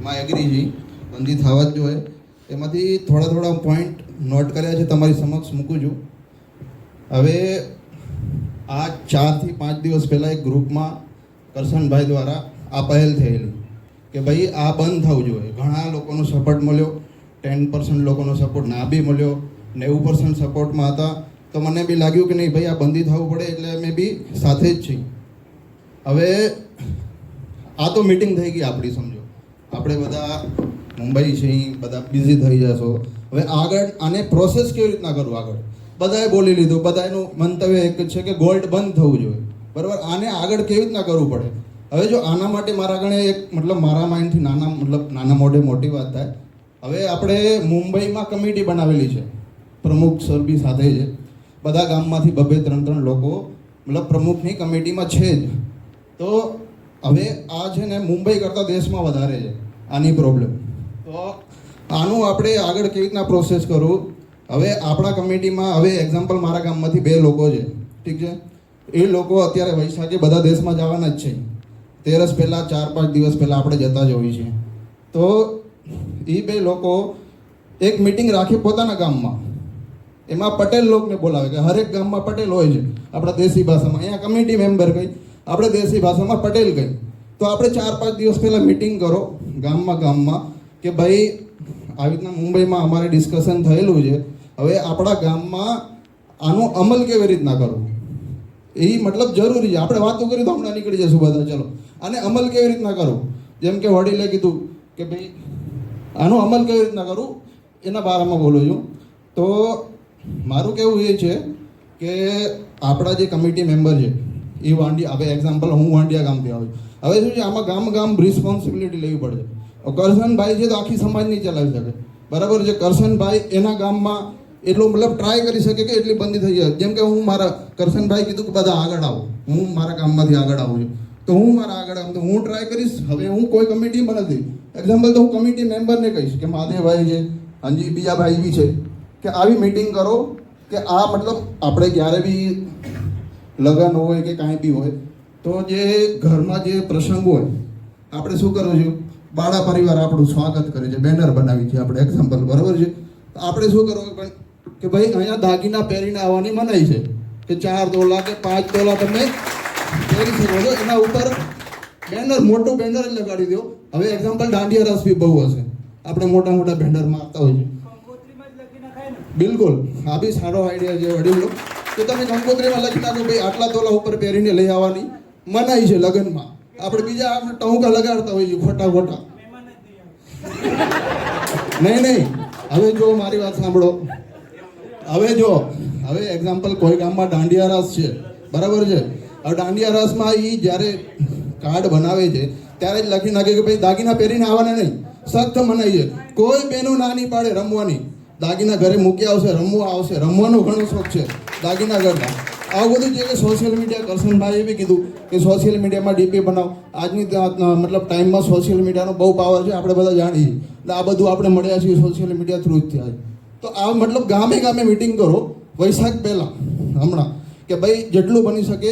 Speaker 2: માં એગ્રી જી, બંધી થવા જ જોઈએ. એમાંથી થોડા પોઈન્ટ નોટ કર્યા છે, તમારી સમક્ષ મૂકું છું. હવે આ 4 થી 5 દિવસ પહેલાં એક ગ્રુપમાં કરશનભાઈ દ્વારા આ પહેલ થયેલી કે ભાઈ આ બંધ થવું જોઈએ. ઘણા લોકોનો સપોર્ટ મળ્યો, 10% લોકોનો સપોર્ટ ના બી મળ્યો, 90% સપોર્ટમાં હતા. તો મને બી લાગ્યું કે નહીં ભાઈ આ બંધી થવું પડે, એટલે અમે બી સાથે જ છીએ. હવે આ તો મીટિંગ થઈ ગઈ આપણી, સમજો આપણે બધા મુંબઈ છીએ, બધા બિઝી થઈ જશો. હવે આગળ આને પ્રોસેસ કેવી રીતના કરવું? આગળ બધાએ બોલી લીધું, બધાનું મંતવ્ય એક જ છે કે ગોલ્ડ બંધ થવું જોઈએ, બરાબર. આને આગળ કેવી રીતના કરવું પડે? હવે જો આના માટે મારા ગણે એક મારા માઇન્ડથી નાના મોઢે મોટી વાત થાય. હવે આપણે મુંબઈમાં કમિટી બનાવેલી છે, પ્રમુખ સર બી સાથે છે, બધા ગામમાંથી 2-3 લોકો પ્રમુખની કમિટીમાં છે જ. તો હવે આ છે ને મુંબઈ કરતાં દેશમાં વધારે છે આની પ્રોબ્લેમ. તો આનું આપણે આગળ કેવી રીતના પ્રોસેસ કરવું? હવે આપણા કમિટીમાં હવે એક્ઝામ્પલ મારા ગામમાંથી 2 લોકો છે, ઠીક છે. એ લોકો અત્યારે વૈશાખે બધા દેશમાં જવાના જ છે. 13 પહેલાં 4-5 દિવસ પહેલાં આપણે જતા જ હોઈએ છીએ. તો એ 2 લોકો એક મિટિંગ રાખી પોતાના ગામમાં, એમાં પટેલ લોકોને બોલાવે કે હરેક ગામમાં પટેલ હોય છે આપણા દેશી ભાષામાં. અહીંયા કમિટી મેમ્બર કહી, આપણે દેશી ભાષામાં પટેલ કહી. તો આપણે 4-5 દિવસ પહેલાં મિટિંગ કરો ગામમાં કે ભાઈ આવી રીતના મુંબઈમાં અમારે ડિસ્કશન થયેલું છે, હવે આપણા ગામમાં આનો અમલ કેવી રીતના કરવો એ જરૂરી છે. આપણે વાતો કરી તો હમણાં નીકળી જશું બધા, ચલો આને અમલ કેવી રીતના કરવો? જેમ કે વડીલે કીધું કે ભાઈ આનો અમલ કેવી રીતના કરવું એના બારામાં બોલું છું. તો મારું કહેવું એ છે કે આપણા જે કમિટી મેમ્બર છે એ વાંડિયા, હવે એક્ઝામ્પલ હું વાંડિયા ગામથી આવું છું. હવે શું છે, આમાં ગામ રિસ્પોન્સિબિલિટી લેવી પડે. કરશનભાઈ છે તો આખી સમાજ નહીં ચલાવી શકે, બરાબર છે. કરશનભાઈ એના ગામમાં એટલો ટ્રાય કરી શકે કે એટલી બંધી થઈ જાય. જેમ કે હું મારા કરશનભાઈ કીધું કે બધા આગળ આવો, હું મારા ગામમાંથી આગળ આવું છું, તો હું મારા આગળ આવું તો હું ટ્રાય કરીશ. હવે હું કોઈ કમિટીમાં નથી, એક્ઝામ્પલ તો હું કમિટી મેમ્બરને કહીશ કે મહાદેવભાઈ છે, હાજી બીજા ભાઈ બી છે, કે આવી મિટિંગ કરો કે આ આપણે ક્યારે બી લગ્ન હોય કે કાંઈ બી હોય તો જે ઘરમાં જે પ્રસંગ હોય આપણે શું કરવું છે, બાળા પરિવાર આપણું સ્વાગત કરે છે, બેનર બનાવી છે આપણે એક્ઝામ્પલ, બરાબર છે. તો આપણે શું કરવું કે ભાઈ અહીંયા દાગીના પહેરીને આવવાની મનાઈ છે કે 4 તોલા કે 5 તોલા તમે પહેરી શકો છો, એના ઉપર બેનર, મોટું બેનર જ લગાડી દો. હવે એક્ઝામ્પલ દાંડિયા રસ બી બહુ હશે, આપણે મોટા બેનર મારતા હોય છે. બિલકુલ, આ બી સારો આઈડિયા છે વડીલો, કે તમે કંકોત્રીમાં લખી નાખો ભાઈ આટલા તોલા ઉપર પહેરીને લઈ આવવાની મનાઈ છે લગ્નમાં. આપણે બીજા આપણે ટહુકા લગાડતા હોઈએ ખોટા. નહીં. હવે જો મારી વાત સાંભળો. હવે એક્ઝામ્પલ કોઈ ગામમાં દાંડિયા રાસ છે, બરાબર છે. હવે દાંડિયા રાસમાં એ જ્યારે કાર્ડ બનાવે છે ત્યારે જ લખી નાખે કે ભાઈ દાગીના પહેરીને આવવાના નહીં, સખ્ત મનાઈ છે. કોઈ બહેનો ના નહીં પાડે રમવાની, દાગીના ઘરે મૂકી આવશે, રમવાનો ઘણો શોખ છે દાગીના કરતા. આવું બધું છે કે સોશિયલ મીડિયા, કરશનભાઈએ બી કીધું કે સોશિયલ મીડિયામાં ડીપી બનાવો. આજની ટાઈમમાં સોશિયલ મીડિયાનો બહુ પાવર છે, આપણે બધા જાણીએ. એટલે આ બધું આપણે મળ્યા છીએ સોશિયલ મીડિયા થ્રુ જ થયા. તો આ ગામે મિટિંગ કરો વૈશાખ પહેલાં હમણાં, કે ભાઈ જેટલું બની શકે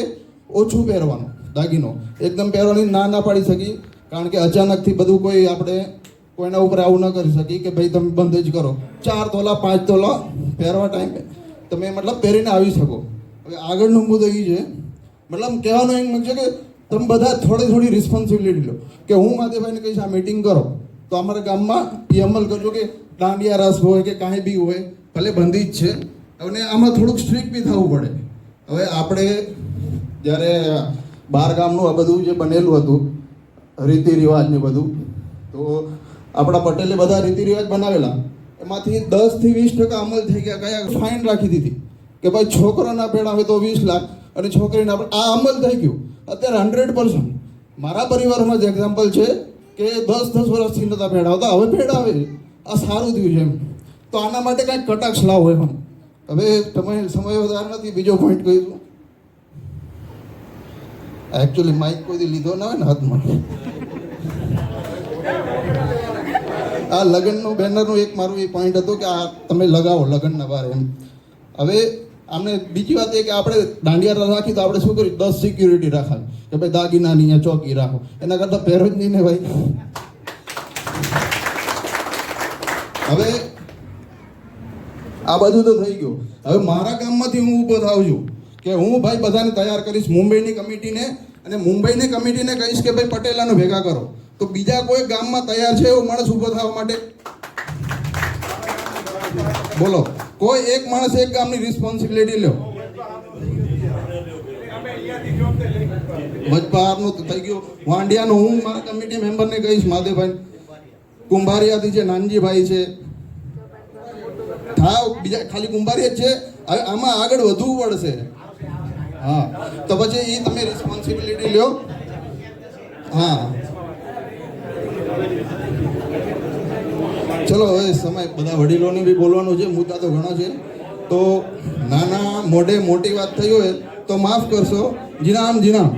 Speaker 2: ઓછું પહેરવાનું દાગીનો, એકદમ પહેરવાની ના પાડી શકીએ, કારણ કે અચાનકથી બધું કોઈ આપણે કોઈના ઉપર આવું ન કરી શકી કે ભાઈ તમે બંધ જ કરો. 4 તોલા 5 તોલા પહેરવા ટાઈમે તમે મતલબ પહેરીને આવી શકો. હવે આગળનો મુદ્દો એ છે, મતલબ કહેવાનો એમ છે કે તમે બધા થોડી રિસ્પોન્સિબિલિટી લો કે હું માધેભાઈને કહીશ આ મીટિંગ કરો તો અમારા ગામમાં એ અમલ કરજો કે દાંડિયા રાસ હોય કે કાંઈ બી હોય, ભલે બંધી જ છે, અને આમાં થોડુંક સ્ટ્રિક્ટ બી થવું પડે. હવે આપણે જ્યારે 12 ગામનું આ બધું જે બનેલું હતું રીતિ રિવાજ ને બધું, તો આપણા પટેલે બધા રીતિ રિવાજ બનાવેલા, એમાંથી 10 થી 20% અમલ થઈ ગયા. કયા ફાઇન રાખી દીધી કે ભાઈ છોકરાના પેડાવે તો 20 લાખ અને છોકરીના, આ અમલ થઈ ગયું અત્યારે 100%. મારા પરિવારમાં જ એક્ઝામ્પલ છે કે 10 વર્ષથી નહોતા પેડાવતા, હવે પેડાવે. આ સારું થયું છે એમ. તો આના માટે કાંઈક કટાક્ષ લાવો એમ. હવે તમે સમય વધારે નથી, બીજો પોઈન્ટ કહીશું. એકચ્યુઅલી માઇક કોઈ લીધો ના હોય ને હાથમાં. આ લગ્નનું બેનરનું એક મારું એ પોઈન્ટ હતું કે આ તમે લગાવો લગ્નના બારે એમ. હવે આમને બીજી વાત એ કે આપણે દાંડિયા રાખી તો આપણે શું કર્યું, 10 સિક્યુરિટી રાખાય કે ભાઈ દાગીનાની અહીંયા ચોકી રાખો. એના કરતાં પહેરો જ નહીં ને ભાઈ. હવે આ બધું તો થઈ ગયું. હવે મારા ગામમાંથી હું ઊભો થાઉં છું કે હું ભાઈ બધાને તૈયાર કરીશ, મુંબઈની કમિટીને, અને મુંબઈની કમિટીને કહીશ કે ભાઈ પટેલાને ભેગા કરો. તો બીજા કોઈ ગામમાં તૈયાર છે એવો માણસ ઊભો થવા માટે? બોલો, કોઈ એક માણસ એક ગામની રિસ્પોન્સિબિલિટી લો. વચપારનું થઈ ગયું, વાંડિયાનું હું મારા કમિટી મેમ્બરને કહીશ, માધેભાઈ, કુંભારિયાથી છે, નાનજીભાઈ છે, થાવ બીજા ખાલી કુંભારિયા જ છે. હવે આમાં આગળ વધવું પડશે. હા, તો પછી એ તમે રિસ્પોન્સિબિલિટી લ્યો. હા, ચલો હવે સમય બધા વડીલોને બી બોલવાનું છે, મુદ્દા તો ઘણા છે. તો નાના મોઢે મોટી વાત થઈ હોય તો માફ કરશો. જીનામ જીનામ.